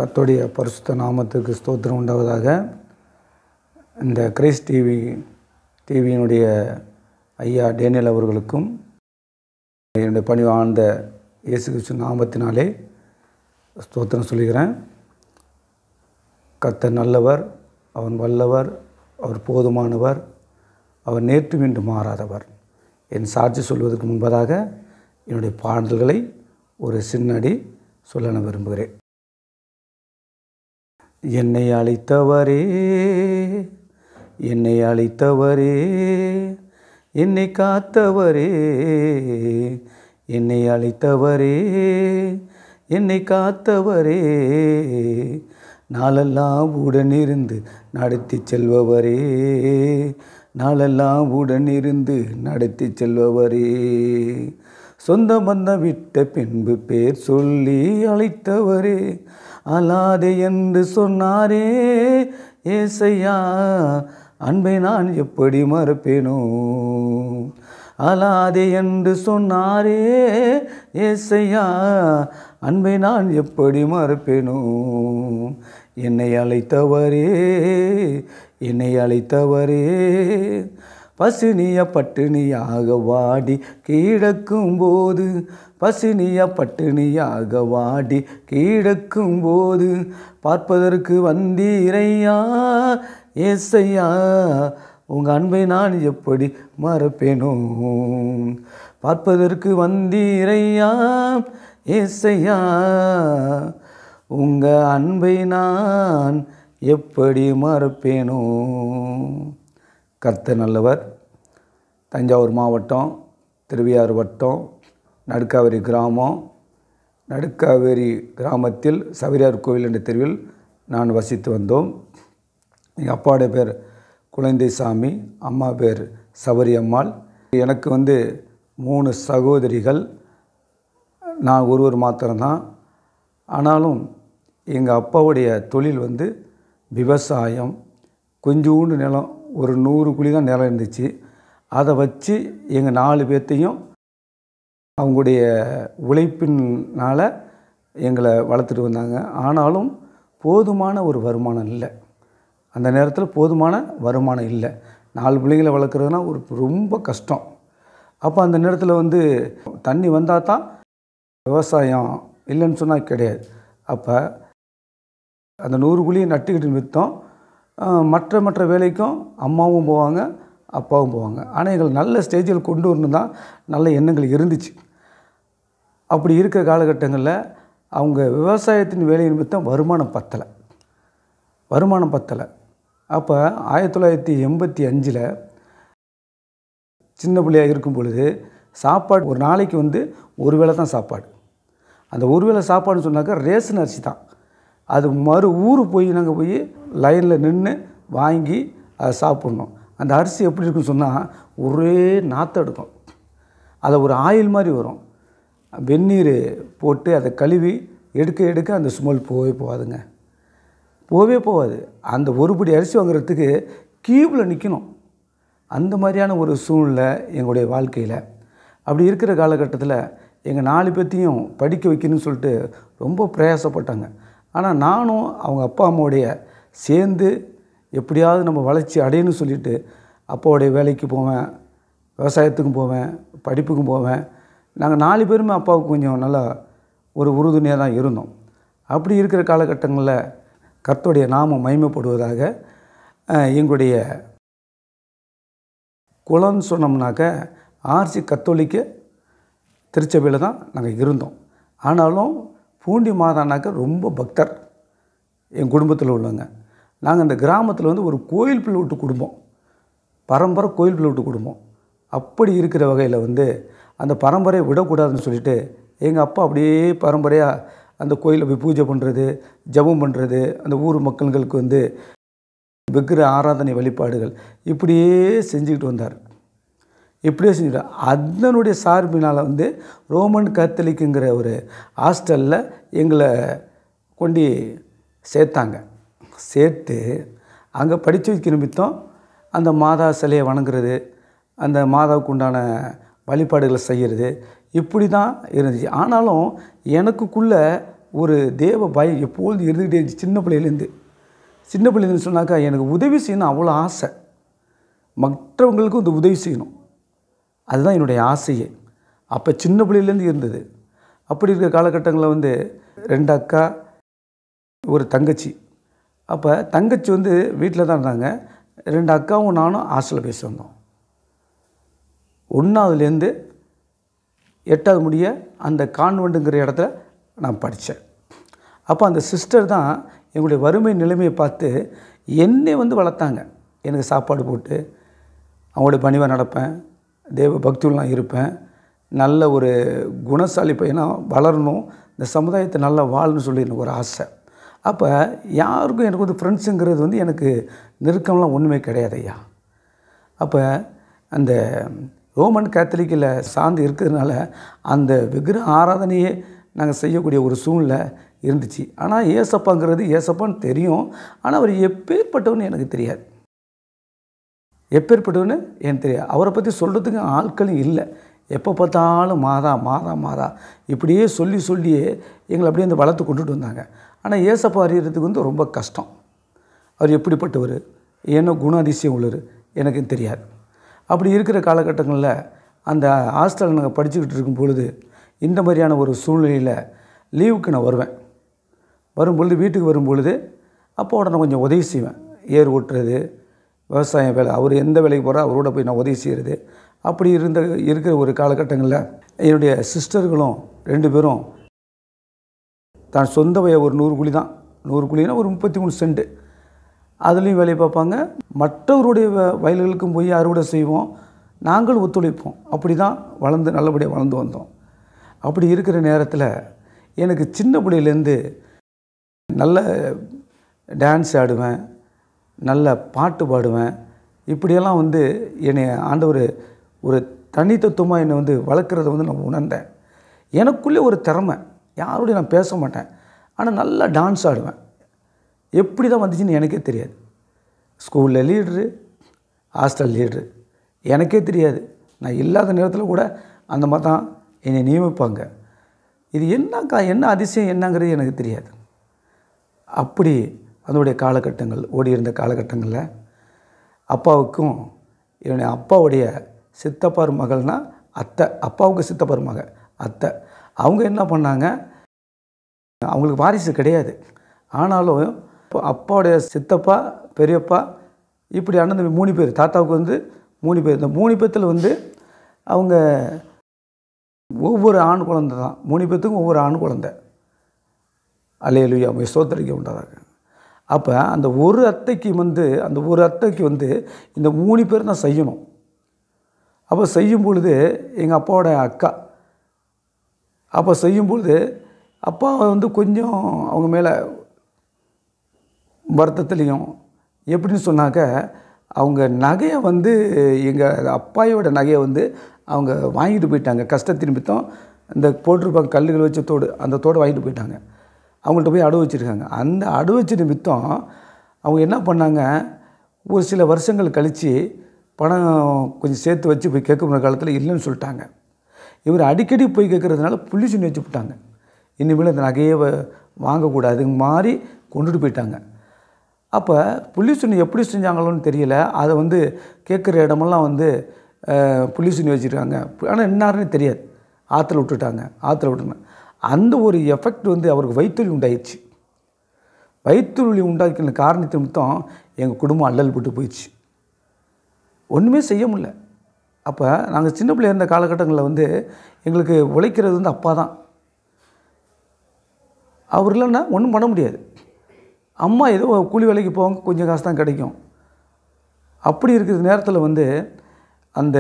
கர்த்தருடைய பரிசுத்த நாமத்துக்கு ஸ்தோத்திரம் உண்டாவதாக. இந்த கிரைஸ்ட் டிவியினுடைய ஐயா டேனியல் அவர்களுக்கும் என்னுடைய பணிவாழ்ந்த இயேசு கிறிஸ்து நாமத்தினாலே ஸ்தோத்திரம் சொல்கிறேன். கர்த்தர் நல்லவர், அவர் வல்லவர், அவர் போதுமானவர், அவர் நேற்றும் இன்று மாறாதவர். என் சாட்சி சொல்வதற்கு முன்பதாக என்னுடைய பாடல்களை ஒரு சின்னடி சொல்ல நான் விரும்புகிறேன். என்னை அழைத்தவரே, என்னை அழைத்தவரே, என்னை காத்தவரே, என்னை அழைத்தவரே, என்னை காத்தவரே, நாளெல்லாம் உடனிருந்து நடத்தி செல்பவரே, நாளெல்லாம் உடனிருந்து நடத்தி செல்பவரே, சொந்த பந்தம் விட்ட பின்பு பேர் சொல்லி அழைத்தவரே, அல்லாதே என்று சொன்னாரே ஏசையா, அன்பை நான் எப்படி மறப்பேனோ, அல்லாதே என்று சொன்னாரே ஏசையா, அன்பை நான் எப்படி மறப்பேனோ, என்னை அழைத்தவரே, என்னை அழைத்தவரே, பசினிய பட்டினியாக வாடி கீழக்கும் போது, பசினிய பட்டினியாக வாடி கீழக்கும் போது, பார்ப்பதற்கு வந்தீரையா ஏசையா, உங்கள் அன்பை நான் எப்படி மறப்பேனோ, பார்ப்பதற்கு வந்தீரையா ஏசையா, உங்கள் அன்பை நான் எப்படி மறப்பேனோ. கர்த்தர் நல்லவர். தஞ்சாவூர் மாவட்டம், திருவையாறு வட்டம், நடுக்காவேரி கிராமம். நடுக்காவேரி கிராமத்தில் சபரியார் கோவில் என்ற தெருவில் நான் வசித்து வந்தோம். எங்கள் அப்பாவுடைய பேர் குழந்தைசாமி, அம்மா பேர் சபரி அம்மாள். எனக்கு 3 சகோதரிகள், நான் ஒருவர் மாத்திரம்தான். ஆனாலும் எங்கள் அப்பாவுடைய தொழில் விவசாயம். கொஞ்சோண்டு நிலம், ஒரு 100 குழி தான் நிலம் இருந்துச்சு. அதை வச்சு எங்கள் 4 பேர்த்தையும் அவங்களுடைய உழைப்பினால் எங்களை வளர்த்துட்டு வந்தாங்க. ஆனாலும் போதுமான ஒரு வருமானம் இல்லை. அந்த நேரத்தில் போதுமான வருமானம் இல்லை. 4 பிள்ளைங்களை வளர்க்குறதுனா ரொம்ப கஷ்டம். அப்போ அந்த நேரத்தில் தண்ணி வந்தால் தான் விவசாயம், இல்லைன்னு சொன்னால் கிடையாது. அப்போ அந்த 100 குழியை நட்டுக்கிட்டு விற்றோம். மற்ற வேலைக்கும் அம்மாவும் போவாங்க, அப்பாவும் போவாங்க. ஆனால் எங்களை நல்ல ஸ்டேஜில் கொண்டு வரணும் தான் நல்ல எண்ணங்கள் இருந்துச்சு. அப்படி இருக்கிற காலகட்டங்களில் அவங்க விவசாயத்தின் வேலை நிமித்தம் வருமானம் பத்தலை. அப்போ 1985 சின்ன பிள்ளையாக இருக்கும் பொழுது சாப்பாடு ஒரு நாளைக்கு ஒரு வேளை தான் சாப்பாடு. அந்த ஒரு வேளை சாப்பாடுன்னு சொன்னாக்கா ரேஷன் அரிசி தான். அது ஊருக்கு நாங்கள் போய் லைனில் நின்று வாங்கி அதை சாப்பிட்ணும். அந்த அரிசி எப்படி இருக்குன்னு சொன்னால் ஒரே நாற்றம் எடுக்கும். அதை ஒரு ஆயில் மாதிரி வரும். வெந்நீர் போட்டு அதை கழுவி எடுக்க அந்த ஸ்மெல் போகாதுங்க, போகாது. அந்த ஒரு படி அரிசி வாங்குறதுக்கு கியூவில் நிற்கணும். அந்த மாதிரியான ஒரு சூழ்நிலை எங்களுடைய வாழ்க்கையில். அப்படி இருக்கிற காலகட்டத்தில் எங்கள் 4 பேர்த்தையும் படிக்க வைக்கணும்னு சொல்லிட்டு ரொம்ப பிரயாசப்பட்டாங்க. ஆனால் நானும் அவங்க அப்பா அம்மாவுடைய சேர்ந்து எப்படியாவது நம்ம வளர்ச்சி அடையணும்னு சொல்லிவிட்டு அப்பாவுடைய வேலைக்கு போவேன், விவசாயத்துக்கும் போவேன், படிப்புக்கும் போவேன். நாங்கள் 4 பேருமே அப்பாவுக்கு கொஞ்சம் நல்லா ஒரு உறுதுணையாக தான் இருந்தோம். அப்படி இருக்கிற காலகட்டங்களில் கர்த்தருடைய நாமம் மகிமைப்படுவதாக எங்களுடைய குலம்னு சொன்னோம்னாக்க ஆர்சி கத்தோலிக்க திருச்சபையில் தான் நாங்கள் இருந்தோம். ஆனாலும் பூண்டி மாதானாக்க ரொம்ப பக்தர் என் குடும்பத்தில் உள்ளவங்க. நாங்கள் இந்த கிராமத்தில் ஒரு கோயில் பிள்ளை விட்டு குடும்பம், பரம்பரை கோயில் பிள்ளை விட்டு குடும்பம். அப்படி இருக்கிற வகையில் அந்த பரம்பரையை விடக்கூடாதுன்னு சொல்லிட்டு எங்கள் அப்பா அப்படியே பரம்பரையாக அந்த கோயிலில் போய் பூஜை பண்ணுறது, ஜபம் பண்ணுறது, அந்த ஊர் மக்களுக்கு விக்கிர ஆராதனை வழிபாடுகள் இப்படியே செஞ்சுக்கிட்டு வந்தார். இப்படியே செஞ்சுட்டு அதனுடைய சார்பினால் ரோமன் கத்தலிக்குங்கிற ஒரு ஹாஸ்டலில் எங்களை கொண்டு சேர்த்தாங்க. சேர்த்து அங்கே படித்து வைக்க நிமித்தம் அந்த மாதா சிலையை வணங்குறது, அந்த மாதாவுக்கு உண்டான வழிபாடுகளை செய்கிறது, இப்படி தான் இருந்துச்சு. ஆனாலும் எனக்குள்ளே ஒரு தேவ பயம் எப்பொழுதும் இருந்துக்கிட்டே இருந்துச்சு. சின்ன பிள்ளைலேருந்து சொன்னாக்கா எனக்கு உதவி செய்யணும் அவ்வளோ ஆசை. மற்றவங்களுக்கும் இந்த உதவி செய்யணும், அதுதான் என்னுடைய ஆசையே. அப்போ சின்ன பிள்ளையிலேருந்து இருந்தது. அப்படி இருக்கிற காலகட்டங்களில் 2 அக்கா, ஒரு தங்கச்சி. அப்போ தங்கச்சி வீட்டில் தான் இருந்தாங்க. 2 அக்காவும் நானும் ஹாஸ்டலில் பேசி வந்தோம். 1ஆவதுலேருந்து 8ஆவது முடிய அந்த கான்வெண்ட்டுங்கிற இடத்துல நான் படித்தேன். அப்போ அந்த சிஸ்டர் தான் எங்களுடைய வறுமை நிலைமையை பார்த்து என்னை வளர்த்தாங்க. எனக்கு சாப்பாடு போட்டு அவங்களுடைய பணிவாக நடப்பேன், தேவ பக்தியுள்ளலாம் இருப்பேன், நல்ல ஒரு குணசாலி பையனாக வளரணும், இந்த சமுதாயத்தை நல்லா வாழணும்னு சொல்லி எனக்கு ஒரு ஆசை. அப்போ யாருக்கும் எனக்கு ஃப்ரெண்ட்ஸுங்கிறது எனக்கு நெருக்கம்லாம் ஒன்றுமே கிடையாது ஐயா. அப்போ அந்த ரோமன் கேத்தலிக்கில் சார்ந்து இருக்கிறதுனால அந்த விக்கிரக ஆராதனையே நாங்கள் செய்யக்கூடிய ஒரு சூழ்நிலை இருந்துச்சு. ஆனால் ஏசப்பான்னு தெரியும், ஆனால் அவர் எப்பேற்பட்டவன்னு எனக்கு தெரியாது. எப்பேற்பட்டவன்னு எனக்கு தெரியாது. அவரை பற்றி சொல்கிறதுக்கு ஆட்களும் இல்லை. எப்போ பார்த்தாலும் மாதா இப்படியே சொல்லியே எங்களை அப்படியே வளர்த்து கொண்டுட்டு வந்தாங்க. ஆனால் ஏசப்பா அறியறதுக்கு ரொம்ப கஷ்டம். அவர் எப்படிப்பட்டவர், என்ன குணாதிசயம் உள்ளவர் எனக்கு தெரியாது. அப்படி இருக்கிற காலகட்டங்களில் அந்த ஹாஸ்டலில் நாங்கள் படிச்சுக்கிட்டு இருக்கும் பொழுது இந்த மாதிரியான ஒரு சூழ்நிலையில் லீவுக்கு நான் வரும்பொழுது வீட்டுக்கு வரும்பொழுது அப்போட நான் கொஞ்சம் உதவி செய்வேன். ஏர் ஓட்டுறது, விவசாயம் வேலை, அவர் எந்த வேலைக்கு போகிறா அவரோட போய் நான் உதவி செய்கிறது. அப்படி இருக்கிற ஒரு காலகட்டங்களில் என்னுடைய சிஸ்டர்களும் 2 பேரும் தான் சொந்த ஒரு 100 குழி தான், 100 குழினா ஒரு 33 சென்ட், அதுலேயும் வேலையை பார்ப்பாங்க. மற்றவருடைய வயல்களுக்கும் போய் அறுவடை செய்வோம், நாங்களும் ஒத்துழைப்போம். அப்படி தான் நல்லபடியாக வளர்ந்து வந்தோம். அப்படி இருக்கிற நேரத்தில் எனக்கு சின்ன பிள்ளையிலேருந்து நல்ல டான்ஸ் ஆடுவேன், நல்ல பாட்டு பாடுவேன். இப்படியெல்லாம் என்னை ஆண்டவர் ஒரு தனித்தத்துவமாக என்னை வளர்க்குறத நான் உணர்ந்தேன். எனக்குள்ளே ஒரு திறமை, யாரோடையும் நான் பேச மாட்டேன், ஆனால் நல்லா டான்ஸ் ஆடுவேன். எப்படி தான் வந்துச்சுன்னு எனக்கே தெரியாது. ஸ்கூலில் லீட்ரு, ஹாஸ்டல் லீட்ரு, எனக்கே தெரியாது. நான் இல்லாத நேரத்தில் கூட அந்த மாதிரி தான் என்னை நியமிப்பாங்க. இது என்ன அதிசயம் என்னங்கிறது எனக்கு தெரியாது. அப்படி அதனுடைய காலகட்டங்கள் ஓடி இருந்த காலகட்டங்களில் அப்பாவுக்கும் என்னுடைய அப்பாவுடைய சித்தப்பார் மகள்னால் அத்தை, அப்பாவுக்கு சித்தப்பார் மகள் அத்தை, அவங்க என்ன பண்ணாங்க, அவங்களுக்கு வாரிசு கிடையாது. ஆனாலும் அப்பாவுடைய சித்தப்பா, பெரியப்பா, இப்படி அண்ணன் 3 பேர், தாத்தாவுக்கு 3 பேர். இந்த 3 பேர்த்தில் அவங்க ஒவ்வொரு ஆண் குழந்தை தான், 3 பேர்த்துக்கும் ஒவ்வொரு ஆண் குழந்தை. அல்லேலூயா, அவங்க ஸ்தோத்திரிக்க உண்டாதாக. அப்போ அந்த ஒரு அத்தைக்கு இந்த 3 பேர் தான் செய்யணும். அப்போ செய்யும் பொழுது எங்கள் அப்பாவோட அக்கா அப்போ செய்யும் பொழுது அப்பா கொஞ்சம் அவங்க மேலே வருத்தத்துலேயும் எப்படின்னு சொன்னாக்க, அவங்க நகையை எங்கள் அப்பாயோட நகையை அவங்க வாங்கிட்டு போயிட்டாங்க. கஷ்டத்தின் நிமித்தம் இந்த போட்டிருப்பாங்க கல்லுகள் வச்ச தோடு, அந்த தோடு வாங்கிட்டு போயிட்டாங்க. அவங்கள்ட்ட போய் அடவு வச்சுருக்காங்க. அந்த அடவு வச்ச நிமித்தம் அவங்க என்ன பண்ணாங்க, ஒரு சில வருஷங்கள் கழித்து பணம் கொஞ்சம் சேர்த்து வச்சு போய் கேட்க போகிற காலத்தில் இல்லைன்னு சொல்லிட்டாங்க. இவர் அடிக்கடி போய் கேட்குறதுனால புள்ளி சொல்லி வச்சு விட்டாங்க. இனிமேல் அந்த நகையை வாங்கக்கூடாதுங்க மாதிரி கொண்டுட்டு போயிட்டாங்க. அப்போ புள்ளி சுண்ணி எப்படி செஞ்சாங்களோன்னு தெரியல. அதை கேட்குற இடமெல்லாம் புள்ளி சுண்ணி வச்சுருக்காங்க. ஆனால் என்னாருன்னு தெரியாது. ஆற்றுல விட்டுட்டாங்க. அந்த ஒரு எஃபெக்ட் அவருக்கு வயிற்றுவலி உண்டாயிடுச்சு. வயிற்றுவலி உண்டாக்கின காரணத்தை மட்டும் எங்கள் குடும்பம் அல்லல் போட்டு போயிடுச்சு. ஒன்றுமே செய்ய முடியல. அப்போ நாங்கள் சின்ன பிள்ளை இருந்த காலகட்டங்களில் எங்களுக்கு உழைக்கிறது அப்பா தான். அவர் இல்லைன்னா ஒன்றும் பண்ண முடியாது. அம்மா ஏதோ கூலி வேலைக்கு போவாங்க, கொஞ்சம் காசு தான் கிடைக்கும். அப்படி இருக்கிற நேரத்தில் அந்த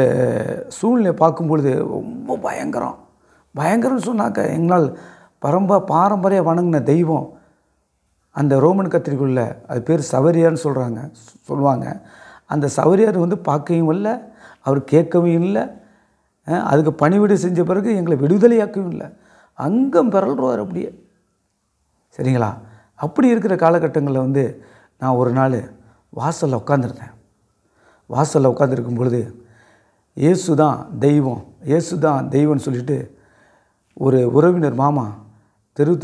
சூழ்நிலையை பார்க்கும்பொழுது ரொம்ப பயங்கரம்னு சொன்னாக்க, எங்களால் பாரம்பரிய வணங்கின தெய்வம் அந்த ரோமன் கத்திரிக்குள்ள அது பேர் சவரியார்னு சொல்லுவாங்க. அந்த சவரியார் பார்க்கவும் இல்லை, அவர் கேட்கவும் இல்லை, அதுக்கு பணிவிடை செஞ்ச பிறகு எங்களை விடுதலையாக்கவும் இல்லை, அங்கம் பிறல்றார் அப்படியே. சரிங்களா? அப்படி இருக்கிற காலகட்டங்களில் நான் ஒரு நாள் வாசலில் உட்காந்துருந்தேன். வாசலில் உட்காந்துருக்கும் பொழுது இயேசு தான் தெய்வம்னு சொல்லிட்டு ஒரு உறவினர் மாமா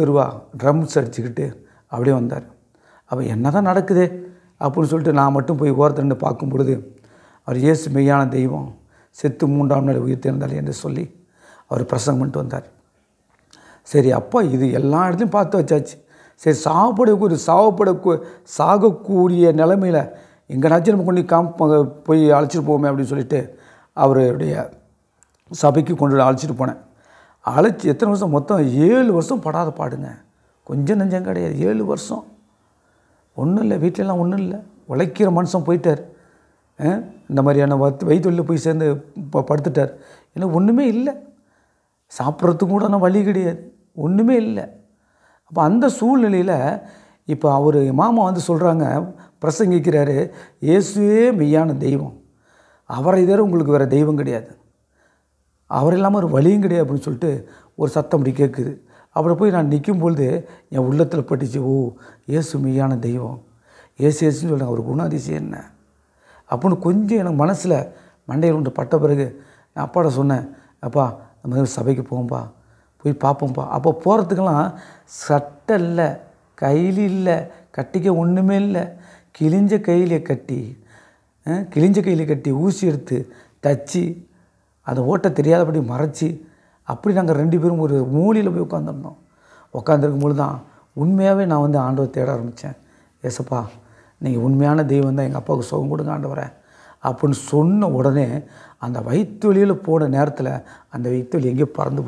தெருவாக ட்ரம்ஸ் அடிச்சுக்கிட்டு அப்படியே வந்தார். அப்போ என்ன தான் நடக்குது அப்படின்னு சொல்லிட்டு நான் மட்டும் போய் ஓரத்துலேருந்து பார்க்கும் பொழுது அவர் இயேசு மெய்யான தெய்வம், செத்து 3ஆம் நாள் உயிர்த்தெழுந்தார் என்று சொல்லி அவர் பிரசங்கம் பண்ணிட்டு வந்தார். சரி, அப்பா இது எல்லா இடத்துலையும் பார்த்து வச்சாச்சு. சரி, சாகக்கூடிய நிலைமையில் எங்கேனாச்சும் நம்ம கொண்டு போய் அழைச்சிட்டு போவோமே அப்படின்னு சொல்லிட்டு அவருடைய சபைக்கு கொண்டு அழைச்சிட்டு போனேன். எத்தனை வருஷம்? மொத்தம் 7 வருஷம் படாத பாடுங்க. கொஞ்சம் நெஞ்சம் கிடையாது, 7 வருஷம். ஒன்றும் இல்லை, வீட்டிலலாம் ஒன்றும் இல்லை. உழைக்கிற மனுஷன் போயிட்டார். இந்த மாதிரியான வயிற்றுவலியில் போய் சேர்ந்து படுத்துட்டார். ஏன்னா ஒன்றுமே இல்லை, சாப்பிட்றதுக்கு கூட நான் வழி கிடையாது, ஒன்றுமே இல்லை. அப்போ அந்த சூழ்நிலையில் இப்போ அவர் மாமா வந்து சொல்கிறாங்க, பிரசங்கிக்கிறாரு, இயேசுவே மெய்யான தெய்வம், அவரை தவிர உங்களுக்கு வேறு தெய்வம் கிடையாது, அவர் இல்லாமல் ஒரு வழியும் கிடையாது அப்படின்னு சொல்லிட்டு ஒரு சத்தம் அப்படி கேட்குது. அப்படி போய் நான் நிற்கும் பொழுது என் உள்ளத்தில் பட்டுச்சு, ஓ இயேசு மெய்யான தெய்வம், ஏசுன்னு சொல்கிறாங்க, அவர் குணாதிசயம் என்ன அப்படின்னு கொஞ்சம் எனக்கு மனசில் மண்டையில் ஒன்று பட்ட பிறகு என் அப்பாட்ட சொன்னேன், அப்பா நம்ம சபைக்கு போவோம்ப்பா, போய் பார்ப்போம்ப்பா. அப்போ போகிறதுக்கெல்லாம் சட்டை இல்லை, கையில் இல்லை, கட்டிக்க ஒன்றுமே இல்லை. கிழிஞ்ச கையில் கட்டி ஊசி எடுத்து தச்சு அதை ஓட்ட தெரியாதபடி மறைச்சி அப்படி நாங்கள் 2 பேரும் ஒரு மூலையில் போய் உட்காந்துருந்தோம். உட்காந்துருக்கும் பொழுது தான் உண்மையாகவே நான் வந்து ஆண்டவர் தேட ஆரம்பித்தேன். ஏசப்பா நீங்கள் உண்மையான தெய்வம் தான், எங்கள் அப்பாவுக்கு சுகம் கொடுங்க ஆண்டவரே அப்படின்னு சொன்ன உடனே அந்த வயிற்று வலியில் போன நேரத்தில் அந்த வயிற்று வலி எங்கேயோ பறந்து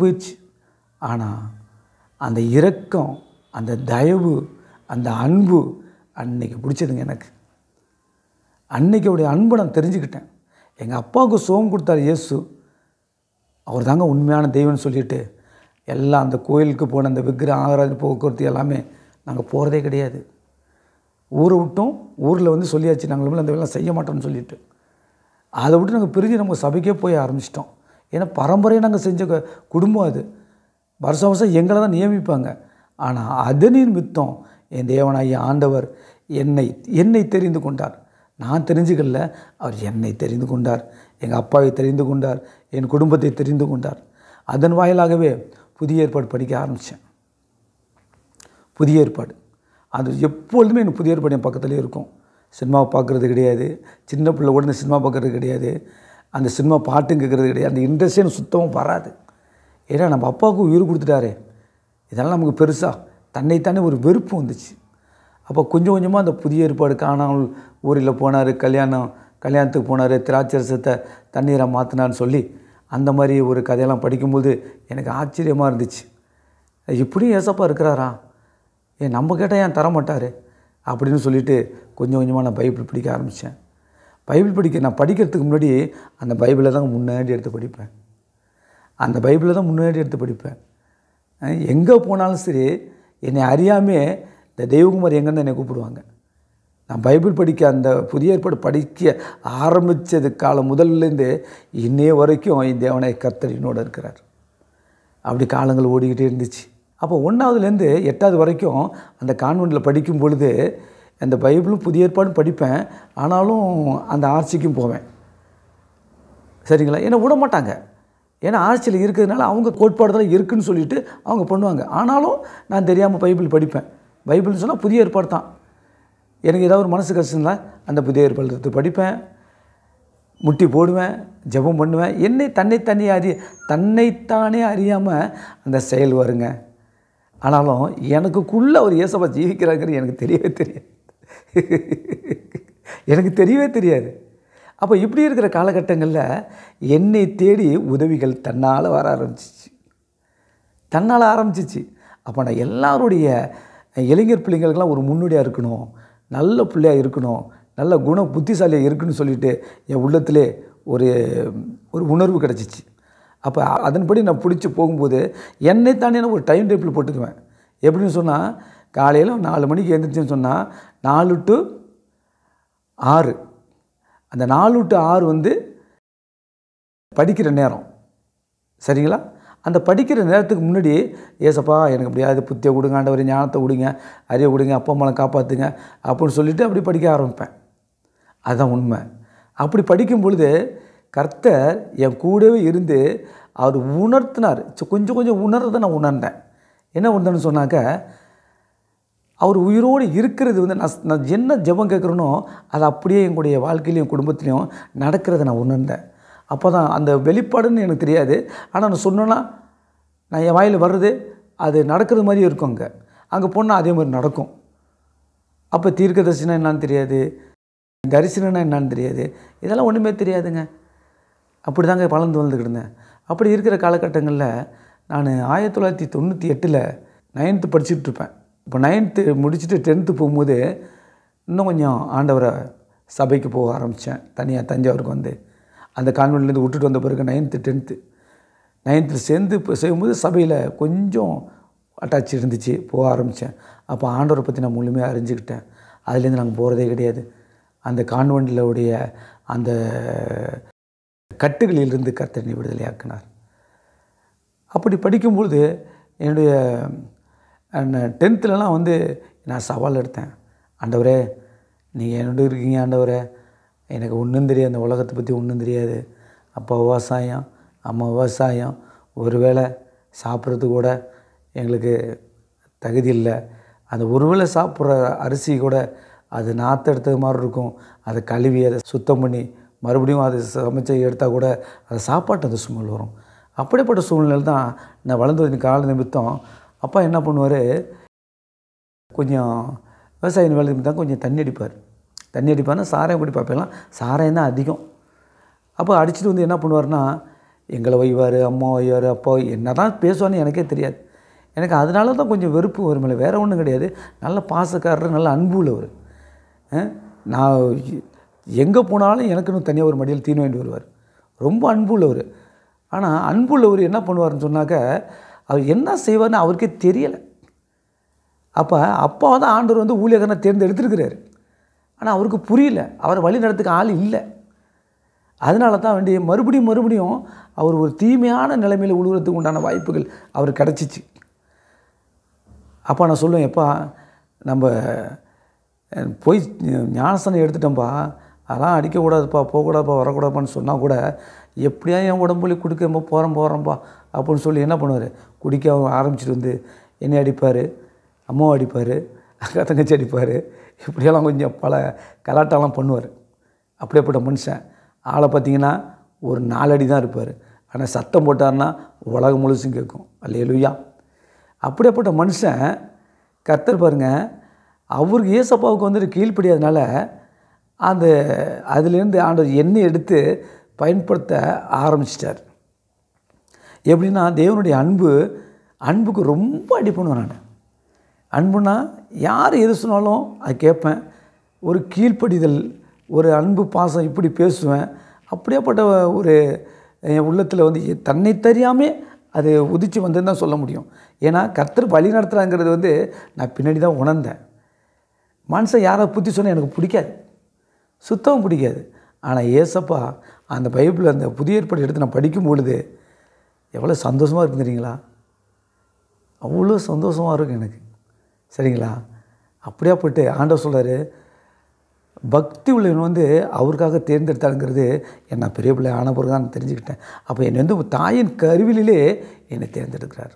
போயிடுச்சு. ஆனால் அந்த இரக்கம், அந்த தயவு, அந்த அன்பு அன்னைக்கு பிடிச்சதுங்க எனக்கு. அன்னைக்கு அவருடைய அன்பை நான் தெரிஞ்சுக்கிட்டேன். எங்கள் அப்பாவுக்கு சுகம் கொடுத்தார் இயேசு, அவர் தாங்க உண்மையான தெய்வம்னு சொல்லிட்டு எல்லாம் அந்த கோயிலுக்கு போன அந்த விக்கிரக ஆராதனை போக்குவரத்து எல்லாமே நாங்கள் போகிறதே கிடையாது. ஊரை விட்டோம், ஊரில் வந்து சொல்லியாச்சு நாங்கள் அந்த வேலை செய்ய மாட்டோம்னு சொல்லிட்டு. அதை விட்டு நாங்கள் பிரிஞ்சு நம்ம சபைக்கே போய் ஆரம்பிச்சிட்டோம். ஏன்னா பரம்பரையை நாங்கள் செஞ்ச குடும்பம் அது. வருஷம் எங்களை தான் நியமிப்பாங்க. ஆனால் அதனின் மித்தம் என் தேவனாகிய ஆண்டவர் என்னை தெரிந்து கொண்டார். நான் தெரிஞ்சுக்கல, அவர் என்னை தெரிந்து கொண்டார், எங்கள் அப்பாவை தெரிந்து கொண்டார், என் குடும்பத்தை தெரிந்து கொண்டார். அதன் வாயிலாகவே புதிய ஏற்பாடு படிக்க ஆரம்பித்தேன். புதிய ஏற்பாடு அது எப்பொழுதுமே எனக்கு புதிய ஏற்பாடு என் பக்கத்துலேயே இருக்கும். சினிமாவை பார்க்குறது கிடையாது, சின்ன பிள்ளை கூட இந்த சினிமா பார்க்குறது கிடையாது, அந்த சினிமா பாட்டும் கேட்குறது கிடையாது, அந்த இன்ட்ரெஸ்டே எனக்கு சுத்தமாக வராது. ஏன்னா நம்ம அப்பாவுக்கு உயிர் கொடுத்துட்டாரே, இதெல்லாம் நமக்கு பெருசாக தன்னைத்தானே ஒரு வெறுப்பு வந்துச்சு. அப்போ கொஞ்சம் கொஞ்சமாக அந்த புதிய ஏற்பாடு காணாமல் ஊரில் போனார், கல்யாணத்துக்கு போனார், திராட்சரசத்தை தண்ணீரை மாற்றினான்னு சொல்லி அந்த மாதிரி ஒரு கதையெல்லாம் படிக்கும்போது எனக்கு ஆச்சரியமாக இருந்துச்சு. இப்படியும் ஏசப்பா இருக்கிறாரா, நம்ம கேட்டால் ஏன் தரமாட்டார் அப்படின்னு சொல்லிட்டு கொஞ்சம் கொஞ்சமாக நான் பைபிள் படிக்க ஆரம்பித்தேன். நான் படிக்கிறதுக்கு முன்னாடி அந்த பைபிளை தான் முன்னாடி எடுத்து படிப்பேன். எங்கே போனாலும் சரி என்னை அறியாமல் இந்த தெய்வகுமார் எங்கன்னு என்னை கூப்பிடுவாங்க. நான் பைபிள் படிக்க அந்த புதிய ஏற்பாடு படிக்க ஆரம்பித்தது காலம் முதல்லேருந்து இன்னைய வரைக்கும் என் தேவனை கர்த்தர் என்னோடு இருக்கிறார். அப்படி காலங்கள் ஓடிக்கிட்டே இருந்துச்சு. அப்போ 1ஆவதுலேருந்து 8ஆவது வரைக்கும் அந்த கான்வென்ட்டில் படிக்கும் பொழுது அந்த பைபிளும் புதிய ஏற்பாடும் படிப்பேன். ஆனாலும் அந்த ஆர்ச்சிக்கும் போவேன். சரிங்களா? ஏன்னா விட மாட்டாங்க. ஏன்னா ஆர்ச்சியில் இருக்கிறதுனால அவங்க கோட்பாடு தான் இருக்குதுன்னு சொல்லிட்டு அவங்க பண்ணுவாங்க. ஆனாலும் நான் தெரியாமல் பைபிள் படிப்பேன். பைபிள்னு சொன்னால் புதிய ஏற்பாடு தான். எனக்கு ஏதாவது ஒரு மனசு கஷ்டம்னா அந்த புதிய ஏற்பாடு எடுத்து படிப்பேன், முட்டி போடுவேன், ஜெபம் பண்ணுவேன். தன்னைத்தானே அறியாமல் அந்த செயல் வருங்க. ஆனாலும் எனக்குள்ளே ஒரு இயேசுவா ஜீவிக்கிறாங்கிறது எனக்கு தெரியவே தெரியாது. அப்போ இப்படி இருக்கிற காலகட்டங்களில் என்னை தேடி உதவிகள் தன்னால் வர ஆரம்பிச்சிச்சு. அப்போ நான் எல்லாருடைய இளைஞர் பிள்ளைங்களுக்கெல்லாம் ஒரு முன்னோடியாக இருக்கணும், நல்ல பிள்ளையாக இருக்கணும், நல்ல புத்திசாலியாக இருக்குன்னு சொல்லிட்டு என் உள்ளத்திலே ஒரு உணர்வு கிடச்சிச்சு. அப்போ அதன்படி நான் பிடிச்சி போகும்போது என்னைத்தானே நான் ஒரு டைம் டேபிள் போட்டுக்குவேன். எப்படின்னு சொன்னால் காலையில் 4 மணிக்கு எழுந்திரிச்சின்னு சொன்னால் 4 to 6, அந்த 4 to 6 வந்து படிக்கிற நேரம். சரிங்களா? அந்த படிக்கிற நேரத்துக்கு முன்னாடி ஏசப்பா எனக்கு எப்படியாவது புத்தியை கொடுங்க, ஆண்டவரே ஞானத்தை கொடுங்க, அறிவை கொடுங்க, அப்பா அம்மாவை காப்பாற்றுங்க அப்படின்னு சொல்லிவிட்டு அப்படி படிக்க ஆரம்பிப்பேன். அதுதான் உண்மை. அப்படி படிக்கும் பொழுது கர்த்தர் என் கூடவே இருந்து அவர் உணர்த்தினார். கொஞ்சம் கொஞ்சம் உணர்றதை நான் உணர்ந்தேன். என்ன உணர்ந்தேன்னு சொன்னாக்க, அவர் உயிரோடு இருக்கிறது வந்து நான் என்ன ஜெபம் கேட்குறேனோ அது அப்படியே எங்களுடைய வாழ்க்கையிலையும் குடும்பத்துலேயும் நடக்கிறத நான் உணர்ந்தேன். அப்போ தான் அந்த வெளிப்பாடுன்னு எனக்கு தெரியாது. ஆனால் நான் சொன்னேன்னா நான் என் வாயில் வர்றது அது நடக்கிறது மாதிரியே இருக்கும். அங்கே போனால் அதே மாதிரி நடக்கும். அப்போ தீர்க்க தரிசனம் என்னான்னு தெரியாது, தரிசனம்னா என்னான்னு தெரியாது, இதெல்லாம் ஒன்றுமே தெரியாதுங்க. அப்படி தாங்க வளர்ந்து வந்துக்கிட்டு இருந்தேன். அப்படி இருக்கிற காலகட்டங்களில் நான் 1998 9th படிச்சுட்டு இருப்பேன். இப்போ 9th முடிச்சுட்டு 10th போகும்போது இன்னும் கொஞ்சம் ஆண்டவரை சபைக்கு போக ஆரம்பித்தேன். தனியாக தஞ்சாவூருக்கு வந்து அந்த கான்வென்ட்லேருந்து விட்டுட்டு வந்த பிறகு 9th 10th சேர்ந்து செய்யும்போது சபையில் கொஞ்சம் அட்டாச் இருந்துச்சு, போக ஆரம்பித்தேன். அப்போ ஆண்டவரை பற்றி நான் முழுமையாக அறிஞ்சிக்கிட்டேன். அதுலேருந்து நாங்கள் போகிறதே கிடையாது. அந்த கான்வென்ட்லுடைய அந்த கட்டுகளிலிருந்து கர்த்தர் என்னை விடுதலையாக்கினார். அப்படி படிக்கும்பொழுது என்னுடைய 10th வந்து நான் சவால் எடுத்தேன். ஆண்டவரே, நீங்கள் என்னோட இருக்கீங்க ஆண்டவரே, எனக்கு ஒன்றும் தெரியாது, அந்த உலகத்தை பற்றி ஒன்றும் தெரியாது. அப்பா விவசாயம், அம்மா விவசாயம், ஒரு வேளை சாப்பிட்றது கூட எங்களுக்கு தகுதி இல்லை. அந்த ஒரு வேளை சாப்பிட்ற அரிசி கூட அது நாற்று மாதிரி இருக்கும். அதை கழுவி அதை சுத்தம் பண்ணி மறுபடியும் அது சமைச்சு எடுத்தால் கூட அதை சாப்பாட்டு அந்த ஸ்மெல் வரும். அப்படிப்பட்ட சூழ்நிலை தான் நான் வளர்ந்தது கால நிமித்தம். அப்பா என்ன பண்ணுவார், கொஞ்சம் விவசாய வேலை நிமித்தம் கொஞ்சம் தண்ணி அடிப்பார்னா சாராயம் குடி பார்ப்பேலாம். சாராயம் தான் அதிகம். அப்போ அடிச்சுட்டு வந்து என்ன பண்ணுவார்னா எங்களை வைவார், அம்மா வைவார், அப்பா என்ன தான் பேசுவான்னு எனக்கே தெரியாது. எனக்கு அதனால தான் கொஞ்சம் வெறுப்பு வரும். இல்லை வேறு ஒன்றும் கிடையாது. நல்ல பாசக்காரர், நல்ல அன்பு உள்ளவர். நான் எங்கே போனாலும் எனக்குன்னு தனியாக ஒரு மடியில் தீனி வாங்கிட்டு வருவார். ரொம்ப அன்பு உள்ளவர். ஆனால் அன்பு உள்ளவர் என்ன பண்ணுவார்னு சொன்னாக்க, அவர் என்ன செய்வார்னு அவருக்கே தெரியலை. அப்போ அப்பாவை தான் ஆண்டவர் வந்து ஊழியக்காரனை தேர்ந்தெடுத்துருக்கிறார். ஆனால் அவருக்கு புரியல, அவரை வழி நடத்துக்கு ஆள் இல்லை. அதனால தான் வேண்டிய மறுபடியும் அவர் ஒரு தீமையான நிலைமையில் உழுவுறதுக்கு உண்டான வாய்ப்புகள் அவருக்கு கிடச்சிச்சு. அப்போ நான் சொல்லுவேன், எப்பா நம்ம போய் ஞானஸ்தானம் எடுத்துட்டோம்ப்பா, அதெல்லாம் அடிக்கக்கூடாதுப்பா, போகக்கூடாதுப்பா, வரக்கூடாதுப்பான்னு சொன்னால் கூட எப்படியா என் உடம்புலி குடிக்காம போகிறேன்ப்பா அப்படின்னு சொல்லி என்ன பண்ணுவார், குடிக்க ஆரம்பிச்சிட்டு வந்து என்னை அடிப்பார், அம்மாவை அடிப்பார், அக்கா தங்கச்சி அடிப்பார். இப்படியெல்லாம் கொஞ்சம் பல கலாட்டெல்லாம் பண்ணுவார். அப்படியேப்பட்ட மனுஷன். ஆளை பார்த்திங்கன்னா ஒரு 4 அடி தான் இருப்பார். ஆனால் சத்தம் போட்டார்னா உலகம் முழுசும் கேட்கும். அல்லேலூயா. அப்படியேப்பட்ட மனுஷன் கர்த்தர் பாருங்கள், அவருக்கு ஏசப்பாவுக்கு வந்துட்டு கீழ்ப்படியாதனால அதுலேருந்து ஆண்டவர் எண்ணெய் எடுத்து பயன்படுத்த ஆரம்பிச்சிட்டார். எப்படின்னா தேவனுடைய அன்புக்கு ரொம்ப அடி பண்ணுவேன் நான். அன்புனா யார் எது சொன்னாலும் அது கேட்பேன். ஒரு கீழ்ப்படிதல், ஒரு அன்பு பாசம், இப்படி பேசுவேன். அப்படியேப்பட்ட ஒரு என் உள்ளத்தில் வந்து தன்னை தெரியாமே அது உதிச்சு வந்ததுன்னு தான் சொல்ல முடியும். ஏன்னா கர்த்தர் வழி நடத்துகிறாங்கிறது வந்து நான் பின்னாடி தான் உணர்ந்தேன். மனுஷன் யாரை புத்தி சொன்னால் எனக்கு பிடிக்காது, சுத்தம் பிடிக்காது. ஆனால் ஏசப்பா அந்த பைபிள் அந்த புதிய ஏற்பாடு எடுத்து நான் படிக்கும் பொழுது எவ்வளோ சந்தோஷமாக இருக்குன்னு தெரியுங்களா? அவ்வளோ சந்தோஷமாக இருக்கும் எனக்கு. சரிங்களா? அப்படியா போய்ட்டு ஆண்டவர் சொல்கிறார், பக்தி உள்ளவன் வந்து அவருக்காக தேர்ந்தெடுத்தாங்கிறது என்ன பெரிய பிள்ளை ஆன பிறகு தான் தெரிஞ்சுக்கிட்டேன். அப்போ என்னை வந்து தாயின் கருவிலே என்னை தேர்ந்தெடுக்கிறார்.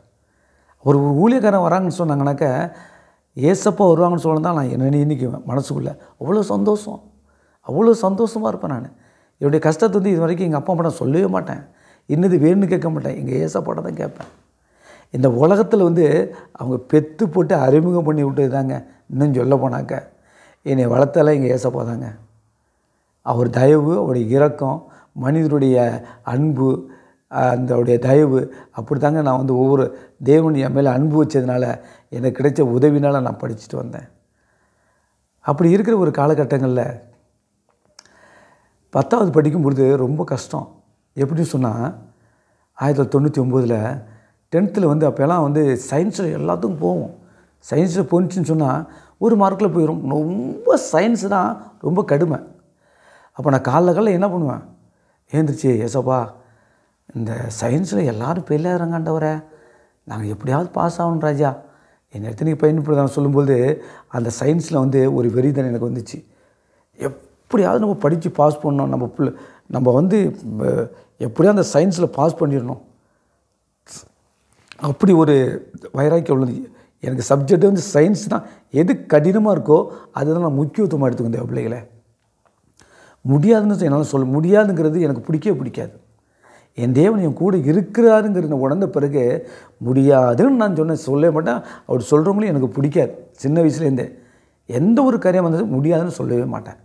ஒரு ஊழியக்காரன் வராங்கன்னு சொன்னாங்கன்னாக்கா ஏசப்பா வருவாங்கன்னு சொல்ல தான் நான் என்ன இன்றைக்கி மனசுக்குள்ளே அவ்வளோ சந்தோஷமாக இருப்பேன். நான் என்னுடைய கஷ்டத்தை வந்து இது வரைக்கும் எங்கள் அப்பா அம்மா நான் சொல்லவே மாட்டேன், இன்னது வேணும்னு கேட்க மாட்டேன், எங்கள் ஏசப்பாட்ட தான் கேட்பேன். இந்த உலகத்தில் வந்து அவங்க பெற்று போட்டு அறிமுகம் பண்ணி விட்டது தாங்க. இன்னும் சொல்ல போனாக்க என்னை வளர்த்தால எங்கள் ஏசப்பா தாங்க. அவர் தயவு, அவருடைய இரக்கம், மனிதனுடைய அன்பு, அந்தோடைய தயவு, அப்படி தாங்க நான் வந்து ஒவ்வொரு தேவன் என் மேலே அன்பு வச்சதுனால எனக்கு கிடைச்ச உதவினால் நான் படிச்சுட்டு வந்தேன். அப்படி இருக்கிற ஒரு காலகட்டங்களில் 10வது படிக்கும்பொழுது ரொம்ப கஷ்டம். எப்படின்னு சொன்னால் 1999 10th வந்து அப்போல்லாம் வந்து சயின்ஸில் எல்லாத்துக்கும் போவோம். சயின்ஸில் போணுச்சுன்னு சொன்னால் ஒரு மார்க்கில் போயிடும். ரொம்ப சயின்ஸு தான் ரொம்ப கடுமை. அப்போ நான் காலைல என்ன பண்ணுவேன், ஏந்திரிச்சு ஏசப்பா இந்த சயின்ஸில் எல்லோரும் ஃபெயில் ஆகிறாங்கண்டவரை, நாங்கள் எப்படியாவது பாஸ் ஆகணும் ராஜா, என்னை எடுத்து நீங்கள் பயன்படுத்தான்னு சொல்லும்போது அந்த சயின்ஸில் வந்து ஒரு வெறிதான் எனக்கு வந்துச்சு. எப்படியாவது நம்ம படித்து பாஸ் பண்ணணும், நம்ம வந்து எப்படியாவது அந்த சயின்ஸில் பாஸ் பண்ணிடணும் அப்படி ஒரு வைராக்கியம் உள்ளது. எனக்கு சப்ஜெக்ட் வந்து சயின்ஸ் தான். எது கடினமாக இருக்கோ அதுதான் நான் முக்கியத்துவமாக எடுத்துக்கிட்டேன் பிள்ளைகளை. முடியாதுன்னு என்னால் சொல்ல முடியாதுங்கிறது எனக்கு பிடிக்காது. என் தேவன் என் கூட இருக்கிறாருங்கிறத உணர்ந்த பிறகு முடியாதுன்னு நான் சொல்லவே மாட்டேன். அவர் சொல்கிறவங்களும் எனக்கு பிடிக்காது. சின்ன வயசுலேருந்தே எந்த ஒரு காரியம் வந்தது முடியாதுன்னு சொல்லவே மாட்டேன்.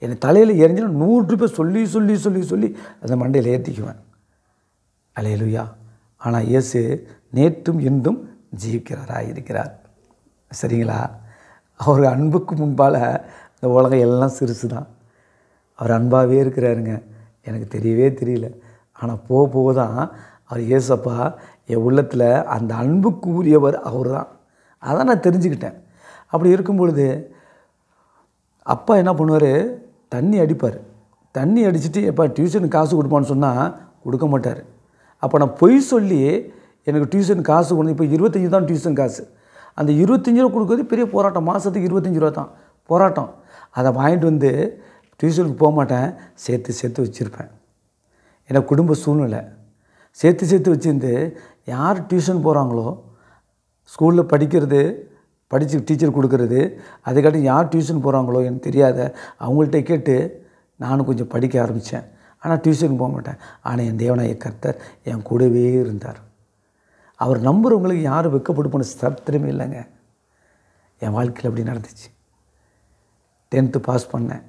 என் தலையில் எரிஞ்சுன்னா 100 ரூபாய் சொல்லி சொல்லி சொல்லி சொல்லி அந்த மண்டையில் ஏற்றிக்குவேன். அல்லேலூயா. ஆனால் இயேசு நேற்றும் இன்றும் ஜீவிக்கிறவராக இருக்கிறார். சரிங்களா? அவர் அன்புக்கு முன்பால் இந்த உலகம் எல்லாம் சிறுசு தான். அவர் அன்பாகவே இருக்கிறாருங்க. எனக்கு தெரியல. ஆனால் போக தான் அவர் இயேசப்பா என் உள்ளத்தில் அந்த அன்புக்கு உரியவர் அவர் தான். அதான் நான் தெரிஞ்சுக்கிட்டேன். அப்படி இருக்கும் பொழுது அப்பா என்ன பண்ணுவார், தண்ணி அடிப்பார். தண்ணி அடிச்சுட்டு எப்போ டியூஷனுக்கு காசு கொடுப்பான்னு சொன்னால் கொடுக்க மாட்டார். அப்போ நான் பொய் சொல்லி எனக்கு டியூஷன் காசு கொண்டு, இப்போ 25 தான் டியூஷன் காசு. அந்த 25 ரூபா கொடுக்குறது பெரிய போராட்டம். மாதத்துக்கு 25 ரூபா தான் போராட்டம். அதை வாங்கிட்டு வந்து டியூஷனுக்கு போக மாட்டேன், சேர்த்து வச்சுருப்பேன். எனக்கு குடும்ப சூழ்நிலை சேர்த்து வச்சுருந்து யார் டியூஷன் போகிறாங்களோ, ஸ்கூலில் படித்து டீச்சர் கொடுக்குறது, அதுக்காட்டி யார் டியூஷன் போகிறாங்களோ எனக்கு தெரியாத அவங்கள்ட்ட கேட்டு நானும் கொஞ்சம் படிக்க ஆரம்பித்தேன். ஆனால் டியூஷனுக்கு போக மாட்டேன். ஆனால் என் தேவனாய கர்த்தர் என் கூடவே இருந்தார். அவர் நம்புகிறவங்களுக்கு யாரும் வெட்கப்பட்டு போன சரித்திரமே இல்லைங்க. என் வாழ்க்கையில் அப்படி நடந்துச்சு. 10th பாஸ் பண்ணேன்.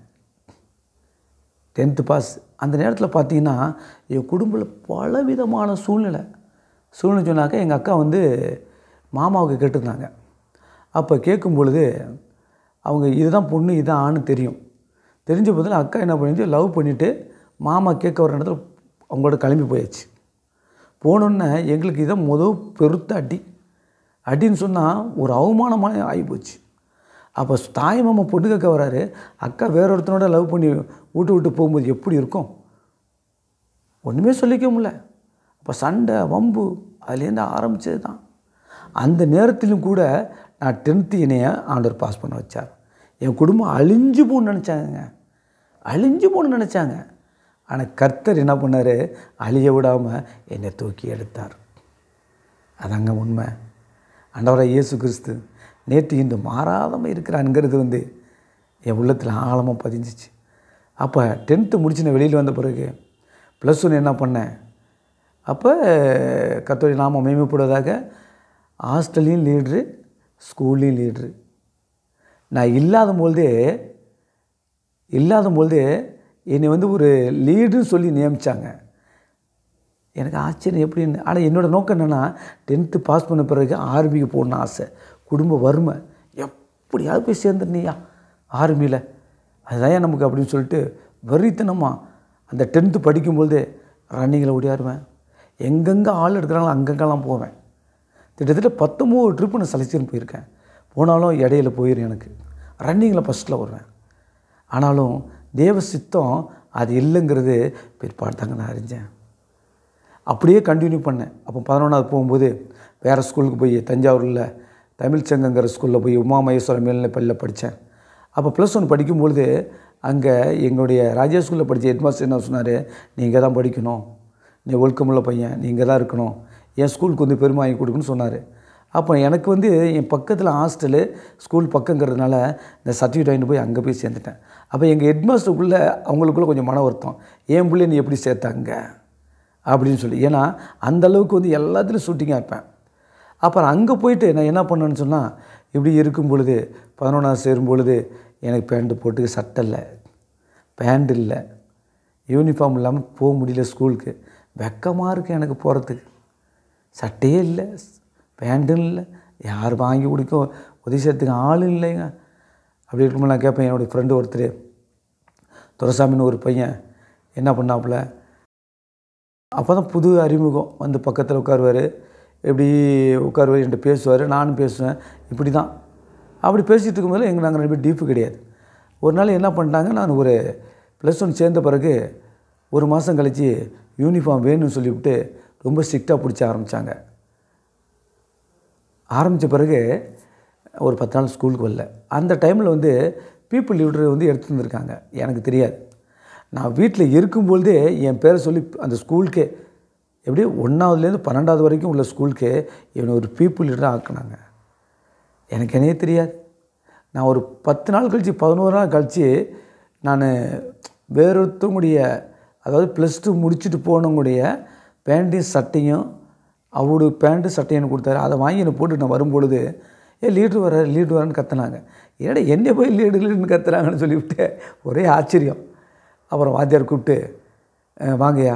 10th pass. அந்த நேரத்தில் பார்த்தீங்கன்னா என் குடும்பத்தில் பலவிதமான சூழ்நிலை சொன்னாக்கா எங்கள் அக்கா வந்து மாமாவுக்கு கேட்டிருந்தாங்க. அப்போ கேட்கும் பொழுது அவங்க இதுதான் பொண்ணு இதுதான் ஆணு தெரிஞ்ச போதில் அக்கா என்ன பண்ணிட்டு லவ் பண்ணிவிட்டு மாமா கேட்க வர இடத்துல அவங்களோட கிளம்பி போயாச்சு. போனோன்னே எங்களுக்கு இதை பெருத்த அடின்னு சொன்னால் ஒரு அவமானமான ஆகிப்போச்சு. அப்போ தாய் மாமா பொண்ணு கேட்க வராரு, அக்கா வேற ஒருத்தனோட லவ் பண்ணி விட்டு போகும்போது எப்படி இருக்கும்? ஒன்றுமே சொல்லிக்க முடியல. அப்போ சண்டை வம்பு அதுலேருந்து ஆரம்பித்தது தான். அந்த நேரத்திலும் கூட நான் 10th என்னைய ஆண்டவர் பாஸ் பண்ண வச்சார். என் குடும்பம் அழிஞ்சு போகணுன்னு நினச்சாங்க. ஆனால் கர்த்தர் என்ன பண்ணார், அழிய விடாமல் என்னை தூக்கி எடுத்தார். அதாங்க உண்மை. ஆண்டவராகிய இயேசு கிறிஸ்து நேற்று இன்று மாறாதமாக இருக்கிறான்ங்கிறது வந்து என் உள்ளத்தில் ஆழமாக பதிஞ்சிச்சு. அப்போ 10th முடிச்சு நான் வெளியில் வந்த பிறகு +1 என்ன பண்ணேன், அப்போ கர்த்தருடைய நாமம் மகிமைப்படுவதாக ஹாஸ்டல்லையும் லீட்ரு, ஸ்கூல்லையும் லீட்ரு. நான் இல்லாத பொழுதே என்னை வந்து ஒரு லீடுன்னு சொல்லி நியமித்தாங்க. எனக்கு ஆச்சரியம் எப்படின்னு. ஆனால் என்னோடய நோக்கம் என்னென்னா 10th பாஸ் பண்ண பிறகு ஆர்மிக்கு போகணுன்னு ஆசை. குடும்ப வறுமை, எப்படியாவது போய் சேர்ந்துருந்தியா ஆர்மியில், அதுதான் நமக்கு அப்படின்னு சொல்லிட்டு வெறித்தனமாக அந்த 10th படிக்கும்போது ரன்னிங்கில் ஓடியாருவேன். எங்கெங்கே ஆள் எடுக்கிறாங்களோ அங்கங்கெல்லாம் போவேன். கிட்டத்தட்ட 19 ட்ரிப்பு நான் செலெக்ஷன் போயிருக்கேன். போனாலும் இடையில போயிடும். எனக்கு ரன்னிங்கில் ஃபஸ்ட்டில் வருவேன். ஆனாலும் தேவ சித்தம் அது இல்லைங்கிறது பிற்பாடு தாங்க நான் அறிஞ்சேன். அப்படியே கண்டினியூ பண்ணேன். அப்போ 11வது போகும்போது வேறு ஸ்கூலுக்கு போய் தஞ்சாவூரில் தமிழ் சங்கங்கிற ஸ்கூலில் போய் உமா மகேஸ்வரம் மேல்நிலைப் பள்ளியில் படித்தேன். அப்போ +1 படிக்கும்பொழுது அங்கே எங்களுடைய ராஜா ஸ்கூலில் படித்த ஹெட்மாஸ்டர் என்ன சொன்னார், நீங்கள் தான் படிக்கணும், நீ ஒழுக்கமுள்ள பையன், நீங்கள் தான் இருக்கணும், என் ஸ்கூலுக்கு வந்து பெருமை வாங்கி கொடுக்குன்னு சொன்னார். அப்போ எனக்கு வந்து என் பக்கத்தில் ஹாஸ்டலு ஸ்கூல் பக்கங்கிறதுனால இந்த சர்டிஃபிகேட் வாங்கிட்டு போய் அங்கே போய் சேர்ந்துட்டேன். அப்போ எங்கள் ஹெட்மாஸ்டருக்குள்ளே அவங்களுக்குள்ளே கொஞ்சம் மன வருத்தம், என் பிள்ளை நீ எப்படி சேர்த்தாங்க அப்படின்னு சொல்லி. ஏன்னா அந்தளவுக்கு வந்து எல்லாத்துலேயும் ஷூட்டிங்காக இருப்பேன். அப்புறம் அங்கே போயிட்டு நான் என்ன பண்ணேன்னு சொன்னால், இப்படி இருக்கும் பொழுது 11வது சேரும் பொழுது எனக்கு பேண்ட்டு போட்டுக்க சட்டை இல்லை, பேண்ட் இல்லை, யூனிஃபார்ம் இல்லாமல் போக முடியல ஸ்கூலுக்கு. வெக்கமாக இருக்குது எனக்கு போகிறதுக்கு. சட்டையே இல்லை, பேண்ட்டும் இல்லை, யார் வாங்கி கொடுக்க உதவி செய்கிறதுக்கு ஆளும் இல்லைங்க. அப்படி இருக்கும்போது நான் கேட்பேன். என்னுடைய ஃப்ரெண்டு ஒருத்தர் துரைசாமின்னு ஒரு பையன் என்ன பண்ணாப்புல, அப்போ தான் புது அறிமுகம் வந்து பக்கத்தில் உட்காருவார், என்கிட்ட பேசுவார், நானும் பேசுவேன். இப்படி தான் அப்படி பேசிகிட்டு இருக்கும்போது நாங்கள் 2 பேரும் டீப்பு கிடையாது. ஒரு நாள் என்ன பண்ணிட்டாங்க, நான் ஒரு +1 சேர்ந்த பிறகு ஒரு மாதம் கழித்து யூனிஃபார்ம் வேணும்னு சொல்லிவிட்டு ரொம்ப ஸ்ட்ரிக்டாக பிடிச்ச ஆரம்பித்த பிறகு ஒரு 10 நாள் ஸ்கூலுக்கு வரல. அந்த டைமில் வந்து பீப்புள் லீடர் வந்து எடுத்து வந்திருக்காங்க. எனக்கு தெரியாது. நான் வீட்டில் இருக்கும்பொழுதே என் பேரை சொல்லி அந்த ஸ்கூலுக்கே எப்படி 1வதுலேருந்து 12வது வரைக்கும் உள்ள ஸ்கூலுக்கு இவனை ஒரு பீப்புள் லீடராக ஆக்குனாங்க. எனக்கு என்னையே தெரியாது. நான் ஒரு 10 நாள் கழித்து 11 நாள் கழித்து நான் வேறொருத்தவங்களுடைய அதாவது +2 முடிச்சுட்டு போனவங்களுடைய பேண்ட்டையும் சட்டையும் அவரு பேண்ட்டு சட்டையும் கொடுத்தாரு. அதை வாங்கி என்னை போட்டு நான் வரும்பொழுது லீட்ரு வரேன்னு கத்துனாங்க. ஏடா என்னை போய் லீடுன்னு கத்துறாங்கன்னு சொல்லிவிட்டு ஒரே ஆச்சரியம். அப்புறம் வாத்தியார் கூப்பிட்டு வாங்கய்யா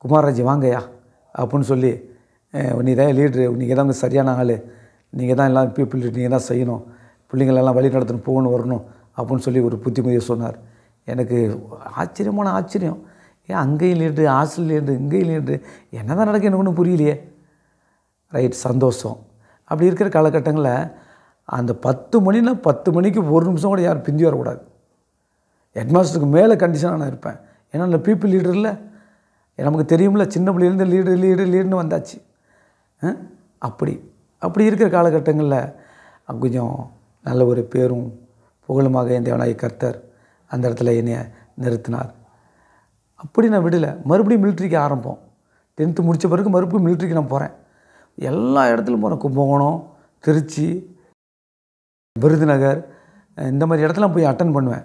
குமாரராஜ் வாங்கய்யா அப்படின்னு சொல்லி நீ தான் லீட்ரு, நீங்கள் தான் சரியான ஆள், நீங்கள் தான் எல்லாம் பீப்புள் லீடர், நீங்கள் தான் செய்யணும், பிள்ளைங்களெல்லாம் வழி நடத்தணும், போகணும் வரணும் அப்படின்னு சொல்லி ஒரு புத்திமதியை சொன்னார். எனக்கு ஆச்சரியம். ஏன் அங்கேயும் லீட்ரு, ஹாஸ்டல் லீட்ரு, இங்கேயும் லீட்ரு, என்ன தான் நடக்க எனக்கு ஒன்றும் புரியலையே. ரைட், சந்தோஷம். அப்படி இருக்கிற காலகட்டங்களில் அந்த 10 மணினா 10 மணிக்கு ஒரு நிமிஷம் கூட யாரும் பிந்தி வரக்கூடாது. ஹெட்மாஸ்டருக்கு மேலே கண்டிஷனாக நான் இருப்பேன். ஏன்னா அந்த பீப்புள் லீடர் இல்லை, நமக்கு தெரியும்ல, சின்ன பிள்ளைலேருந்து லீடுன்னு வந்தாச்சு. அப்படி இருக்கிற காலகட்டங்களில் கொஞ்சம் நல்ல ஒரு பேரும் புகழுமாக என் தேவனாகிய கர்த்தர் அந்த இடத்துல என்னை நிறுத்தினார். அப்படி நான் விடலை. மறுபடியும் மிலிட்ரிக்கு ஆரம்பம். 10th முடித்த பிறகு மறுபடியும் மிலிட்ரிக்கு நான் போகிறேன். எல்லா இடத்துலையும் போகிறேன். கும்பகோணம், திருச்சி, விருதுநகர், இந்த மாதிரி இடத்துல போய் அட்டன் பண்ணுவேன்.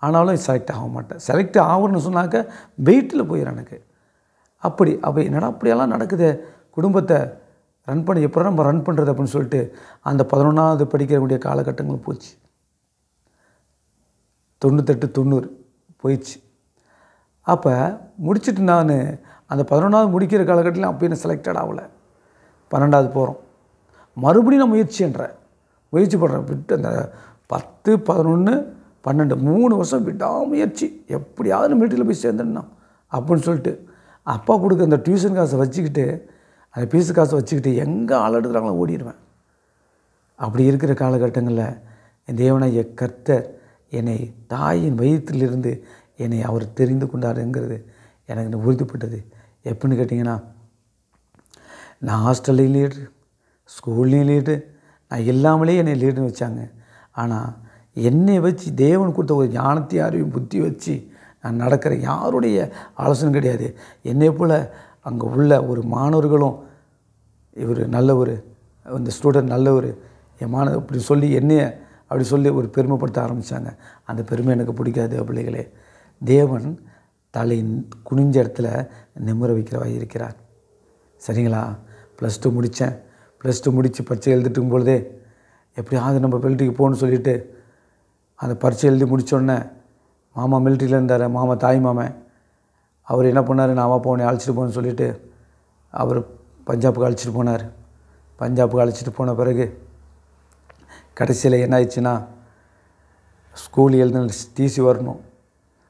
ஆனாலும் செலக்ட் ஆக மாட்டேன். செலக்ட் ஆகணும்னு சொன்னாக்க வெயிட்டில் போயிடும் எனக்கு. அப்போ என்னடா அப்படியெல்லாம் நடக்குது, குடும்பத்தை ரன் பண்ணி எப்போ நம்ம ரன் பண்ணுறது அப்படின்னு சொல்லிட்டு அந்த 11வது படிக்கக்கூடிய காலகட்டங்கள் போச்சு. 98 90 போயிடுச்சு. அப்போ முடிச்சுட்டு நான் அந்த 11வது முடிக்கிற காலகட்டத்தில் அப்போ என்ன செலக்டட் ஆகலை. 12வது போகிறோம். மறுபடியும் நான் முயற்சி பண்ணுறேன். விட்டு அந்த 10 11 12 3 வருஷம் விடாமுயற்சி, எப்படியாவது மிலிட்ரியில் போய் சேர்ந்துடணும் அப்படின்னு சொல்லிட்டு அப்பா கொடுக்க அந்த டியூஷன் காசை வச்சுக்கிட்டு, அந்த ஃபீஸு காசை வச்சுக்கிட்டு எங்கே ஆள் எடுக்கிறாங்களோ ஓடிடுவேன். அப்படி இருக்கிற காலகட்டங்களில் என் தேவனாகிய கர்த்தர் என்னை தாயின் வயிற்றிலிருந்து என்னை அவர் தெரிந்து கொண்டாருங்கிறது எனக்கு உறுதிப்பட்டது. எப்படின்னு கேட்டிங்கன்னா, நான் ஹாஸ்டல்லையும் லீட்ரு, ஸ்கூல்லையும் லீட்ரு, நான் எல்லாமலே என்னை லீடுன்னு வச்சாங்க. ஆனால் என்னை வச்சு தேவன் கொடுத்த ஒரு ஞானத்தையும் அறிவும் புத்தி வச்சு நான் நடக்கிற யாருடைய ஆலோசனை கிடையாது. என்னை போல் அங்கே உள்ள ஒரு மாணவர்களும் இவர் நல்ல ஒரு இந்த ஸ்டூடெண்ட் நல்ல ஒரு என் மாணவர் அப்படி சொல்லி என்னைய அப்படி சொல்லி ஒரு பெருமைப்படுத்த ஆரம்பித்தாங்க. அந்த பெருமை எனக்கு பிடிக்காது. பிள்ளைகளே, தேவன் தலை குனிஞ்ச இடத்துல நிமிர வைக்கிறவாக இருக்கிறார். சரிங்களா? +2 முடித்தேன். +2 முடித்து பரீட்சை எழுதிட்டு பொழுதே எப்படியாவது நம்ம மிலிட்ரிக்கு போகணுன்னு சொல்லிவிட்டு அந்த பரீட்சை எழுதி முடித்தோடனே மாமா மிலிட்ரியில் இருந்தார். தாய் மாமன் அவர் என்ன பண்ணார், நான் போனேன் அழைச்சிட்டு போகணுன்னு சொல்லிவிட்டு அவர் பஞ்சாபுக்கு அழைச்சிட்டு போனார். பஞ்சாபுக்கு அழைச்சிட்டு போன பிறகு கடைசியில் என்ன ஆயிடுச்சுன்னா, ஸ்கூல் எழுதின டிசி வரணும்.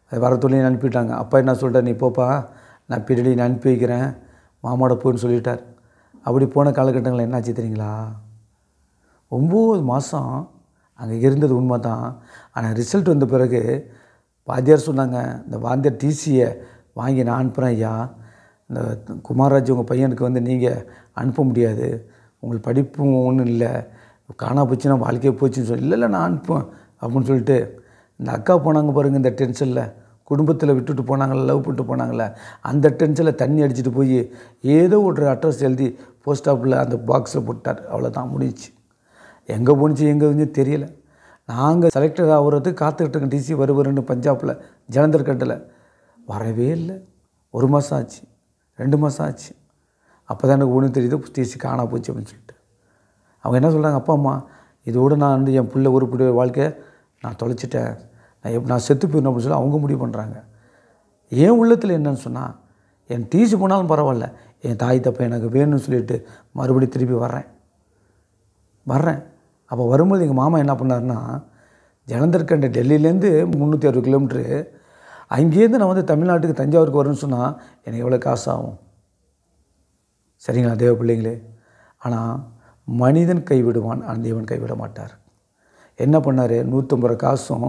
அது வர தொழில் அனுப்பிட்டாங்க. அப்பா என்ன சொல்லிட்டார், நீ போப்பா, நான் பின்னாடி நான் அனுப்பி வைக்கிறேன், மாமாவோட போன்னு சொல்லிட்டார். அப்படி போன காலகட்டங்களில் என்னாச்சு தெரியுங்களா, 9 மாதம் அங்கே இருந்தது உண்மை தான். ஆனால் ரிசல்ட் வந்த பிறகு வாத்தியார் சொன்னாங்க, இந்த வாத்தியார் டிசியை வாங்கி நான் அனுப்புகிறேன் ஐயா, இந்த குமாரராஜ் உங்கள் பையனுக்கு நீங்கள் அனுப்ப முடியாது, உங்களுக்கு படிப்பும் ஒன்றும் இல்லை, காணா போச்சுன்னா வாழ்க்கையே போச்சுன்னு சொல்லி, இல்லை நான் அனுப்புவேன் அப்படின்னு சொல்லிட்டு இந்த அக்கா போனாங்க பாருங்கள், இந்த டென்ஷனில் குடும்பத்தில் விட்டுட்டு போனாங்களே, லவ் பண்ணிட்டு போனாங்களே, அந்த டென்ஷனில் தண்ணி அடிச்சுட்டு போய் ஏதோ ஒரு அட்ரஸ் எழுதி போஸ்ட் ஆஃபில் அந்த பாக்ஸில் போட்டார். அவ்வளோதான், முடிஞ்சிச்சு. எங்கே போணுச்சு எங்கே வந்து தெரியலை. நாங்கள் செலக்டட் ஆகிறதுக்கு காத்துக்கிட்டு இருக்கேன். டிசி வருவருன்னு பஞ்சாபில் ஜலந்தர் கட்டில் வரவே இல்லை. 1 மாதம் ஆச்சு, 2 மாதம் ஆச்சு. அப்போ தான் எனக்கு ஒன்று தெரியுது, டிசி காணா போச்சு அப்படின்னு சொல்லிட்டு. அவங்க என்ன சொல்கிறாங்க, அப்பா அம்மா இதோடு நான் என் பிள்ளை உருப்பிட வாழ்க்கையை நான் தொலைச்சிட்டேன், நான் செத்து போயிடணும் அப்படின்னு சொல்லி அவங்க முடிவு பண்ணுறாங்க. என் உள்ளத்தில் என்னன்னு சொன்னால், என் டிசி போனாலும் பரவாயில்ல, என் தாய் தப்பை எனக்கு வேணும்னு சொல்லிட்டு மறுபடியும் திருப்பி வர்றேன். அப்போ வரும்போது எங்கள் மாமா என்ன பண்ணார்னா, ஜலந்தர்கண்ட டெல்லியிலேருந்து 360 கிலோமீட்ரு, அங்கேருந்து நான் தமிழ்நாட்டுக்கு தஞ்சாவூருக்கு வரணும்னு சொன்னால் எனக்கு எவ்வளோ காசு ஆகும்? சரிங்களா தேவ பிள்ளைங்களே? ஆனால் மனிதன் கைவிடுவான், ஆனால் தேவன் கைவிட மாட்டார். என்ன பண்ணார், 150 காசும்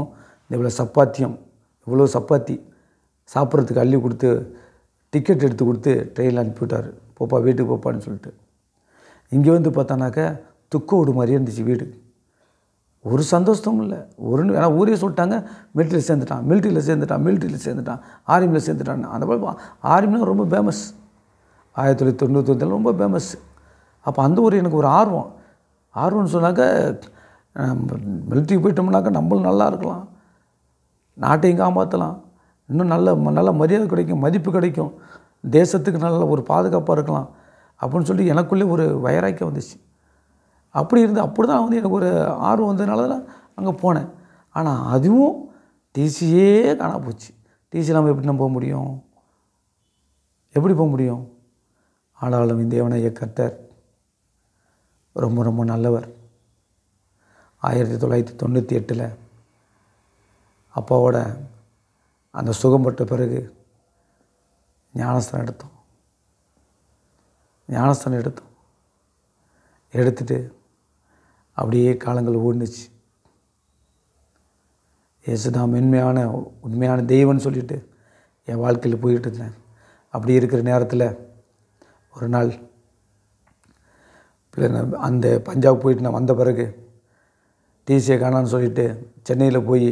இவ்வளோ சப்பாத்தி சாப்பிட்றதுக்கு அள்ளி கொடுத்து டிக்கெட் எடுத்து கொடுத்து ட்ரெயினில் அனுப்பிவிட்டார். போப்பா வீட்டுக்கு போப்பான்னு சொல்லிட்டு. இங்கே பார்த்தானாக்கா துக்கோடு மாதிரியே இருந்துச்சு வீடு. ஒரு சந்தோஷமும் இல்லை. ஏன்னா ஊரே சொல்லிட்டாங்க மிலிட்ரியில் சேர்ந்துட்டான், ஆர்மியில் சேர்ந்துட்டான். அந்த மாதிரி ஆர்மிலாம் ரொம்ப ஃபேமஸ். 1999 ரொம்ப ஃபேமஸ். அப்போ அந்த ஒரு எனக்கு ஒரு ஆர்வம்னு சொன்னாக்க மிலிட்ரிக்கு போயிட்டோம்னாக்கா நம்மளும் நல்லா இருக்கலாம், நாட்டையும் காப்பாற்றலாம், இன்னும் நல்ல மரியாதை கிடைக்கும், மதிப்பு கிடைக்கும், தேசத்துக்கு நல்ல ஒரு பாதுகாப்பாக இருக்கலாம் அப்படின்னு சொல்லி எனக்குள்ளே ஒரு வைராக்கியம் வந்துச்சு. அப்படி தான் வந்து எனக்கு ஒரு ஆர்வம் வந்ததுனால தான் அங்கே போனேன். ஆனால் அதுவும் டிசியே காணா போச்சு. டிசி நம்ம எப்படி போக முடியும்? எப்படி போக முடியும்? ஆனாலும் இந்த தேவனாகிய கர்த்தர் ரொம்ப ரொம்ப நல்லவர். 1998 அப்பாவோட அந்த சுகம் பெற்ற பிறகு ஞானஸ்தானம் எடுத்துட்டு அப்படியே காலங்கள் ஓடுனுச்சு. இயேசுதான் உண்மையான தெய்வம்னு சொல்லிட்டு என் வாழ்க்கையில் போயிட்டு இருந்தேன். அப்படி இருக்கிற நேரத்தில் ஒரு நாள் அந்த பஞ்சாப் போயிட்டு நான் வந்த பிறகு டிசியை காணான்னு சொல்லிட்டு சென்னையில் போய்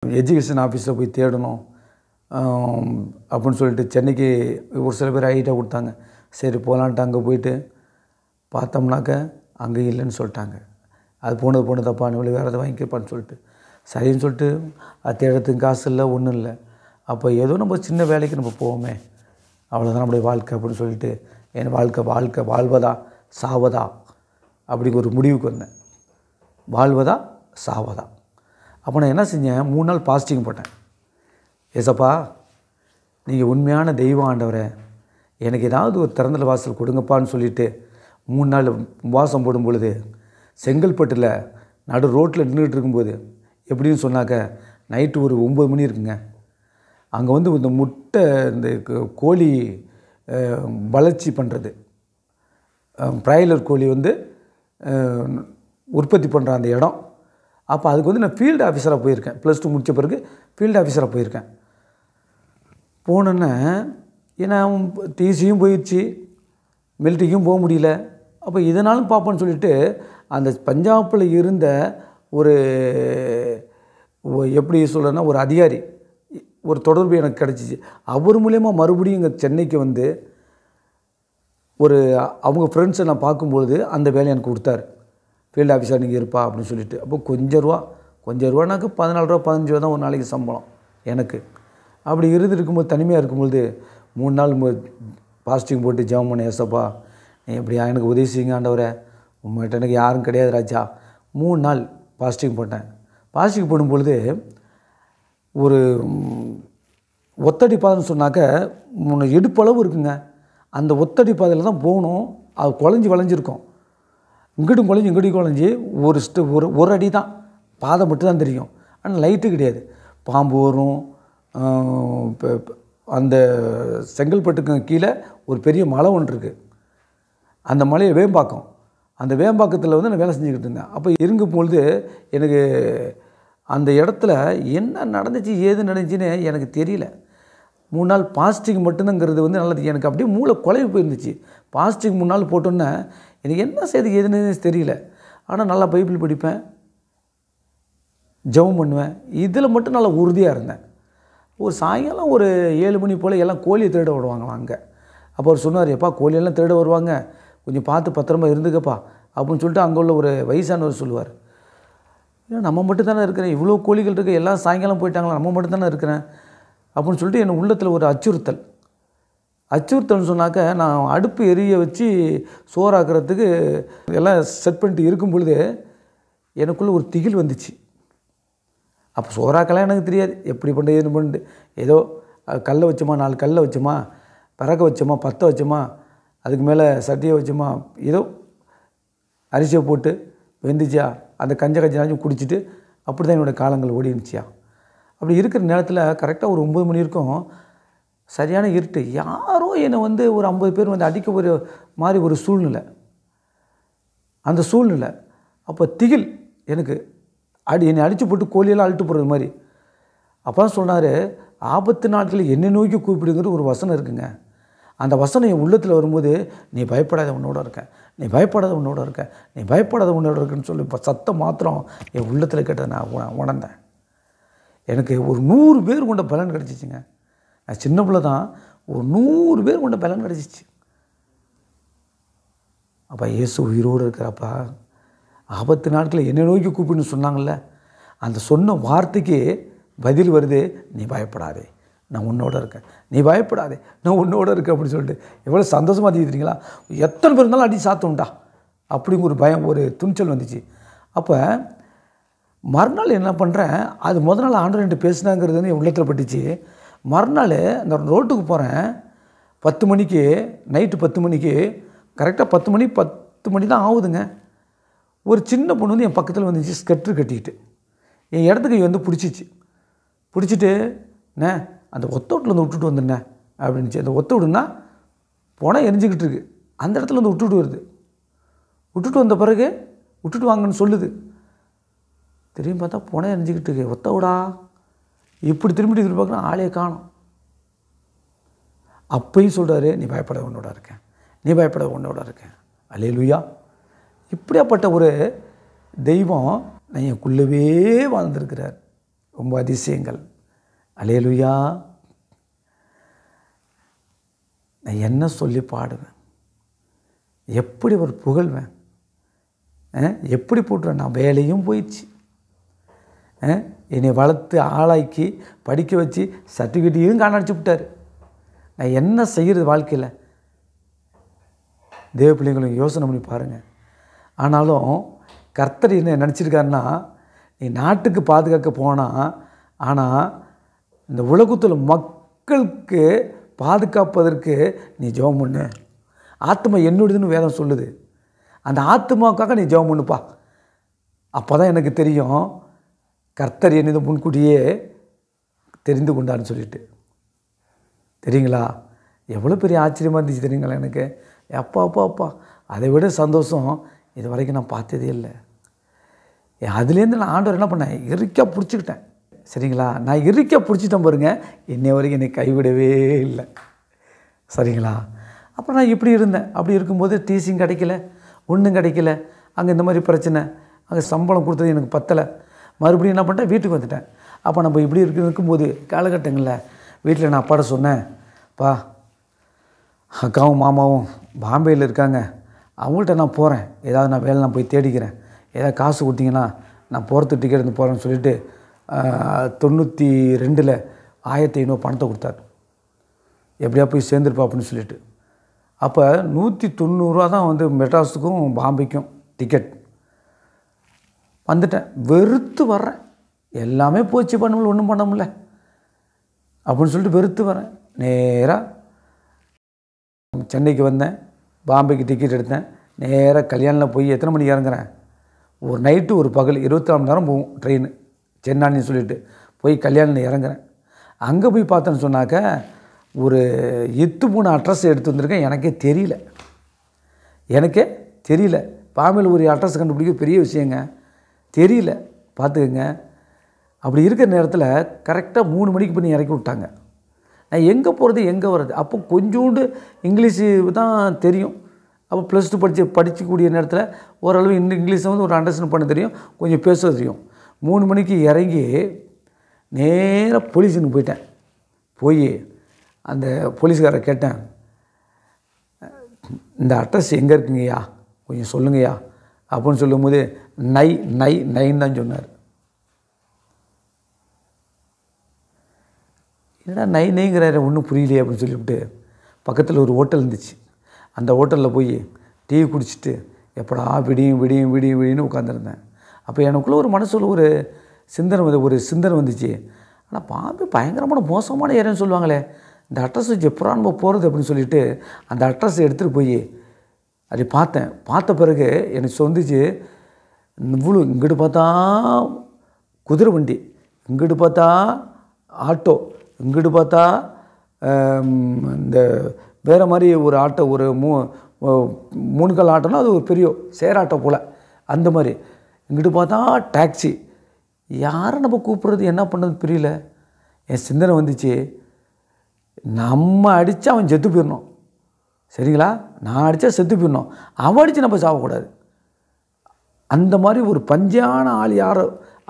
எஜுகேஷன் ஆஃபீஸில் போய் தேடணும் அப்படின்னு சொல்லிட்டு சென்னைக்கு ஒரு சில பேர் ஐடியா கொடுத்தாங்க. சரி போகலான்ட்டு அங்கே போயிட்டு பார்த்தோம்னாக்க அங்கே இல்லைன்னு சொல்லிட்டாங்க. அது போனது தப்பான இவ்வளோ வேறு எதை வாங்கிக்கப்பான்னு சொல்லிட்டு சரின்னு சொல்லிட்டு அது தேடுறதுக்கு காசு இல்லை, ஒன்றும் இல்லை. அப்போ ஏதோ நம்ம சின்ன வேலைக்கு நம்ம போவோமே, அவ்வளோதான் நம்முடைய வாழ்க்கை அப்படின்னு சொல்லிட்டு என் வாழ்க்கை வாழ்வதா சாவதா அப்படி ஒரு முடிவுக்கு வந்தேன். வாழ்வதா சாவதா. அப்போ நான் என்ன செஞ்சேன், 3 நாள் பாஸ்டிங் போட்டேன். ஏசப்பா, நீங்கள் உண்மையான தெய்வம் ஆண்டவரே, எனக்கு ஏதாவது ஒரு திறந்தல வாசல் கொடுங்கப்பான்னு சொல்லிவிட்டு 3 நாள் வாசம் போடும் பொழுது செங்கல்பட்டில் நடு ரோட்டில் நின்றுட்டு இருக்கும்போது எப்படின்னு சொன்னாக்க நைட்டு ஒரு 9 மணி இருக்குங்க. அங்கே வந்து இந்த முட்டை இந்த கோழி வளர்ச்சி பண்ணுறது, பிராய்லர் கோழி வந்து உற்பத்தி பண்ணுற அந்த இடம். அப்போ அதுக்கு வந்து நான் ஃபீல்டு ஆஃபீஸராக போயிருக்கேன். +2 முடித்த பிறகு ஃபீல்டு ஆஃபீஸராக போயிருக்கேன். போனோன்னே ஏன்னா டிசியும் போயிடுச்சு, மிலிட்ரிக்கும் போக முடியல. அப்போ இதனாலும் பார்ப்போன்னு சொல்லிட்டு அந்த பஞ்சாபில் இருந்த ஒரு எப்படி சொல்கிறேன்னா ஒரு அதிகாரி ஒரு தொடர்பு எனக்கு கிடச்சிச்சு. அவர் மூலயமா மறுபடியும் இங்கே சென்னைக்கு வந்து அவங்க ஃப்ரெண்ட்ஸை நான் பார்க்கும்பொழுது அந்த வேலையை எனக்கு கொடுத்தாரு. ஃபீல்டு ஆஃபீஸர் நீங்கள் இருப்பா அப்படின்னு சொல்லிட்டு. அப்போ கொஞ்சம் ரூபானாக்க 14 ரூபா 15 ரூபா தான் ஒரு நாளைக்கு சம்பளம் எனக்கு. அப்படி இருக்கும்போது தனிமையாக இருக்கும்பொழுது 3 நாள் பாஸ்டிங் போட்டு ஜெபம் பண்ண, ஏசப்பா நீ எப்படியா எனக்கு உதவி செய்யுங்க ஆண்டவரே, உங்கள்கிட்ட எனக்கு யாரும் கிடையாது ராஜா. 3 நாள் பாஸ்டிங் போட்டேன். பாஸ்டிங் போடும்பொழுது ஒரு ஒத்தடி பாதைன்னு சொன்னாக்க இடுப்பளவு இருக்குங்க. அந்த ஒத்தடி பாதையில் தான் போகணும். அது வளைஞ்சிருக்கும். இங்கிட்டும் குழஞ்சி இங்கிட்டும் குழஞ்சி ஒரு அடி தான் பாதை மட்டும் தான் தெரியும். ஆனால் லைட்டு கிடையாது. பாம்பு வரும். அந்த செங்கல்பட்டுக்கு கீழே ஒரு பெரிய மலை ஒன்று இருக்குது. அந்த மலையை வேம்பாக்கம். அந்த வேம்பாக்கத்தில் வந்து நான் வேலை செஞ்சுக்கிட்டு இருந்தேன். அப்போ இருக்கும் பொழுது எனக்கு அந்த இடத்துல என்ன நடந்துச்சு ஏது நடந்துச்சுன்னு எனக்கு தெரியல. 3 நாள் பாஸ்டிங் மட்டும்தாங்கிறது வந்து நல்லது. எனக்கு அப்படியே மூளை குழம்பு போயிருந்துச்சு. பாஸ்டிங் 3 நாள் போட்டோன்னே எனக்கு என்ன செய்து எதுன்னு தெரியல. ஆனால் நல்லா பைபிள் படிப்பேன், ஜெபம் பண்ணுவேன். இதில் மட்டும் நல்லா உறுதியாக இருந்தேன். ஒரு சாயங்காலம் ஒரு 7 மணி போல் எல்லாம் கோழியை திருட விடுவாங்களாம் அங்கே. அப்போ அவர் சொன்னார், எப்பா கோழியெல்லாம் திருட வருவாங்க, கொஞ்சம் பார்த்து பத்திரமா இருந்துக்கப்பா அப்படின்னு சொல்லிட்டு அங்கே உள்ள ஒரு வயசானவர் சொல்லுவார். ஏன்னா நம்ம மட்டும் தானே இருக்கிறேன், இவ்வளோ கோழிகள் இருக்குது, எல்லாம் சாயங்காலம் போயிட்டாங்களா, நம்ம மட்டும் தானே இருக்கிறேன் அப்படின்னு சொல்லிட்டு என் உள்ளத்தில் ஒரு அச்சுறுத்தல்னு சொன்னாக்க நான் அடுப்பு எரிய வச்சு சோறாக்குறதுக்கு எல்லாம் செட் பண்ணிட்டு இருக்கும் பொழுது எனக்குள்ளே ஒரு திகில் வந்துச்சு. அப்போ சோறாக்கெல்லாம் எனக்கு தெரியாது, எப்படி பண்ணுறது ஏது பண்ணிட்டு ஏதோ கல்லை வச்சோமா, 4 கல்லை வச்சோமா, பிறக்க வச்சோமா, பற்ற வச்சோமா, அதுக்கு மேலே சட்டியை வச்சோமா, ஏதோ அரிசியை போட்டு வெந்துச்சா, அந்த கஞ்சி குடிச்சிட்டு அப்படி தான் என்னோடய காலங்கள் ஓடி இருந்துச்சியா. அப்படி இருக்கிற நேரத்தில் கரெக்டாக ஒரு 9 மணி இருக்கும், சரியான இருட்டு. யாரோ என்னை வந்து ஒரு 50 பேர் வந்து அடிக்க ஒரு மாதிரி ஒரு சூழ்நிலை. அந்த சூழ்நிலை அப்போ திகில் எனக்கு என்னை அடித்து போட்டு கோழியெல்லாம் அழுட்டு போடுறது மாதிரி. அப்போ தான் சொன்னார், ஆபத்து நாட்களில் என்னை நோக்கி கூப்பிடுங்கிற ஒரு வசனம் இருக்குங்க. அந்த வசனம் என் உள்ளத்தில் வரும்போது, நீ பயப்படாத உன்னோட இருக்கேன், நீ பயப்படாத உன்னோட இருக்கேன், நீ பயப்படாத உன்னோட இருக்குன்னு சொல்லி இப்போ சத்தம் மாத்திரம் என் உள்ளத்தில் கேட்டதை நான் உணர்ந்தேன். எனக்கு ஒரு 100 பேர் கொண்ட பலன் கிடச்சிச்சிங்க. நான் சின்ன பிள்ளை தான், ஒரு 100 பேர் கொண்ட பலன் கிடச்சிச்சு. அப்போ இயேசு உயிரோடு இருக்கிறப்பா, ஆபத்து நாட்களில் என்னை நோக்கி கூப்பிடுன்னு சொன்னாங்கள்ல, அந்த சொன்ன வார்த்தைக்கு பதில் வருது, நீ பயப்படாதே, நான் உன்னோட இருக்கேன், நீ பயப்படாதே, நான் உன்னோட இருக்கேன் அப்படின்னு சொல்லிட்டு எவ்வளோ சந்தோஷமாக தெரியுதுங்களா. எத்தனை பேர் இருந்தாலும் அடி சாத்தோம்டா அப்படிங்கிற ஒரு பயம், ஒரு துணிச்சல் வந்துச்சு. அப்போ மறுநாள் என்ன பண்ணுறேன், அது முதல் நாள் ஆண்டவர் என்கிட்ட பேசினாங்கிறது வந்து என் உள்ளத்தில் பட்டுச்சு. மறுநாள் அந்த ரோட்டுக்கு போகிறேன், 10 மணிக்கு, நைட்டு 10 மணிக்கு, கரெக்டாக 10 மணி தான் ஆகுதுங்க. ஒரு சின்ன பொண்ணு வந்து என் பக்கத்தில் வந்துச்சு, ஸ்கெட்ரு கட்டிக்கிட்டு என் இடத்துக்கு வந்து பிடிச்சிட்டு அண்ணே அந்த ஒத்தோட்டில் வந்து விட்டுட்டு வந்துண்ணே அப்படின்னுச்சு. அந்த ஒத்த விடுன்னா புனை எரிஞ்சிக்கிட்டு இருக்கு, அந்த இடத்துல வந்து விட்டுட்டு வருது. விட்டுட்டு வந்த பிறகு விட்டுட்டு வாங்கன்னு சொல்லுது. திரும்பி பார்த்தா புனை எரிஞ்சிக்கிட்டு இருக்கு, ஒத்த விடா. இப்படி திரும்பி பார்க்குறேன், ஆளையே காணும். அப்பையும் சொல்கிறாரு, நீ பயப்பட உன்னோட இருக்கேன், நீ பயப்பட உன்னோட இருக்கேன். அல்லேலூயா. இப்படியாப்பட்ட ஒரு தெய்வம் நான் எனக்குள்ளவே வாழ்ந்திருக்கிறார். ரொம்ப அதிசயங்கள். அல்லேலூயா. நான் என்ன சொல்லி பாடுவேன், எப்படி ஒரு புகழ்வேன், எப்படி போட்டுருவேன். நான் வேலையும் போயிடுச்சு, என்னை வளர்த்து ஆளாக்கி படிக்க வச்சு சர்டிஃபிகேட்டையும் காணடிச்சு விட்டார். நான் என்ன செய்கிறது வாழ்க்கையில்? தேவ பிள்ளைங்களும் யோசனை பண்ணி பாருங்கள். ஆனாலும் கர்த்தர் என்ன நினச்சிருக்காருன்னா, நீ நாட்டுக்கு பாதுகாக்க போனால், ஆனால் இந்த உலகத்தில் மக்களுக்கு பாதுகாப்பதற்கு நீ ஜெபம் பண்ணு. ஆத்மா என்னுடையதுன்னு வேதம் சொல்லுது. அந்த ஆத்மாவுக்காக நீ ஜெபம் பண்ணுப்பா. அப்போ தான் எனக்கு தெரியும் கர்த்தர் என்னது முன்கூட்டியே தெரிந்து கொண்டான்னு சொல்லிட்டு. தெரியுங்களா? எவ்வளோ பெரிய ஆச்சரியமாக இருந்துச்சு தெரியுங்களா எனக்கு. அப்பா அதை விட சந்தோஷம் இது வரைக்கும் நான் பார்த்ததே இல்லை. அதுலேருந்து நான் ஆண்டவர் என்ன பண்ணேன், இறுக்கா பிடிச்சிக்கிட்டேன். சரிங்களா? நான் இறுக்கா பிடிச்சிட்டேன் பாருங்க, இன்னை வரைக்கும் என்னை கைவிடவே இல்லை. சரிங்களா? அப்புறம் நான் இப்படி இருந்தேன். அப்படி இருக்கும்போது டீசிங் கிடைக்கல, ஒன்றும் கிடைக்கல. அங்கே இந்த மாதிரி பிரச்சனை, அங்கே சம்பளம் கொடுத்தது எனக்கு பத்தலை. மறுபடியும் என்ன பண்ணிட்டேன், வீட்டுக்கு வந்துட்டேன். அப்போ நம்ம இப்படி இருக்கும்போது காலகட்டங்களில் வீட்டில் நான் அப்பாட்ட சொன்னேன், பா அக்காவும் மாமாவும் பாம்பேயில் இருக்காங்க, அவங்கள்ட்ட நான் போகிறேன், ஏதாவது நான் வேலை நான் போய் தேடிக்கிறேன், ஏதாவது காசு கொடுத்தீங்கன்னா நான் போகிறதுக்கு டிக்கெட் இருந்து போகிறேன்னு சொல்லிவிட்டு 92 1500 பணத்தை கொடுத்தாரு. எப்படியா போய் சேர்ந்துருப்பா அப்படின்னு சொல்லிட்டு. அப்போ 190 ரூபா தான் வந்து மெட்ராஸுக்கும் பாம்பேக்கும் டிக்கெட். வந்துட்டேன், வெறுத்து வர்றேன், எல்லாமே போச்சு, பண்ண முடியல, ஒன்றும் பண்ண முடியல அப்படின்னு சொல்லிட்டு வெறுத்து வரேன். நேராக சென்னைக்கு வந்தேன், பாம்பேக்கு டிக்கெட் எடுத்தேன், நேராக கல்யாணில் போய் எத்தனை மணிக்கு இறங்குறேன், ஒரு நைட்டு ஒரு பகல் 24 மணி நேரம் போகும் ட்ரெயின், சென்னான்னு சொல்லிட்டு போய் கல்யாணில் இறங்குறேன். அங்கே போய் பார்த்தேன்னு சொன்னாக்க ஒரு 8-3 அட்ரஸ் எடுத்து வந்திருக்கேன். எனக்கே தெரியல. பாம்பேயில் ஒரு அட்ரஸ் கண்டுபிடிக்க பெரிய விஷயங்க, தெரியல, பார்த்துக்கங்க. அப்படி இருக்கிற நேரத்தில் கரெக்டாக 3 மணிக்கு பண்ணி இறக்கி விட்டாங்க. நான் எங்கே போகிறது எங்கே வர்றது? அப்போ கொஞ்சோண்டு இங்கிலீஷு தான் தெரியும். அப்போ +2 படிக்கக்கூடிய நேரத்தில் ஓரளவு இங்கிலீஷை வந்து ஒரு அண்டர்ஸ்டாண்ட் பண்ண தெரியும், கொஞ்சம் பேச தெரியும். 3 மணிக்கு இறங்கி நேராக போலீஸுன்னு போயிட்டேன். போய் அந்த போலீஸ்காரை கேட்டேன், இந்த அட்ரஸ் எங்கே இருக்குங்கய்யா, கொஞ்சம் சொல்லுங்கய்யா அப்படின்னு சொல்லும்போது நைன்னு தான் சொன்னார். என்னடா நைங்கிறாரு, ஒன்றும் புரியலையே அப்படின்னு சொல்லிவிட்டு பக்கத்தில் ஒரு ஹோட்டல் இருந்துச்சு. அந்த ஹோட்டலில் போய் டீ குடிச்சிட்டு எப்படா விடியும் உட்காந்துருந்தேன். அப்போ எனக்குள்ளே ஒரு மனசுல ஒரு சிந்தனை வந்துச்சு. ஆனால் பாம்பே பயங்கரமான மோசமான ஏரியான்னு சொல்லுவாங்களே, இந்த அட்ரஸ் வச்சு எப்படா நம்ம போகிறது அப்படின்னு சொல்லிட்டு அந்த அட்ரஸை எடுத்துகிட்டு போய் அப்படி பார்த்தேன். பார்த்த பிறகு எனக்கு சொந்திச்சு, இவ்வளோ இங்கிட்டு பார்த்தா குதிரை வண்டி, இங்கிட்டு பார்த்தா ஆட்டோ, இங்கிட்டு பார்த்தா இந்த வேறு மாதிரி ஒரு ஆட்டோ, ஒரு 3 கால் ஆட்டோன்னா அது ஒரு பெரிய சேராட்டோ போல், அந்த மாதிரி. இங்கிட்டு பார்த்தா டாக்ஸி. யாரை நம்ம கூப்பிட்றது, என்ன பண்ணுறது புரியல. என் சிந்தனை வந்துச்சு, நம்ம அடித்தா அவன் செத்து போயிடணும். சரிங்களா? நான் அடித்தா செத்து போயிடணும், அவன் அடித்து நம்ம சாகக்கூடாது. அந்த மாதிரி ஒரு பஞ்சான ஆள் யாரோ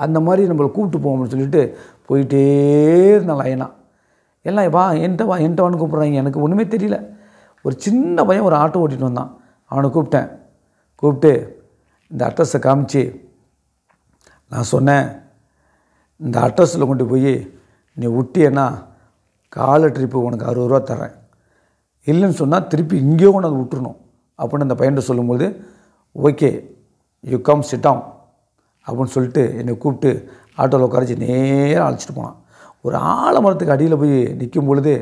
அந்த மாதிரி நம்மளை கூப்பிட்டு போவோம்னு சொல்லிட்டு போயிட்டே இருந்தான் லைனாக. எல்லாம் வா என்கிட்ட வான்னு கூப்பிட்றாங்க. எனக்கு ஒன்றுமே தெரியல. ஒரு சின்ன பையன் ஒரு ஆட்டோ ஓட்டிகிட்டு வந்தான். அவனை கூப்பிட்டு இந்த அட்ரஸை காமிச்சு நான் சொன்னேன், இந்த அட்ரஸில் கொண்டு போய் நீ விட்டியன்னா காலை ட்ரிப்பு உனக்கு 60 ரூபா தரேன், இல்லைன்னு சொன்னால் திருப்பி இங்கேயோ கொண்டு அதை விட்டுருணும் அப்படின்னு அந்த பையன்கிட்ட சொல்லும்போது, okay you come sit down அப்படின்னு சொல்லிட்டு என்னை கூப்பிட்டு ஆட்டோவில் உட்காரிச்சு நேராக அழைச்சிட்டு போனான். ஒரு ஆலமரத்துக்கு அடியில் போய் நிற்கும் பொழுது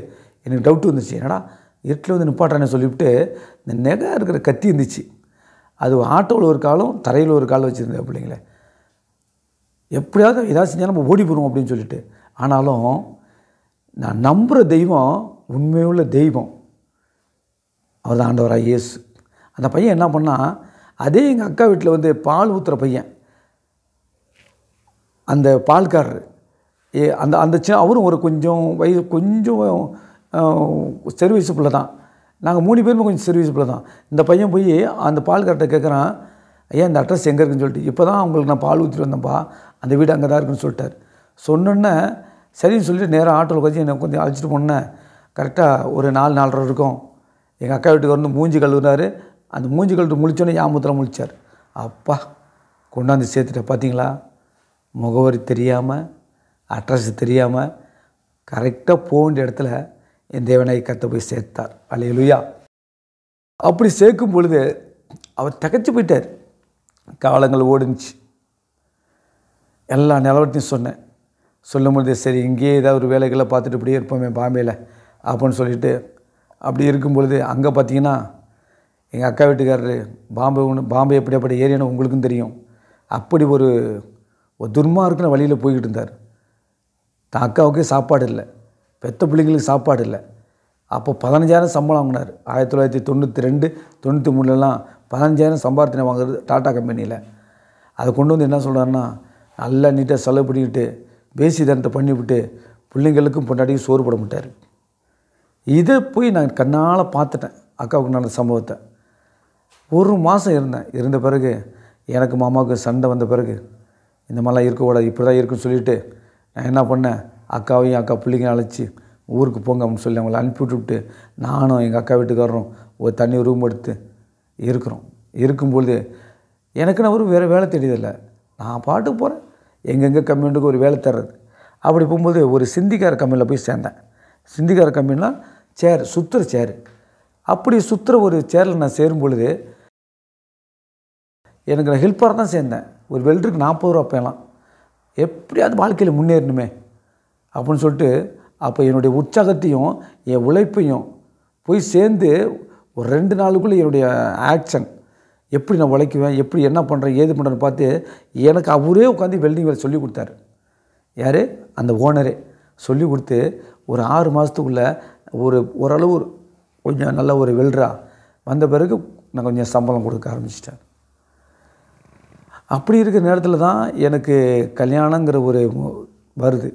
எனக்கு டவுட்டு வந்துச்சு, என்னடா இருட்டில் வந்து நிப்பாட்டானே சொல்லிவிட்டு இந்த நெகை இருக்கிற கத்தி இருந்துச்சு. அது ஆட்டோவில் ஒரு காலம் தரையில் ஒரு காலம் வச்சுருந்தேன் பிள்ளைங்களே. எப்படியாவது ஏதாவது செஞ்சால் நம்ம ஓடி போடுவோம் அப்படின்னு சொல்லிட்டு. ஆனாலும் நான் நம்புகிற தெய்வம் உண்மையுள்ள தெய்வம், அவர் தான் ஆண்டவராக இயேசு. அந்த பையன் என்ன பண்ணால், அதே எங்கள் அக்கா வீட்டில் வந்து பால் ஊற்றுற பையன், அந்த பால்காரர் அந்த அந்த அவரும் ஒரு கொஞ்சம் வயசு கொஞ்சம் சர்வீஸு பிள்ளை தான். நாங்கள் 3 பேருமே கொஞ்சம் சர்வீஸ் பிள்ளை தான். இந்த பையன் போய் அந்த பால்கார்ட்ட கேட்குறான், ஐயா இந்த அட்ரஸ் எங்கே இருக்குன்னு சொல்லிட்டு. இப்போ தான் அவங்களுக்கு நான் பால் ஊற்றிட்டு வந்தேன்ப்பா, அந்த வீடு அங்கே தான் இருக்குன்னு சொல்லிட்டார். சொன்னோன்னே சரின்னு சொல்லிட்டு நேராக ஆட்டோவில் கொஞ்சம் என்னை கொஞ்சம் அழைச்சிட்டு போனேன். கரெக்டாக ஒரு 4-4:30 இருக்கும். எங்கள் அக்கா வீட்டுக்கு வந்து மூஞ்சி கழுவுனார். அந்த மூஞ்சி கழுவிட்டு முழிச்சோன்னே யாமத்தில் முழிச்சார். அப்பா கொண்டாந்து சேர்த்துட்டேன் பார்த்தீங்களா, முகவரி தெரியாமல் அட்ரஸ் தெரியாமல் கரெக்டாக போக வேண்டிய இடத்துல என் தேவனாய் கர்த்தர் போய் சேர்த்தார். அல்லேலூயா. அப்படி சேர்க்கும் பொழுது அவர் தகைச்சு போயிட்டார். காலங்கள் ஓடுச்சு. எல்லா நிலவரத்தையும் சொன்னேன். சொல்லும் பொழுது சரி இங்கேயே ஏதாவது ஒரு வேலைகளை பார்த்துட்டு இப்படியே இருப்போமே பாம்பேயில் அப்படின்னு சொல்லிட்டு அப்படி இருக்கும் பொழுது அங்கே பார்த்தீங்கன்னா எங்கள் அக்கா வீட்டுக்காரரு பாம்பே எப்படியாப்பட்ட ஏரியான்னு உங்களுக்கும் தெரியும். அப்படி ஒரு துர்மார்க்கிற வழியில் போய்கிட்டு இருந்தார். தான் அக்காவுக்கே சாப்பாடு இல்லை, பெத்த பிள்ளைங்களுக்கு சாப்பாடு இல்லை. அப்போ 15,000 சம்பளம் வாங்கினார். 1992-93 15,000 சம்பார்த்தனை வாங்குறது டாட்டா கம்பெனியில். அதை கொண்டு வந்து என்ன சொல்கிறாருன்னா, நல்லா நீட்டாக செலவு பண்ணிக்கிட்டு பேசி தனத்தை பண்ணிவிட்டு பிள்ளைங்களுக்கும் பொண்டாட்டிக்கும் சோறு போட மாட்டார். இதை போய் நான் கண்ணால் பார்த்துட்டேன். அக்காவுக்கு நடந்த சம்பவத்தை 1 மாதம் இருந்த பிறகு எனக்கு மாமாவுக்கு சண்டை வந்த பிறகு இந்த மாதிரிலாம் இருக்கக்கூடாது, இப்படி தான் இருக்குன்னு சொல்லிவிட்டு நான் என்ன பண்ணேன், அக்காவையும் அக்கா பிள்ளைங்க அழைச்சி ஊருக்கு போங்க அப்படின்னு சொல்லி அவங்கள அனுப்பி விட்டுவிட்டு நானும் எங்கள் அக்கா வீட்டுக்காரரும் ஒரு தனி ரூம் எடுத்து இருக்கும்பொழுது எனக்குன்னு ஒரு வேறு வேலை தெரியுதில்லை. நான் பாட்டுக்கு போகிறேன், எங்கெங்கே கம்பெனிக்கு ஒரு வேலை தர்றது. அப்படி போகும்போது ஒரு சிந்திக்கார கம்பெனியில் போய் சேர்ந்தேன். சிந்திக்கார கம்பெனினா சுற்றுற சேரு. அப்படி சுற்றுற ஒரு சேரில் நான் சேரும் பொழுது எனக்கு நான் ஹெல்ப்பராக தான் சேர்ந்தேன். ஒரு வெல்டருக்கு 40 ரூபா அப்போலாம். எப்படியாவது வாழ்க்கையில் முன்னேறணுமே அப்படின்னு சொல்லிட்டு அப்போ என்னுடைய உற்சாகத்தையும் என் உழைப்பையும் போய் சேர்ந்து ஒரு 2 நாளுக்குள்ளே என்னுடைய ஆக்ஷன் எப்படி நான் உழைக்குவேன், எப்படி என்ன பண்ணுறேன் ஏது பண்ணுறேன்னு பார்த்து எனக்கு அவரே உட்காந்து வெல்டிங் வேலை சொல்லி கொடுத்தாரு. யார்? அந்த ஓனரே சொல்லி கொடுத்து ஒரு 6 மாதத்துக்குள்ளே ஓரளவு கொஞ்சம் நல்ல ஒரு வெல்டராக வந்த பிறகு நான் கொஞ்சம் சம்பளம் கொடுக்க ஆரம்பிச்சிட்டேன். அப்படி இருக்கிற நேரத்தில் தான் எனக்கு கல்யாணங்கிற ஒரு வருது.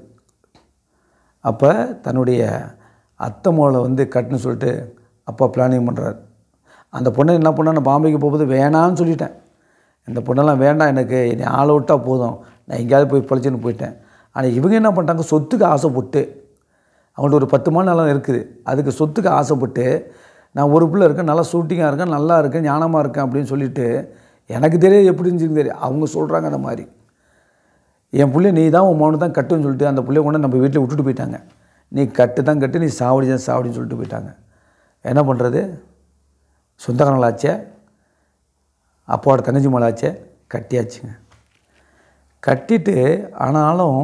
அப்போ தன்னுடைய அத்தை மோளை வந்து கட்டுன்னு சொல்லிட்டு அப்பா பிளானிங் பண்ணுறாரு. அந்த பொண்ணை என்ன பண்ணால் நான் பாம்பேக்கு போகும்போது வேணான்னு சொல்லிட்டேன். இந்த பொண்ணெல்லாம் வேண்டாம், எனக்கு என்னை ஆளை விட்டால் போதும், நான் எங்கேயாவது போய் பொழைச்சின்னு போயிட்டேன். ஆனால் இவங்க என்ன பண்ணிட்டாங்க, சொத்துக்கு ஆசைப்பட்டு அவங்கள்ட்ட ஒரு 10 மாடு நிலம் இருக்குது, அதுக்கு சொத்துக்கு ஆசைப்பட்டு நான் ஒரு பிள்ளை இருக்கேன், நல்லா ஷூட்டிங்காக இருக்கேன், நல்லா இருக்கேன், ஞானமாக இருக்கேன் அப்படின்னு சொல்லிவிட்டு எனக்கு தெரியாது எப்படி இருந்துச்சுன்னு தெரியும். அவங்க சொல்கிறாங்க அந்த மாதிரி என் பிள்ளை நீ தான் உன் மௌனு தான் கட்டுன்னு சொல்லிட்டு அந்த பிள்ளைய கொண்டு நம்ம வீட்டில் விட்டுட்டு போயிட்டாங்க. நீ கட்டு தான் கட்டு, நீ சாவடி தான் சாவடின்னு சொல்லிட்டு போயிட்டாங்க. என்ன பண்ணுறது, சொந்தக்காரங்களாச்சே, அப்பாவோட தங்கச்சி மலாச்சே, கட்டியாச்சுங்க. கட்டிட்டு ஆனாலும்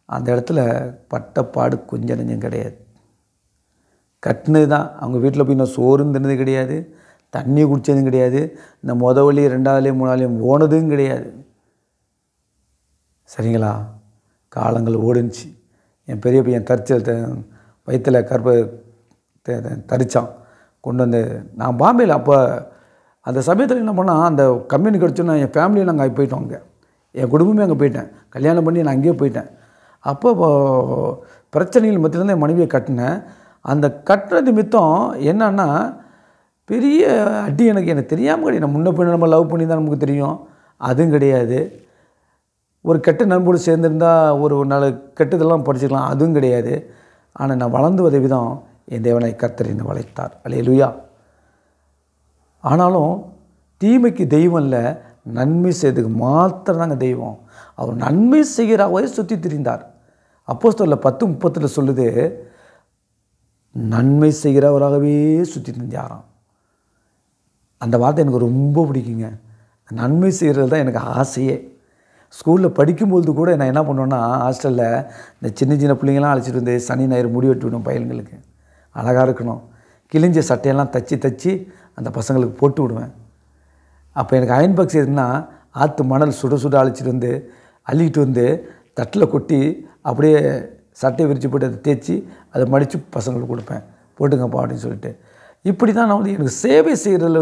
அந்த இடத்துல பட்டப்பாடு கொஞ்சம் நெஞ்சம் கிடையாது. கட்டினது தான். அவங்க வீட்டில் போய் நான் சோறும் தின்னது கிடையாது, தண்ணி குடித்ததும் கிடையாது, இந்த வழி 2ஆவதுலேயும் 3ஆவதுலேயும் போனதும் கிடையாது. சரிங்களா? காலங்கள் ஓடுச்சு. என் பெரிய பையன் வயிற்றில் தரித்தான் கொண்டு வந்து நான் பாம்பேயில். அப்போ அந்த சமயத்தில் என்ன பண்ணால் அந்த கம்பெனி கிடச்சோன்னா என் ஃபேமிலியை நாங்கள் அங்கே போயிட்டோம். அங்கே என் குடும்பமே அங்கே போயிட்டேன். கல்யாணம் பண்ணி நான் அங்கேயே போயிட்டேன். அப்போ பிரச்சனைகள் மத்தியிலேருந்து என் மனைவியை கட்டினேன். அந்த கட்டுறது மித்தம் என்னன்னா பெரிய அடி எனக்கு தெரியாமல் கிடையாது. நான் முன்ன போய் நம்ம லவ் பண்ணி தான் நமக்கு தெரியும், அதுவும் கிடையாது. ஒரு கெட்ட நண்போடு சேர்ந்துருந்தால் ஒரு நாலு கெட்டதெல்லாம் படிச்சுக்கலாம், அதுவும் கிடையாது. ஆனால் நான் வளர்ந்து வந்த விதம் என் தேவனை கர்த்தர் என்னை வளைத்தார். அல்லேலூயா. ஆனாலும் தீமைக்கு தெய்வம் இல்லை, நன்மை செய்யறதுக்கு மாத்திரம் தாங்க தெய்வம். அவர் நன்மை செய்கிறாவே சுற்றி திரிந்தார். அப்போஸ்தலர் 10:30 சொல்லுது, நன்மை செய்கிறவராகவே சுற்றி திரிஞ்சாராம். அந்த வார்த்தை எனக்கு ரொம்ப பிடிக்குங்க. நன்மை செய்கிறது தான் எனக்கு ஆசையே. ஸ்கூலில் படிக்கும்போது கூட நான் என்ன பண்ணுவேன்னா, ஹாஸ்டலில் இந்த சின்ன சின்ன பிள்ளைங்களாம் அழைச்சிட்டு வந்து சனி ஞாயிறு முடி வெட்டி விடுவேன். பையன்களுக்கு அழகாக இருக்கணும், கிழிஞ்ச சட்டையெல்லாம் தச்சு அந்த பசங்களுக்கு போட்டு விடுவேன். அப்போ எனக்கு அயன் பாக்ஸ் எதுனா ஆற்று மணல் சுட சுட அழைச்சிட்டு வந்து அள்ளிக்கிட்டு வந்து தட்டில் கொட்டி அப்படியே சட்டையை விரித்து போட்டு அதை தேய்ச்சி அதை மடித்து பசங்களுக்கு கொடுப்பேன், போட்டுங்கப்பா அப்படின்னு சொல்லிட்டு. இப்படி தான் நான் எனக்கு சேவை செய்கிறதுல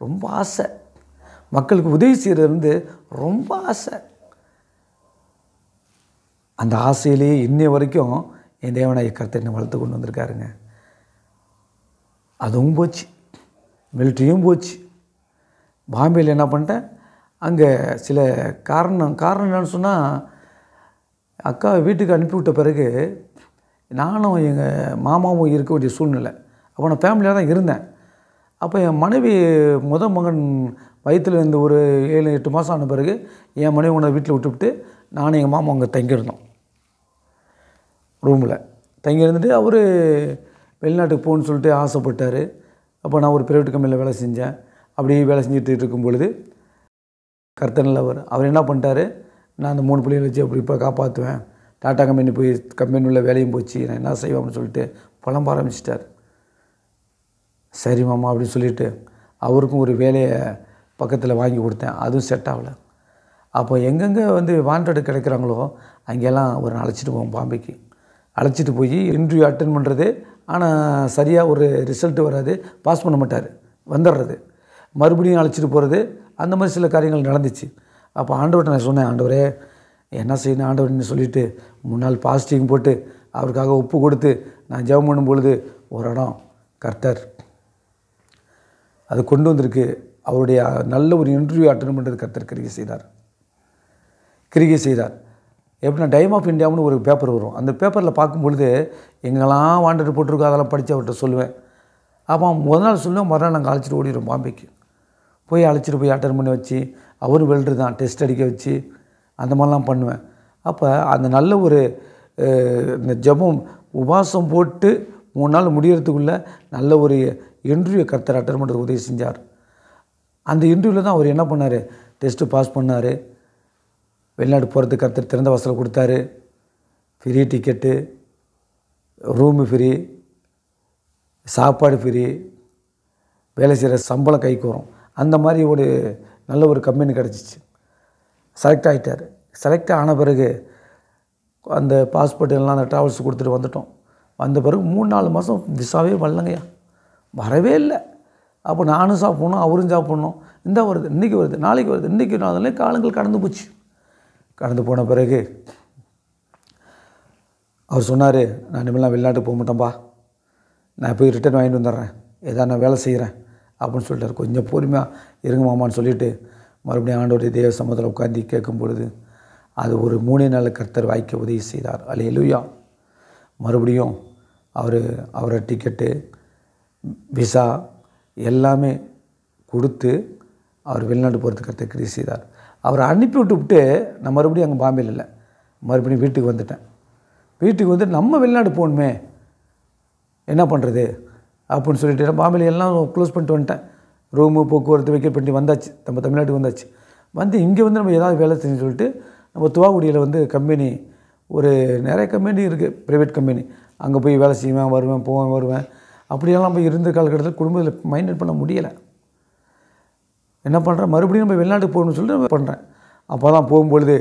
ரொம்ப ஆசை. மக்களுக்கு உதவி செய்கிறது ரொம்ப ஆசை. அந்த ஆசையிலேயே இன்னைய வரைக்கும் என் தேவனாய கர்த்தர் என்னை வளர்த்து கொண்டு வந்திருக்காருங்க. அதுவும் போச்சு, மிலிட்ரியும் போச்சு. பாம்பேயில் என்ன பண்ணிட்டேன், அங்கே சில காரணம் என்னன்னு சொன்னால், அக்கா வீட்டுக்கு அனுப்பிவிட்ட பிறகு நானும் எங்கள் மாமாவும் இருக்க வேண்டிய சூழ்நிலை. அப்போ நான் ஃபேமிலியாக தான் இருந்தேன். அப்போ என் மனைவி மகன் வயிற்றில் இருந்து ஒரு 7-8 மாதம் ஆன பிறகு என் மனைவி உன்னை வீட்டில் விட்டுவிட்டு நானும் எங்கள் மாமா அங்கே தங்கியிருந்தோம். ரூமில் தங்கி இருந்துட்டு அவர் வெளிநாட்டுக்கு போகணுன்னு சொல்லிட்டு ஆசைப்பட்டார். அப்போ நான் ஒரு ப்ரைவேட் கம்பெனியில் வேலை செஞ்சேன். அப்படியே வேலை செஞ்சுட்டு இருக்கும் பொழுது கர்த்தனில் அவர் என்ன பண்ணிட்டார், நான் அந்த 3 பிள்ளைகளை வச்சு அப்படி இப்போ காப்பாற்றுவேன், டாட்டா கம்பெனி போய் கம்பெனி உள்ள வேலையும் போச்சு, நான் என்ன செய்வேன்னு சொல்லிட்டு புலம்ப ஆரம்பிச்சிட்டார். சரி மாமா அப்படின்னு சொல்லிவிட்டு அவருக்கும் ஒரு வேலையை பக்கத்தில் வாங்கி கொடுத்தேன். அதுவும் செட் ஆகலை. அப்போ எங்கெங்கே வாண்டடு கிடைக்கிறாங்களோ அங்கெல்லாம் ஒரு அழைச்சிட்டு போவோம். பாம்பேக்கு அழைச்சிட்டு போய் இன்டர்வியூ அட்டன் பண்ணுறது. ஆனால் சரியாக ஒரு ரிசல்ட்டு வராது, பாஸ் பண்ண மாட்டார், வந்துடுறது, மறுபடியும் அழைச்சிட்டு போகிறது. அந்த மாதிரி சில காரியங்கள் நடந்துச்சு. அப்போ ஆண்டவர்கிட்ட நான் சொன்னேன், ஆண்டவரே என்ன செய்யணும் ஆண்டவர்னு சொல்லிவிட்டு 3 நாள் பாஸ்டிங் போட்டு அவருக்காக ஒப்பு கொடுத்து நான் ஜெபம் பண்ணும் பொழுது ஒரு இடம் கர்த்தர் அது கொண்டு வந்திருக்கு. அவருடைய நல்ல ஒரு இன்டர்வியூ அட்டன் பண்ணுறது கர்த்தர் கிரியை செய்தார். எப்படின்னா டைம் ஆஃப் இந்தியாவுன்னு ஒரு பேப்பர் வரும். அந்த பேப்பரில் பார்க்கும்பொழுது எங்கெல்லாம் வாண்டட் போட்டிருக்கோ அதெல்லாம் படித்து அவர்கிட்ட சொல்லுவேன். அப்போ முதல் நாள் சொல்லுவேன், மறுநாள் நாங்கள் அழைச்சிட்டு ஓடிடுவோம். பாம்பேக்கு அழைச்சிட்டு போய் அட்டன் பண்ணி வச்சு அவரும் வெல்ட்ரு தான் டெஸ்ட் அடிக்க வச்சு அந்த மாதிரிலாம் பண்ணுவேன். அப்போ அந்த நல்ல ஒரு இந்த ஜெபம் உபவாசம் போட்டு 3 நாள் முடியறதுக்குள்ளே நல்ல ஒரு இன்டர்வியூ கர்த்தர் அட்டன் பண்ணுறதுக்கு உதவி செஞ்சார். அந்த இன்டர்வியூவில் தான் அவர் என்ன பண்ணார், டெஸ்ட்டு பாஸ் பண்ணார். வெளிநாடு போகிறதுக்கு கர்த்தர் திறந்த வாசல் கொடுத்தாரு. ஃப்ரீ டிக்கெட்டு, ரூமு ஃப்ரீ, சாப்பாடு ஃப்ரீ, வேலை செய்கிற சம்பளம் கைக்கு வரும். அந்த மாதிரி ஒரு நல்ல ஒரு கம்பெனி கிடச்சிச்சு. செலக்ட் ஆகிட்டார். செலக்ட் ஆன பிறகு அந்த பாஸ்போர்ட் எல்லாம் அந்த ட்ராவல்ஸ் கொடுத்துட்டு வந்துட்டோம். வந்த பிறகு 3-4 மாதம் விசாவே வரலங்கய்யா, வரவே இல்லை. அப்போ நானும் சாப்பிட்ணும், அவரும் சாப்பிட்ணும். இந்த வருது, இன்றைக்கி வருது, நாளைக்கு வருது, இன்றைக்கி நாளே காலங்கள் கடந்து போச்சு. கடந்து போன பிறகு அவர் சொன்னார், நான் இனிமேலாம் வெளிநாட்டுக்கு போக மாட்டேன்ப்பா, நான் போய் ரிட்டர்ன் வாங்கிட்டு வந்துடுறேன், ஏதாவது நான் வேலை செய்கிறேன் அப்படின்னு சொல்லிட்டார். கொஞ்சம் பொறுமையாக இருங்க மாமான்னு சொல்லிவிட்டு மறுபடியும் ஆண்டவருடைய தேவ சமூகத்தில் உட்காந்து கேட்கும் பொழுது அது ஒரு 3 நாள் கர்த்தர் வாய்க்க உதவி செய்தார். அல்லேலூயா. மறுபடியும் அவரை டிக்கெட்டு, விசா எல்லாமே கொடுத்து அவர் வெளிநாட்டு போகிறதுக்கு கர்த்தர் கிரியை செய்தார். அவரை அனுப்பி விட்டு நான் மறுபடியும் அங்கே பாம்பேயில் இல்லை, மறுபடியும் வீட்டுக்கு வந்துட்டேன். வீட்டுக்கு வந்து நம்ம வெளிநாடு போகணுமே, என்ன பண்ணுறது அப்படின்னு சொல்லிட்டு பாம்பேயில் எல்லாம் க்ளோஸ் பண்ணிட்டு வந்துட்டேன். ரூமு, போக்குவரத்து வைக்க பண்ணி வந்தாச்சு, நம்ம தமிழ்நாட்டுக்கு வந்தாச்சு. வந்து இங்கே நம்ம ஏதாவது வேலை செஞ்சு சொல்லிட்டு நம்ம துவாக்குடியில் கம்பெனி ஒரு நிறைய கம்பெனி இருக்குது, ப்ரைவேட் கம்பெனி. அங்கே போய் வேலை செய்வேன், வருவேன். அப்படியெல்லாம் போய் இருந்த காலகட்டத்தில் குடும்பத்தில் மைண்டட் பண்ண முடியலை. என்ன பண்ணுறேன், மறுபடியும் நம்ம வெளிநாட்டுக்கு போகணும்னு சொல்லிட்டு பண்ணுறேன். அப்போ தான் போகும்பொழுது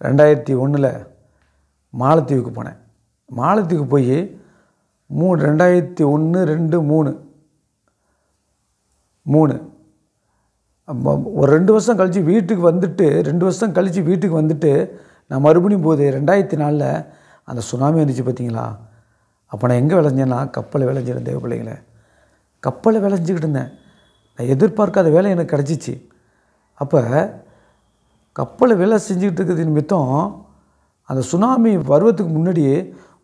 2001 மாலத்தீவுக்கு போனேன். மாலத்தீவுக்கு போய் 2001, 2, 3 ஒரு 2 வருஷம் கழித்து வீட்டுக்கு வந்துட்டு நான் மறுபடியும் போகுது 2004 அந்த சுனாமி வந்துச்சு பார்த்தீங்களா. அப்போ நான் எங்கே விளைஞ்சேன்னா கப்பலை விளைஞ்சிருந்தேன். தேவ பிள்ளைங்களை, கப்பலை விளைஞ்சிக்கிட்டு இருந்தேன். நான் எதிர்பார்க்காத வேலை எனக்கு கிடச்சிச்சு. அப்போ கப்பலை வேலை செஞ்சுக்கிட்டு இருக்கிறது நிமித்தம் அந்த சுனாமி வருவதுக்கு முன்னாடியே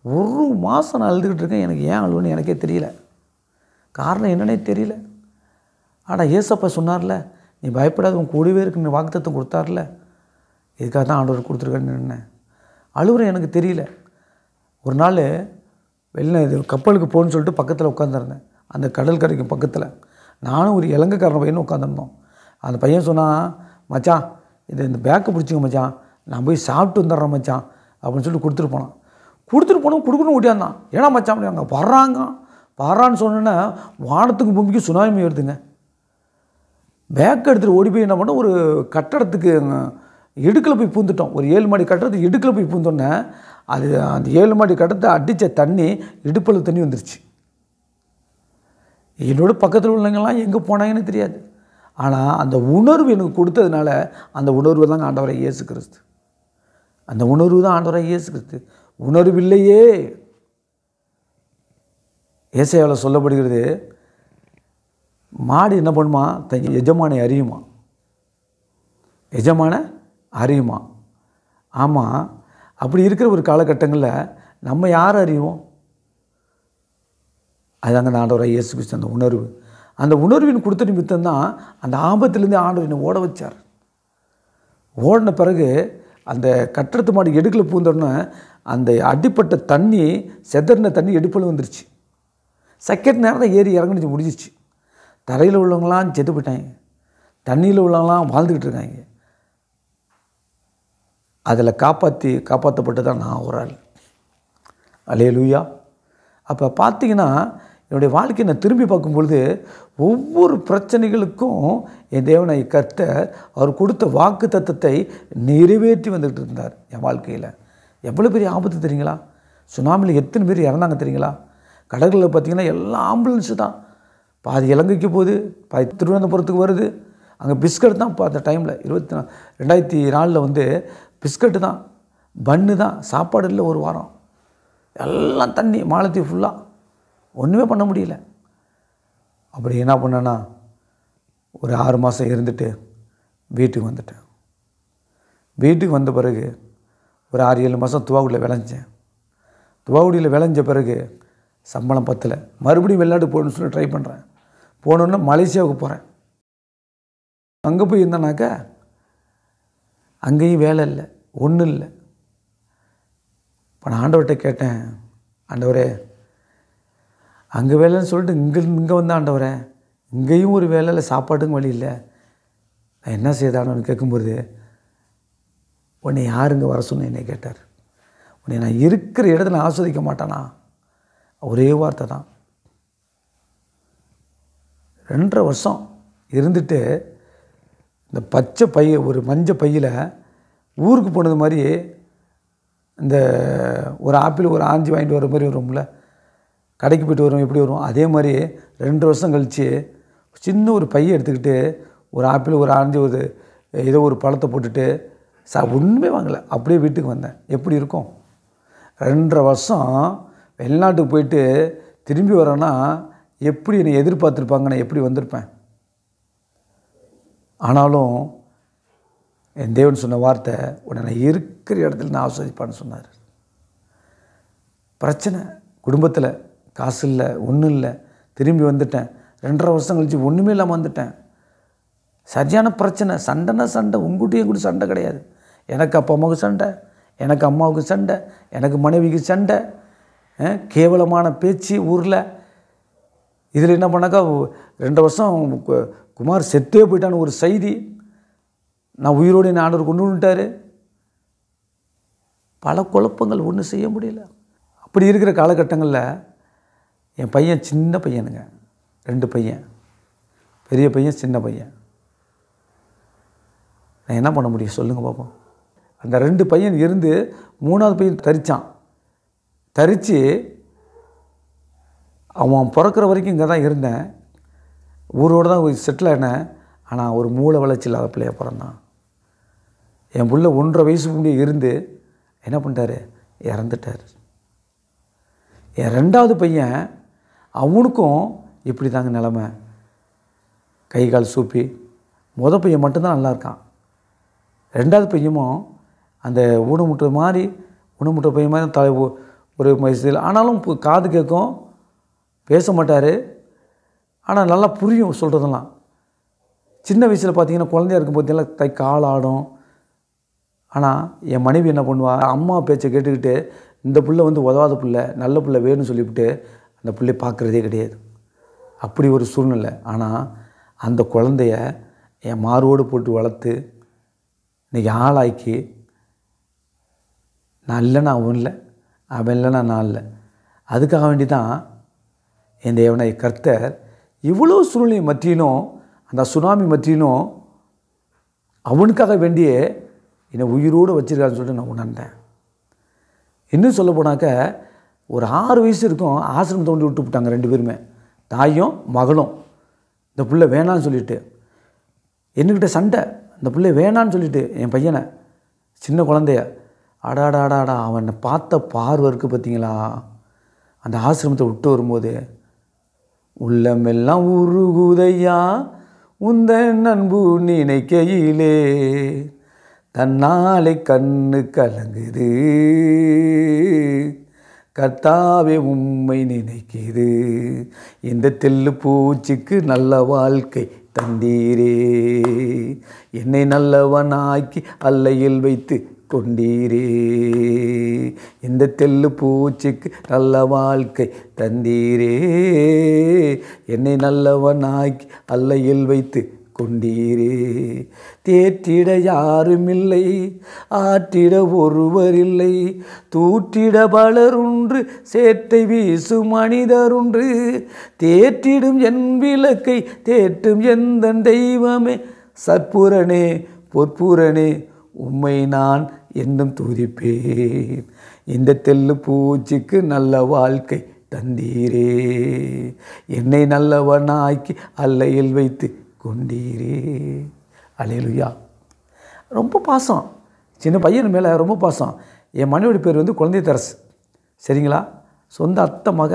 ஒரு மாதம் நான் அழுதுகிட்டு இருக்கேன். எனக்கு ஏன் அழுவுன்னு எனக்கே தெரியல. காரணம் என்னன்னே தெரியல. ஆனால் ஏசப்பா சொன்னார்ல, நீ பயப்படாத, உன் கூடவே இருக்குன்னு வாக்குத்தத்தம் கொடுத்தார்ல, இதுக்காக தான் ஆண்டவர் கொடுத்துருக்கேன்னு நின்னேன். அழுவுறேன், எனக்கு தெரியல. ஒரு நாள் இது கப்பலுக்கு போகணுன்னு சொல்லிட்டு பக்கத்தில் உட்காந்துருந்தேன். அந்த கடல் கரைக்கு பக்கத்தில் நானும் ஒரு இலங்கைக்காரன் பையனும் உட்காந்துருந்தோம். அந்த பையன் சொன்னான், மச்சான் இந்த பேக்கை பிடிச்சிங்க மச்சான், நான் போய் சாப்பிட்டு வந்துடுறேன் மச்சான் அப்படின்னு சொல்லிட்டு கொடுத்துட்டு போனான். கொடுக்கணும் ஓட்டியாந்தான். ஏன்னா மச்சான் அப்படி அங்கே வர்றான்னு சொன்னோன்னே வானத்துக்கு பூமிக்கு சுனாமி வருதுங்க. பேக்கை எடுத்துகிட்டு ஓடி போய் என்ன பண்ணோம், ஒரு கட்டடத்துக்கு இடுக்கில் போய் பூந்துட்டோம். ஒரு 7 மாடி கட்டடத்துக்கு இடுக்கில் போய் பூந்தோன்னே அது அந்த 7 மாடி கட்டடத்தை அடித்த தண்ணி இடுப்பில் தண்ணி வந்துருச்சு. என்னோட பக்கத்தில் உள்ளவங்கெல்லாம் எங்கே போனாங்கன்னு தெரியாது. ஆனால் அந்த உணர்வு எனக்கு கொடுத்ததுனால அந்த உணர்வு தாங்க ஆண்டவராகிய இயேசு கிறிஸ்து. அந்த உணர்வு தான் ஆண்டவராகிய இயேசு கிறிஸ்து. உணர்வில்லையே. ஏசாயாவில் சொல்லப்படுகிறது, மாடு என்ன பண்ணுமா, தன் எஜமானை அறியுமா. ஆமாம், அப்படி இருக்கிற ஒரு காலகட்டங்களில் நம்ம யார் அறிவோம்? அதுதாங்க அந்த ஆண்டவராகிய இயேசு கிறிஸ்து. அந்த உணர்வு, அந்த உணர்வின் கொடுத்த நிமித்தம் தான் அந்த ஆபத்துலேருந்து ஆண்டவர் என்னை ஓட வச்சார். ஓடின பிறகு அந்த கட்டடத்து மாடி எடுக்கில் பூந்தோடனே அந்த அடிப்பட்ட தண்ணி, செதறின தண்ணி எடுப்பில் வந்துருச்சு. செகண்ட் நேரம் தான் ஏறி இறங்குனுச்சு, முடிஞ்சிச்சு. தரையில் உள்ளவங்களாம் செத்து போயிட்டாங்க, தண்ணியில் உள்ளவங்களாம் வாழ்ந்துக்கிட்டு இருக்காங்க. அதில் காப்பாற்றப்பட்டு தான் நான் ஒரு ஆள். அல்லேலூயா. அப்போ பார்த்தீங்கன்னா என்னுடைய வாழ்க்கையை நான் திரும்பி பார்க்கும்பொழுது ஒவ்வொரு பிரச்சனைகளுக்கும் என் தேவனை கர்த்தர் அவர் கொடுத்த வாக்கு தத்தத்தை நிறைவேற்றி வந்துக்கிட்டு இருந்தார் என் வாழ்க்கையில். எவ்வளோ பெரிய ஆபத்து தெரியுங்களா? சுனாமியில் எத்தனை பேர் இறந்தாங்க தெரியுங்களா? கடல்களில் பார்த்திங்கன்னா எல்லாம் ஆம்புலன்ஸு தான். பாதி இலங்கைக்கு போகுது, பாதி திருவனந்தபுரத்துக்கு வருது. அங்கே பிஸ்கட் தான். இப்போ அந்த டைமில் 2004 பிஸ்கட்டு தான், பன்னு தான், சாப்பாடு இல்லை. ஒரு வாரம் எல்லாம் தண்ணி, மாலத்தீவு ஃபுல்லாக ஒன்றுமே பண்ண முடியல. அப்படி என்ன பண்ணேன்னா ஒரு 6 மாதம் இருந்துட்டு வீட்டுக்கு வந்துட்டேன். வீட்டுக்கு வந்த பிறகு ஒரு 6-7 மாதம் துவாக்குடியில் விளைஞ்சேன். துவாக்குடியில் விளைஞ்ச பிறகு சம்பளம் பத்தலை. மறுபடியும் வெளிநாடு போகணுன்னு சொல்லி ட்ரை பண்ணுறேன். போனோன்னே மலேசியாவுக்கு போகிறேன். அங்கே போய் இருந்தேனாக்கா அங்கேயும் வேலை இல்லை, ஒன்றும் இல்லை. இப்போ நான் ஆண்டவர்கிட்ட கேட்டேன், ஆண்டவரே அங்கே வேலைன்னு சொல்லிட்டு இங்கே வந்தேன் ஆண்டவரே, இங்கேயும் ஒரு வேலையில் சாப்பாட்டுக்கும் வழி இல்லை, நான் என்ன செய்தானு கேட்கும்போது, உன்னை யாருங்க வர சொன்ன என்னை கேட்டார். உன்னை நான் இருக்கிற இடத்துல ஆஸ்வதிக்க மாட்டானா? ஒரே வார்த்தை தான். 2.5 வருஷம் இருந்துட்டு இந்த பச்சை ஒரு மஞ்சள் பையில் ஊருக்கு போனது மாதிரி இந்த ஒரு ஆப்பிள் ஒரு ஆஞ்சி வாங்கிட்டு வர மாதிரி வரும்ல, கடைக்கு போய்ட்டு வரும் எப்படி வரும், அதே மாதிரி 2 வருஷம் கழித்து சின்ன ஒரு பையை எடுத்துக்கிட்டு ஒரு ஆப்பிள் ஒரு ஆஞ்சி ஏதோ ஒரு பழத்தை போட்டுட்டு ஒன்றுமே வாங்கலை, அப்படியே வீட்டுக்கு வந்தேன். எப்படி இருக்கும்? 2.5 வருஷம் வெளிநாட்டுக்கு போயிட்டு திரும்பி வரேன்னா எப்படி என்னை எதிர்பார்த்துருப்பாங்க, நான் எப்படி வந்திருப்பேன்? ஆனாலும் என் தேவன் சொன்ன வார்த்தை, உன்னை நான் இருக்கிற இடத்துல நான் ஆஸ்வதிப்பான்னு சொன்னார். பிரச்சனை குடும்பத்தில், காசு இல்லை, ஒன்றும் இல்லை, திரும்பி வந்துட்டேன். 2.5 வருஷம் கழிச்சு ஒன்றுமே இல்லாமல் வந்துட்டேன். சரியான பிரச்சனை, சண்டைன்னா சண்டை, உங்கள்கிட்டையும் கூட சண்டை கிடையாது. எனக்கு அப்பா அம்மாவுக்கு சண்டை, எனக்கு அம்மாவுக்கு சண்டை, எனக்கு மனைவிக்கு சண்டை, கேவலமான பேச்சு ஊரில். இதில் என்ன பண்ணாக்கா 2 வருஷம் குமார் செத்தே போயிட்டான்னு ஒரு செய்தி, நான் உயிரோடு என்ன ஆண்டவர் கொண்டு வந்துட்டார். பல குழப்பங்கள், ஒன்றும் செய்ய முடியல. அப்படி இருக்கிற காலகட்டங்களில் என் பையன், சின்ன பையனுங்க, 2 பையன், பெரிய பையன் சின்ன பையன். நான் என்ன பண்ண முடியும் சொல்லுங்கள் பார்ப்போம்? அந்த 2 பையன் இருந்து 3ஆவது பையன் தரித்தான். தரித்து அவன் பிறக்கிற வரைக்கும் இங்கே தான் இருந்தேன், ஊரோடு தான் செட்டில் ஆனேன். ஆனால் ஒரு மூளை வளர்ச்சி இல்லாத பிள்ளைய பிறந்தான். என் பிள்ளை 1.5 வயசு முடிய இருந்து என்ன பண்ணிட்டாரு, இறந்துட்டார். என் 2ஆவது பையன், அவனுக்கும் இப்படி தாங்க நிலமை, கை கால் சூப்பி. பையன் மட்டும்தான் நல்லா இருக்கான். 2ஆவது பையனும் அந்த ஊனமுட்டுற மாதிரி, ஊனமுட்டுற பையன் மாதிரி ஒரு வயசில். ஆனாலும் காது கேட்கும், பேச மாட்டார். ஆனால் நல்லா புரியும் சொல்கிறதெல்லாம். சின்ன வயசில் பார்த்தீங்கன்னா குழந்தையா இருக்கும் பார்த்தீங்கன்னா கால் ஆடும். ஆனால் என் மனைவி என்ன பண்ணுவா, அம்மா பேச்சை கேட்டுக்கிட்டு இந்த பிள்ளை வந்து உதவாத பிள்ளை, நல்ல பிள்ளை வேணும்னு சொல்லிவிட்டு அந்த பிள்ளை பார்க்குறதே கிடையாது. அப்படி ஒரு சூழ்நிலை. ஆனால் அந்த குழந்தைய என் மார்போடு போட்டு வளர்த்து இன்றைக்கி ஆளாக்கி, நான் இல்லைன்னா அவன் இல்லை, அவன் இல்லைன்னா நான் இல்லை. அதுக்காக வேண்டி தான் என் தேவனாகிய கர்த்தர் இவ்வளோ சூழ்நிலை மத்தியிலும், அந்த சுனாமி மத்தியிலும் அவனுக்காக வேண்டியே என்னை உயிரோடு வச்சுருக்கான்னு சொல்லிட்டு நான் உணர்ந்தேன். இன்னும் சொல்ல போனாக்க ஒரு 6 வயசு இருக்கும், ஆசிரமம் தோண்டி விட்டு விட்டாங்க 2 பேருமே, தாயும் மகளும். இந்த பிள்ளை வேணான்னு சொல்லிட்டு என்கிட்ட சண்டை. இந்த பிள்ளை வேணான்னு சொல்லிட்டு என் பையனை, சின்ன குழந்தைய, அடாடாடாடா அவனை பார்த்த பார்வை இருக்குது பார்த்தீங்களா. அந்த ஆசிரமத்தை விட்டு வரும்போது உள்ளமெல்லாம் உருகுதையா உந்தன் அன்பு நினைக்கையிலே, தன்னாலே கண்ணு கலங்குது, கர்த்தாவே உம்மை நினைக்குது, இந்த தெல்லு பூச்சிக்கு நல்ல வாழ்க்கை தந்தீரே, என்னை நல்லவனாக்கி அல்லையில் வைத்து கொண்டீரே, இந்த தெல்லு பூச்சிக்கு நல்ல வாழ்க்கை தந்தீரே, என்னை நல்லவனாக்கி அல்லையில் வைத்து கொண்டீரே, தேற்றிட யாருமில்லை, ஆற்றிட ஒருவரில்லை, தூற்றிட பலருன்று, சேற்றை வீசும் மனிதருன்று, தேற்றிடும் என் விளக்கை தேற்றும் எந்த தெய்வமே, சற்புரனே பொற்புரனே உம்மை நான் என்னும் துதிப்பேன், இந்த தெல்லு பூச்சிக்கு நல்ல வாழ்க்கை தந்தீரே, என்னை நல்லவனாக்கி அல்லையில் வைத்து கொண்டீரே. அல்லேலூயா. ரொம்ப பாசம், சின்ன பையன் மேலே ரொம்ப பாசம். என் மனைவியோட பேர் வந்து குழந்தை தரசு, சரிங்களா, சொந்த அத்தை மக.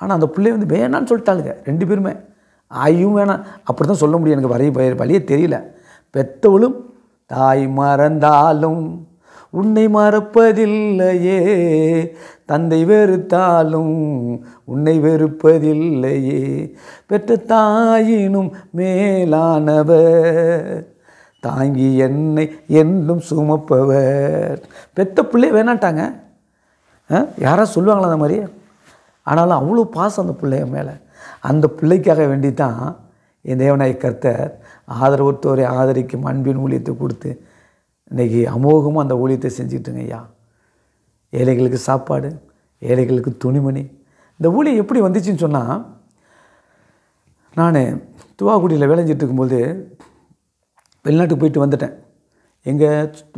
ஆனால் அந்த பிள்ளைய வந்து வேணான்னு சொல்லிட்டாளுங்க 2 பேருமே. ஆயும் வேணாம் அப்படி தான் சொல்ல முடியும், எனக்கு வழியே தெரியல. பெத்தவளும் தாய் மறந்தாலும் உன்னை மறப்பதில்லையே, தந்தை வெறுத்தாலும் உன்னை வெறுப்பதில்லையே, பெற்ற தாயினும் மேலானவர், தாங்கி என்னை என்றும் சுமப்பவர். பெத்த பிள்ளை வேணாட்டாங்க, யாரா சொல்லுவாங்களா அந்த மாதிரி? ஆனாலும் அவ்வளோ பாசம் அந்த பிள்ளைய மேலே. அந்த பிள்ளைக்காக வேண்டி தான் என் தேவனாகிய கர்த்தர் ஆதரவற்றோரை ஆதரிக்கும் அன்பின் ஊழியத்தை கொடுத்து இன்றைக்கி அமோகமாக அந்த ஊழியத்தை செஞ்சுக்கிட்டுங்க ஐயா. ஏழைகளுக்கு சாப்பாடு, ஏழைகளுக்கு துணிமணி. இந்த ஊழியம் எப்படி வந்துச்சுன்னு சொன்னால், நான் துவாக்குடியில் விளைஞ்சிட்டு இருக்கும்போது வெளிநாட்டுக்கு போயிட்டு வந்துட்டேன். எங்கே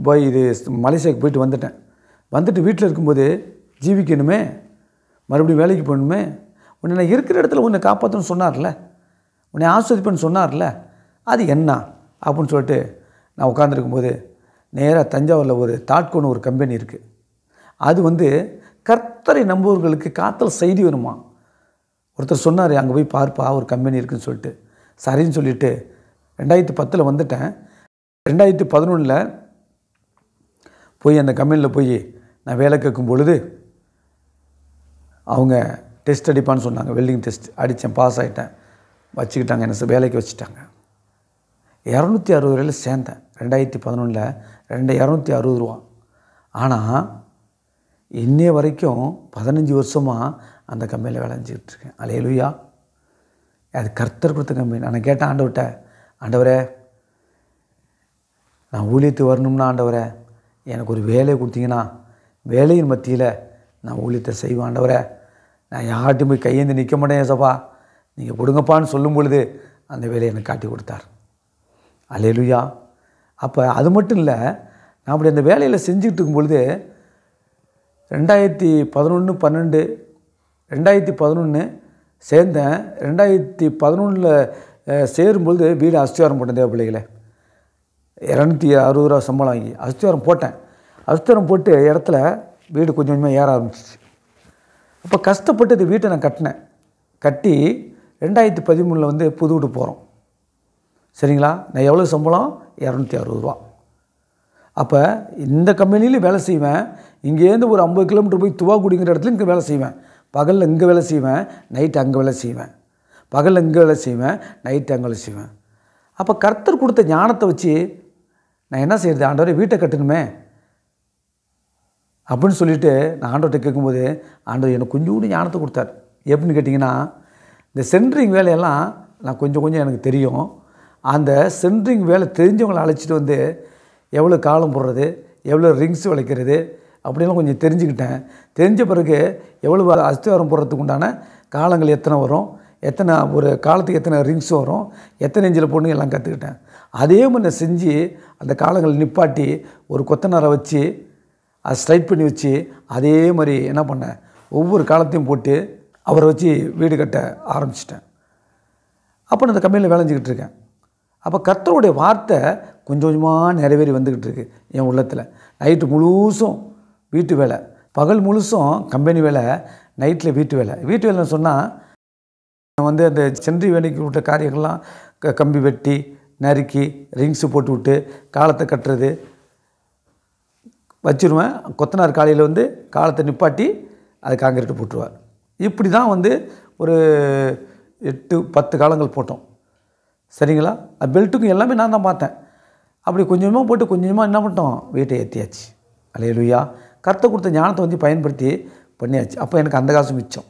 போய் இது மலேசியாவுக்கு போயிட்டு வந்துட்டேன். வந்துட்டு வீட்டில் இருக்கும்போது ஜீவிக்கணுமே, மறுபடியும் வேலைக்கு போகணுமே, உன்னை நான் இருக்கிற இடத்துல உன்னை காப்பாற்றணும்னு சொன்னார்ல, உன்னை ஆஸ்வதிப்பேன்னு சொன்னார்ல, அது என்ன அப்படின்னு சொல்லிட்டு நான் உட்காந்துருக்கும்போது நேராக தஞ்சாவூரில் ஒரு தாட்கோன்னு ஒரு கம்பெனி இருக்குது. அது வந்து கர்த்தரை நம்புவர்களுக்கு காத்தல் செய்தி வருமா. ஒருத்தர் சொன்னார், அங்கே போய் பார்ப்பா ஒரு கம்பெனி இருக்குதுன்னு சொல்லிட்டு. சரின்னு சொல்லிவிட்டு 2010 வந்துட்டேன். 2011 போய் அந்த கம்பெனியில் போய் நான் வேலை கேட்கும் பொழுது அவங்க டெஸ்ட் அடிப்பான்னு சொன்னாங்க. வெல்டிங் டெஸ்ட் அடித்தேன், பாஸ் ஆகிட்டேன். வச்சுக்கிட்டாங்க, என்ன வேலைக்கு வச்சுட்டாங்க. 260 ரூபாயில் சேர்ந்தேன். 2011 260 ரூபா. ஆனால் இன்னைய வரைக்கும் 15 வருஷமாக அந்த கம்பெனியில் வேலை செஞ்சுக்கிட்டுருக்கேன். அல்லேலூயா. அது கர்த்தர் கொடுத்த கம்பெனி. நான் கேட்டேன் ஆண்டவர்கிட்ட, ஆண்டவரே நான் ஊழியத்துக்கு வரணும்னா ஆண்டவரே எனக்கு ஒரு வேலையை கொடுத்தீங்கன்னா வேலையின் மத்தியில் நான் ஊழியத்தை செய்வேன் ஆண்டவரே, நான் யார்ட்டும் போய் கையேந்து நிற்க மாட்டேன் ஏசப்பா, நீங்கள் கொடுங்கப்பான்னு சொல்லும் பொழுது அந்த வேலையை எனக்கு காட்டி கொடுத்தார். அல்லேலூயா. அப்போ அது மட்டும் இல்லை, நான் அப்படி அந்த வேலையில் செஞ்சுக்கிட்டு இருக்கும் பொழுது 2011 சேர்ந்தேன். 2011 சேரும்பொழுது வீடு அஸ்திவாரம் போட்டேன். தேவ பிள்ளைகளை 260 ரூபா சம்பளம் வாங்கி அஸ்திவாரம் போட்டேன். அஸ்திவாரம் போட்டு இடத்துல வீடு கொஞ்சம் கொஞ்சமாக ஏற ஆரம்பிச்சிச்சு. அப்போ கஷ்டப்பட்டு இந்த வீட்டை நான் கட்டினேன். கட்டி 2013 வந்து புது வீடு போகிறோம், சரிங்களா. நான் எவ்வளோ சம்பளம்? 260 ரூபா. அப்போ இந்த கம்பெனிலையும் வேலை செய்வேன், இங்கேருந்து ஒரு 50 கிலோமீட்டர் போய் துவாக்குடிங்கிற இடத்துல இங்கே வேலை செய்வேன். பகலில் இங்கே வேலை செய்வேன், நைட்டு அங்கே வேலை செய்வேன். பகலில் இங்கே வேலை செய்வேன், நைட்டு அங்கே வேலை செய்வேன். அப்போ கர்த்தர் கொடுத்த ஞானத்தை வச்சு நான் என்ன செய்கிறது? ஆண்டவரே வீட்டை கட்டணுமே அப்படின்னு சொல்லிவிட்டு நான் ஆண்டவர்கிட்ட கேட்கும்போது ஆண்டவர் எனக்கு கொஞ்சோண்டு ஞானத்தை கொடுத்தார். எப்படின்னு கேட்டிங்கன்னா, இந்த சென்ட்ரிங் வேலையெல்லாம் நான் கொஞ்சம் எனக்கு தெரியும். அந்த சென்ட்ரிங் வேலை தெரிஞ்சவங்களை அழைச்சிட்டு வந்து எவ்வளோ காலம் போடுறது, எவ்வளோ ரிங்ஸ் வளைக்கிறது அப்படின்லாம் கொஞ்சம் தெரிஞ்சுக்கிட்டேன். தெரிஞ்ச பிறகு எவ்வளோ அஸ்திவாரம் போடுறதுக்கு உண்டான காலங்கள் எத்தனை வரும், எத்தனை ஒரு காலத்துக்கு எத்தனை ரிங்ஸ் வரும், எத்தனை இன்ச்சில் போடணும் எல்லாம் கற்றுக்கிட்டேன். அதே மாதிரி நான் செஞ்சு அந்த காலங்களை நிப்பாட்டி ஒரு கொத்தனாரை வச்சு அதை ஸ்ட்ரைட் பண்ணி வச்சு அதே மாதிரி என்ன பண்ணேன், ஒவ்வொரு காலத்தையும் போட்டு அவரை வச்சு வீடு கட்ட ஆரம்பிச்சிட்டேன். அப்போ நான் அந்த கம்பெனியில் வேலைஞ்சிக்கிட்டு இருக்கேன். அப்போ கர்த்தருடைய வார்த்தை கொஞ்சம் கொஞ்சமாக நிறைவேறி வந்துக்கிட்டு இருக்கு என் உள்ளத்தில். நைட்டு முழுசும் வீட்டு வேலை, பகல் முழுசும் கம்பெனி வேலை, நைட்டில் வீட்டு வேலை. வீட்டு வேலைன்னு சொன்னால் வந்து அந்த சென்ட்ரி வேலைக்கு விட்ட காரியங்கள்லாம் கம்பி வெட்டி நறுக்கி ரிங்ஸு போட்டு விட்டு காலத்தை கட்டுறது வச்சுருவேன். கொத்தனார் காலையில் வந்து காலத்தை நிப்பாட்டி அது காங்கிரீட்டு போட்டுருவார். இப்படி தான் வந்து ஒரு 8-10 காலங்கள் போட்டோம். சரிங்களா? பெல்ட்டுக்கும் எல்லாமே நான் தான் பார்த்தேன். அப்படி கொஞ்சமாக போட்டு கொஞ்சமாக என்ன பண்ணிட்டோம், வீட்டை ஏற்றியாச்சு. அல்லேலூயா. கர்த்தர் கொடுத்த ஞானத்தை வந்து பயன்படுத்தி பண்ணியாச்சு. அப்போ எனக்கு அந்த காசு மிச்சம்.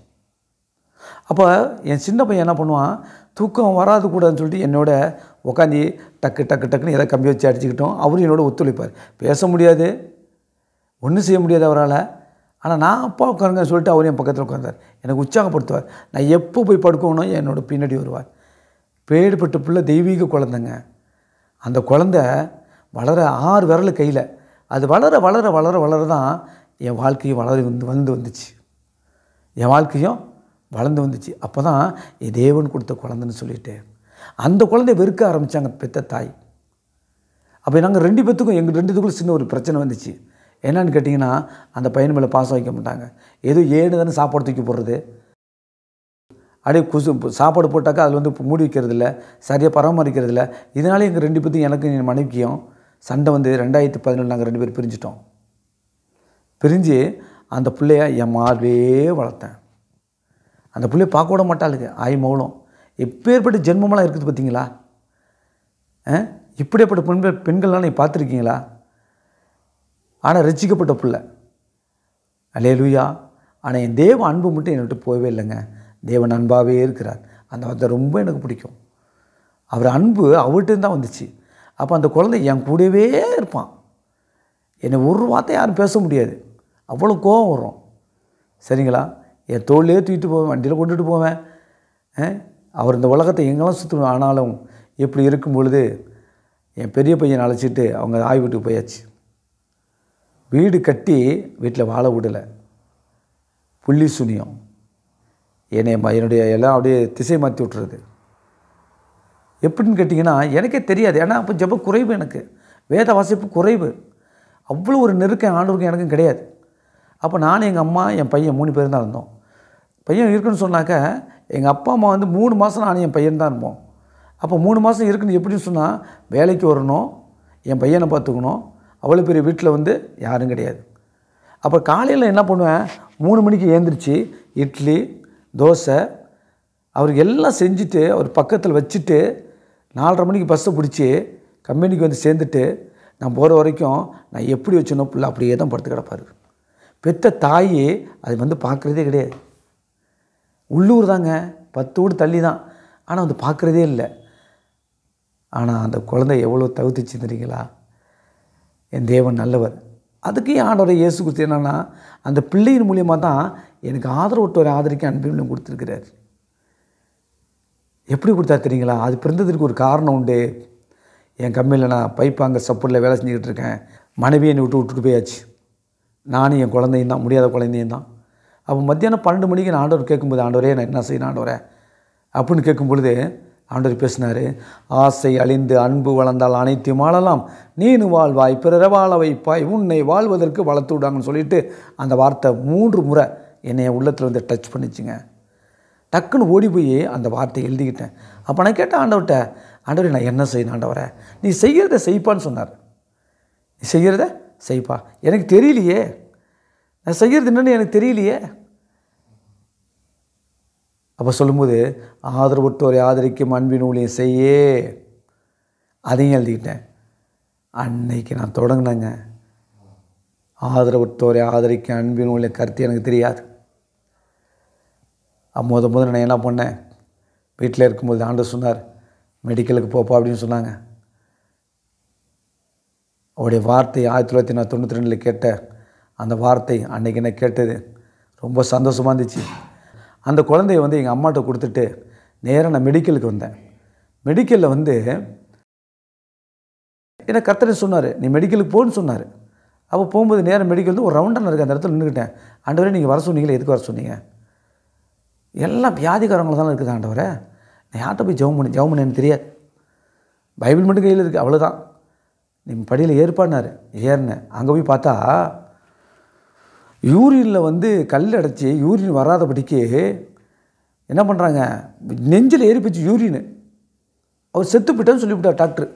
அப்போ என் சின்ன பையன் என்ன பண்ணுவான், தூக்கம் வராது கூடாதுன்னு சொல்லிட்டு என்னோட உட்காந்து டக்குன்னு எதை கம்பி வச்சு அடிச்சுக்கிட்டோம். அவரும் என்னோட ஒத்துழைப்பார். பேச முடியாது, ஒன்றும் செய்ய முடியாது அவரால். ஆனால் நான் அப்பா உட்காருங்கன்னு சொல்லிட்டு அவர் என் பக்கத்தில் உட்காந்தார். எனக்கு உற்சாகப்படுத்துவார். நான் எப்போ போய் படுக்கணும் என்னோட பின்னாடி வருவார். பேடுபட்ட பிள்ளை தெய்வீக குழந்தைங்க. அந்த குழந்தை வளர 6 விரல் கையில், அது வளர தான் என் வாழ்க்கையும் வந்துச்சு. என் வாழ்க்கையும் வளர்ந்து வந்துச்சு. அப்போ தான் என் தேவன் கொடுத்த குழந்தைன்னு சொல்லிட்டு அந்த குழந்தைய வெறுக்க ஆரம்பித்தாங்க பெத்த தாய். அப்போ நாங்கள் 2 பேத்துக்கும் எங்கள் 2 பேத்துக்குள்ள சின்ன ஒரு பிரச்சனை வந்துச்சு. என்னன்னு கேட்டிங்கன்னா, அந்த பையன் மேலே பாசம் வைக்க மாட்டாங்க. ஏதோ ஏடு தானே சாப்பாடு தூக்கி போடுறது, அப்படியே சாப்பாடு போட்டாக்கா அதில் வந்து மூடி வைக்கிறது இல்லை, சரியாக பராமரிக்கிறது இல்லை. இதனால எங்கள் 2 பேத்துக்கும் எனக்கு என் மனைவிக்கும் சண்டை வந்து 2017 நாங்கள் 2 பேர் பிரிஞ்சிட்டோம். பிரிஞ்சு அந்த பிள்ளைய என் மார்பே வளர்த்தேன். அந்த பிள்ளைய பார்க்க விட மாட்டாளுங்க ஆய் மௌலம். எப்பேற்பட்ட ஜென்மமெல்லாம் இருக்குது பார்த்தீங்களா? இப்படியாப்பட்ட பெண்கள்லாம் நீங்கள் பார்த்துருக்கீங்களா? ஆனால் ரட்சிக்கப்பட்ட பிள்ளை. அல்லேலூயா. ஆனால் என் தேவ அன்பு மட்டும் என்னை விட்டு போகவே இல்லைங்க. தேவன் அன்பாகவே இருக்கிறார். அந்த வார்த்தை ரொம்ப எனக்கு பிடிக்கும். அவர் அன்பு அவர்கிட்ட தான் வந்துச்சு. அப்போ அந்த குழந்தை என் கூடவே இருப்பான். என்னை ஒரு வார்த்தை யாரும் பேச முடியாது, அவ்வளோ கோபம் வரும். சரிங்களா? என் தோல்லே தூக்கிட்டு போவேன், வண்டியில் கொண்டுட்டு போவேன். அவர் இந்த உலகத்தை எங்கெல்லாம் சுற்றணும். ஆனாலும் இப்படி இருக்கும் பொழுது என் பெரிய பையனை அழைச்சிட்டு அவங்க ஆய் வீட்டுக்கு போயாச்சு. வீடு கட்டி வீட்டில் வாழ விடலை. புள்ளி சுனியம் என்னுடைய எல்லாம் அப்படியே திசை மாற்றி விட்டுறது. எப்படின்னு கேட்டிங்கன்னா எனக்கே தெரியாது. ஏன்னா அப்போ ஜெப குறைவு, எனக்கு வேத வாசிப்பு குறைவு. அவ்வளோ ஒரு நெருக்கம் ஆண்டவருக்கும் எனக்கும் கிடையாது. அப்போ நான், எங்கள் அம்மா, என் பையன் 3 பேர் தான் இருந்தோம். பையன் இருக்குன்னு சொன்னாக்க எங்கள் அப்பா அம்மா வந்து 3 மாதம் நான் என் பையன் தான் இருப்போம். அப்போ 3 மாதம் இருக்குன்னு எப்படின்னு சொன்னால், வேலைக்கு வரணும், என் பையனை பார்த்துக்கணும், அவ்வளோ பெரிய வீட்டில் வந்து யாரும் கிடையாது. அப்போ காலையில் என்ன பண்ணுவேன், 3 மணிக்கு ஏந்திரிச்சு இட்லி தோசை அவருக்கு எல்லாம் செஞ்சுட்டு அவர் பக்கத்தில் வச்சுட்டு 4:30 மணிக்கு பஸ்ஸை பிடிச்சி கம்பெனிக்கு வந்து சேர்ந்துட்டு நான் போகிற வரைக்கும் நான் எப்படி வச்சனோ பிள்ளை அப்படியே தான் படுத்து கிடப்பார். பெற்ற தாய் அது வந்து பார்க்குறதே கிடையாது. உள்ளூர் தாங்க, 10 வீடு தள்ளி தான். ஆனால் வந்து பார்க்குறதே இல்லை. ஆனால் அந்த குழந்தை எவ்வளோ தவிர்த்துச்சு தெரியுங்களா? என் தேவன் நல்லவர். அதுக்கு ஆண்டவரை இயேசு கிறிஸ்து என்னென்னா அந்த பிள்ளையின் மூலியமாக தான் எனக்கு ஆதரவற்றோரை ஆதரிக்க அன்பையும் கொடுத்துருக்கிறார். எப்படி கொடுத்தா தெரியுங்களா? அது பிறந்ததுக்கு ஒரு காரணம் உண்டு. என் கம்பெனியில் நான் பைப்பாங்க சப்போர்ட்டில் வேலை செஞ்சுக்கிட்டு இருக்கேன். மனைவியை என்னை விட்டுட்டு போயாச்சு. நானும் என் குழந்தையும் தான், முடியாத குழந்தையும் தான். அப்போ மத்தியானம் 12 மணிக்கு நான் ஆண்டவர் கேட்கும்போது, ஆண்டவரே நான் என்ன செய்யணும் ஆண்டவரே அப்படின்னு கேட்கும் பொழுது ஆண்டவர் பேசினார். ஆசை அழிந்து அன்பு வளர்ந்தால் அனைத்தையும் வாழலாம், நீனு வாழ்வாய் பிறரை வாழ வைப்பாய், உன்னை வாழ்வதற்கு வளர்த்து விடாங்கன்னு சொல்லிட்டு அந்த வார்த்தை 3 முறை என்னை உள்ளத்தில் வந்து டச் பண்ணிச்சுங்க. டக்குன்னு ஓடி போய் அந்த வார்த்தையை எழுதிக்கிட்டேன். அப்போ நான் கேட்டேன் ஆண்டவர்கிட்ட, ஆண்டவரே நான் என்ன செய்யணும் ஆண்டவரே, நீ செய்கிறத செய்ப்பான்னு சொன்னார். நீ செய்கிறத செய்ப்பா. எனக்கு தெரியலையே, நான் செய்கிறது என்னன்னு எனக்கு தெரியலையே. அப்போ சொல்லும்போது ஆதரவற்றோரை ஆதரிக்கும் அன்பின் ஊழியம் செய்யே, அதையும் எழுதிக்கிட்டேன். அன்னைக்கு நான் தொடங்கினேங்க. ஆதரவற்றோரை ஆதரிக்கும் அன்பின் ஊழியம் கருத்து எனக்கு தெரியாது. முதல்ல நான் என்ன பண்ணேன், வீட்டில் இருக்கும்போது ஆண்டவர் சொன்னார், மெடிக்கலுக்கு போப்பா அப்படின்னு சொன்னாங்க. அவருடைய வார்த்தை 1992 கேட்ட அந்த வார்த்தை அன்றைக்கி என்ன கேட்டது ரொம்ப சந்தோஷமாக இருந்துச்சு. அந்த குழந்தைய எங்கள் அம்மாட்ட கொடுத்துட்டு நேராக நான் மெடிக்கலுக்கு வந்தேன். மெடிக்கலில் என்ன கர்த்தர் சொன்னார், நீ மெடிக்கலுக்கு போன்னு சொன்னார். அப்போ போகும்போது நேராக மெடிக்கல் ஒரு ரவுண்டாக இருக்குது, அந்த இடத்துல நின்றுக்கிட்டேன். ஆண்டவரே நீங்கள் வர சொன்னீங்களே, எதுக்கு வர சொன்னீங்க? எல்லாம் வியாதிக்காரங்களை தானே இருக்குது ஆண்டவரே, நான் யார்கிட்ட போய் ஜெபம் பண்ணி எனக்கு தெரியாது, பைபிள் மட்டும் கையில் இருக்குது, அவ்வளோதான். நீங்கள் படியில் ஏற்பாடினார், ஏறினேன். அங்கே போய் பார்த்தா யூரினில் கல் அடைச்சி யூரின் வராதபடிக்கு என்ன பண்ணுறாங்க, நெஞ்சில் ஏறி போச்சு யூரின். அவர் செத்து போயிட்டான்னு சொல்லிவிட்டார் டாக்டர்.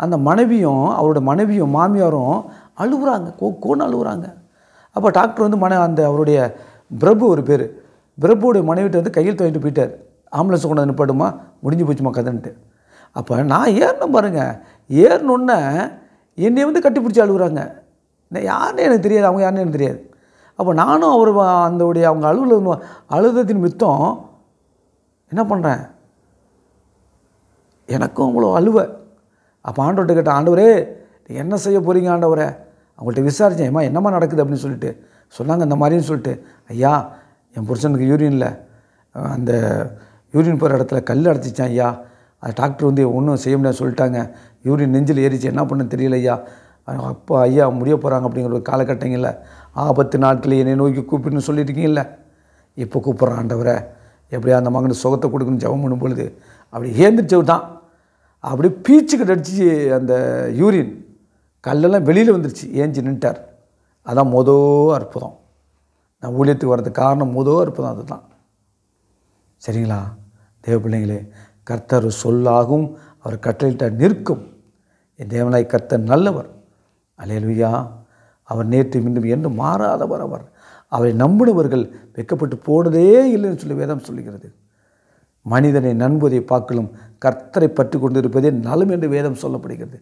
அந்த மனைவியும் அவரோட மனைவியும் மாமியாரும் அழுகுறாங்க, கோன்னு அழுகுறாங்க. அப்போ டாக்டர் அந்த அவருடைய பிரபு ஒரு பேர், பிரபுவோடைய மனைவிட்ட கையில் வாங்கிட்டு போயிட்டார். ஆம்புலன்ஸை கொண்டு நிப்பாட்டுமா, முடிஞ்சு போச்சுமா கதைன்ட்டு. அப்போ நான் ஏறினேன் பாருங்கள், ஏறினோன்னே என்னை கட்டி பிடிச்சி அழுகுறாங்க. யாருன்னு எனக்கு தெரியாது, அவங்க யாருன்னு எனக்கு தெரியாது. அப்போ நானும் அவர் அவங்க அழுதத்தின் மித்தம் என்ன பண்ணுறேன், எனக்கும் அவ்வளோ அழுவை. அப்போ ஆண்டவர்கிட்ட கேட்டேன், ஆண்டவரே என்ன செய்ய போகிறீங்க ஆண்டவரே? அவங்கள்ட்ட விசாரித்தேன், ஏம்மா என்னம்மா நடக்குது அப்படின்னு சொல்லிட்டு சொன்னாங்க. இந்த மாதிரின்னு சொல்லிட்டு, ஐயா என் புருஷனுக்கு யூரினில் அந்த யூரின் போகிற இடத்துல கல் அடைச்சிச்சான் ஐயா, அது டாக்டர் ஒன்றும் செய்ய முடியாது சொல்லிட்டாங்க, யூரின் நெஞ்சில் ஏறிச்சு, என்ன பண்ண தெரியல ஐயா, அப்போ ஐயா முடிய போகிறாங்க அப்படிங்கிற ஒரு காலகட்டங்களில் ஆபத்து நாட்களில் என்னை நோக்கி கூப்பிட்டுன்னு சொல்லியிருக்கீங்கல்ல, இப்போ கூப்பிட்றான் ஆண்டவரை, எப்படியா அந்த மகனுக்கு சுகத்தை கொடுக்குன்னு ஜெபம் பண்ணும் பொழுது அப்படி ஏந்திரிச்சு விட்டான். அப்படி பீச்சுக்கிட்டு அடிச்சு அந்த யூரின் கல்லெல்லாம் வெளியில் வந்துருச்சு, ஏஞ்சி நின்ட்டார். அதான் அற்புதம். நான் ஊழியத்துக்கு வர்றதுக்கு காரணம் அற்புதம் அதுதான். சரிங்களா தேவ பிள்ளைங்களே, கர்த்தர் சொல்லாகும், அவர் கட்டளையிட்ட நிற்கும். என் தேவனாய் கர்த்தர் நல்லவர். அல்லேலூயா. அவர் நேற்று மீண்டும் என்று மாறாதவர். அவரை நம்பினவர்கள் வெட்கப்பட்டு போனதே இல்லைன்னு சொல்லி வேதம் சொல்லுகிறது. மனிதனை நண்பதை பார்க்கலும் கர்த்தரை பற்றி கொண்டிருப்பதே நலம் என்று வேதம் சொல்லப்படுகிறது.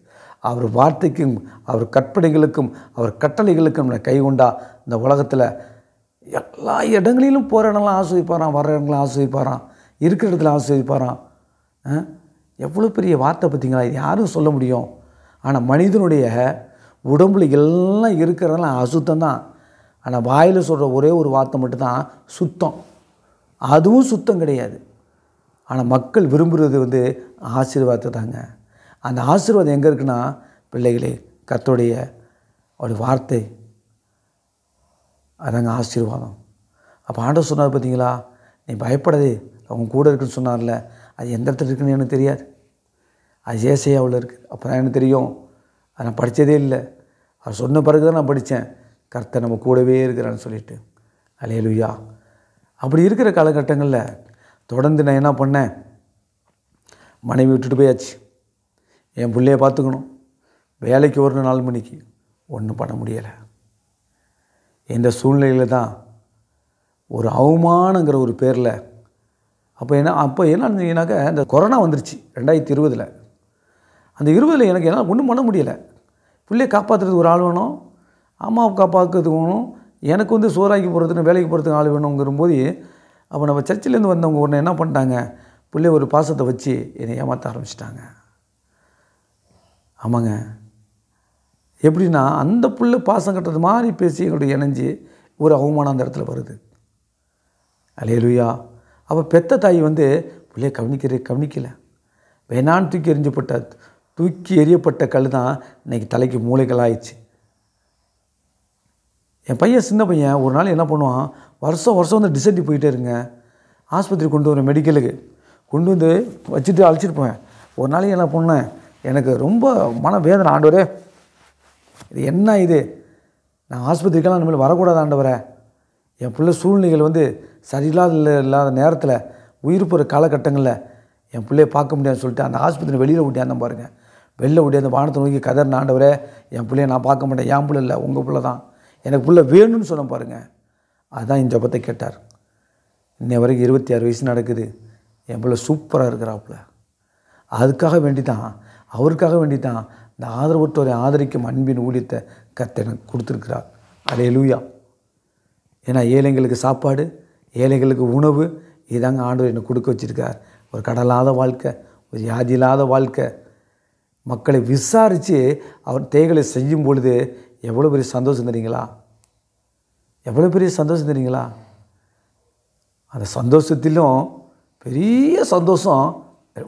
அவர் வார்த்தைக்கும் அவர் கற்பனைகளுக்கும் அவர் கட்டளைகளுக்கும் கை கொண்டா இந்த உலகத்தில் எல்லா இடங்களிலும் போகிற இடங்களாம் ஆஸ்வதிப்பாரான், வர்ற இடங்களாம் ஆஸ்வதிப்பாரான், இருக்கிற இடத்துல ஆஸ்வதிப்பாரான். எவ்வளோ பெரிய வார்த்தை பார்த்தீங்களா, இது யாரும் சொல்ல முடியும்? ஆனால் மனிதனுடைய உடம்புல எல்லாம் இருக்கிறதெல்லாம் அசுத்தம் தான். ஆனால் வாயில் சொல்கிற ஒரே ஒரு வார்த்தை மட்டும்தான் சுத்தம், அதுவும் சுத்தம் கிடையாது. ஆனால் மக்கள் விரும்புகிறது ஆசீர்வாதத்தை தாங்க. அந்த ஆசீர்வாதம் எங்கே இருக்குன்னா, பிள்ளைகளே கர்த்தருடைய அவருடைய வார்த்தை, அதாங்க ஆசீர்வாதம். அப்போ ஆண்டவர் சொன்னார் பார்த்தீங்களா, நீ பயப்படாதே, அவங்க கூட இருக்குன்னு சொன்னார்ல, அது எந்த இடத்துல இருக்குன்னு எனக்கு தெரியாது, அது ஏசையாவில் இருக்குது. அப்போ தான் எனக்கு தெரியும், அதை நான் படித்ததே இல்லை, அவர் சொன்ன பிறகு தான் நான் படித்தேன், கர்த்தர் நம்ம கூடவே இருக்கிறான்னு சொல்லிட்டு. அல்லேலூயா. அப்படி இருக்கிற காலகட்டங்களில் தொடர்ந்து நான் என்ன பண்ணேன், மனைவி விட்டுட்டு போயாச்சு, என் பிள்ளைய பார்த்துக்கணும், வேலைக்கு வரணும் 4 மணிக்கு, ஒன்றும் பண்ண முடியலை. இந்த சூழ்நிலையில் தான் ஒரு அவமானங்கிற ஒரு பேரில் அப்போ என்ன இருந்தீங்கன்னாக்கா, இந்த கொரோனா வந்துருச்சு 2020. அந்த 20 எனக்கு என்னால் ஒன்றும் பண்ண முடியலை. பிள்ளையை காப்பாற்றுறதுக்கு ஒரு ஆள் வேணும், அம்மாவை காப்பாற்றுறதுக்கு வேணும், எனக்கு சோறாக்கி போகிறதுக்கு வேலைக்கு போகிறதுக்கு ஆள் வேணுங்கிறபோது, அப்போ நம்ம சர்ச்சிலேருந்து வந்தவங்க உடனே என்ன பண்ணிட்டாங்க, பிள்ளை ஒரு பாசத்தை வச்சு என்னை ஏமாற்ற ஆரம்பிச்சிட்டாங்க. ஆமாங்க, எப்படின்னா அந்த பிள்ளை பாசம் கட்டுறது மாதிரி பேசி எங்களுடைய இணைஞ்சி ஒரு அவமானம் அந்த இடத்துல வருது. அல்லேலூயா. அப்போ பெத்த தாய் பிள்ளையை கவனிக்கலை, வேணான்னு தூக்கி எறியப்பட்ட கல் தான் இன்றைக்கி தலைக்கு மூளைகளாகிடுச்சு. என் பையன் சின்ன பையன் ஒரு நாள் என்ன பண்ணுவான், வருஷம் டிசைன்டி போயிட்டே இருங்க, ஆஸ்பத்திரி கொண்டு வரேன், மெடிக்கலுக்கு கொண்டு வச்சுட்டு அழைச்சிட்டு போவேன். ஒரு நாளைக்கு என்ன பண்ணேன், எனக்கு ரொம்ப மன வேதனை, ஆண்டவரே இது என்ன இது, நான் ஆஸ்பத்திரிக்கெல்லாம் இனிமேல் வரக்கூடாது ஆண்டவரே, என் பிள்ளை சூழ்நிலைகள் இல்லாத நேரத்தில் உயிர் போகிற காலகட்டங்களில் என் பிள்ளையை பார்க்க முடியாதுன்னு சொல்லிட்டு அந்த ஆஸ்பத்திரி வெளியில் விட்டியாந்தேன் பாருங்கள். வெளில ஓடி அந்த வானத்தை நோக்கி கதறின, ஆண்டவரே என் பிள்ளைய நான் பார்க்க மாட்டேன், என் பிள்ளை இல்லை உங்கள் பிள்ளை தான், எனக்கு பிள்ளை வேணும்னு சொன்ன பாருங்கள். அதுதான் இந்த ஜெபத்தை கேட்டார். இன்னை வரைக்கும் 26 வயசு நடக்குது, என் பிள்ளை சூப்பராக இருக்கிறாப்புல. அதுக்காக வேண்டி தான், அவருக்காக வேண்டி தான் இந்த ஆதரவற்றோரை ஆதரிக்கும் அன்பின் ஊழியத்தை கர்த்தர் எனக்கு கொடுத்துருக்கிறார். அல்லேலூயா. ஏன்னா ஏழைங்களுக்கு சாப்பாடு, ஏழைகளுக்கு உணவு, இதாங்க ஆண்டவர் எனக்கு கொடுக்க வச்சுருக்கார். ஒரு கடலாத வாழ்க்கை, ஒரு வியாதி இல்லாத வாழ்க்கை, மக்களை விசாரித்து அவர் தேவைகளை செய்யும் பொழுது எவ்வளோ பெரிய சந்தோஷம் தெரியுங்களா? எவ்வளோ பெரிய சந்தோஷம் தெரியுங்களா? அந்த சந்தோஷத்திலும் பெரிய சந்தோஷம்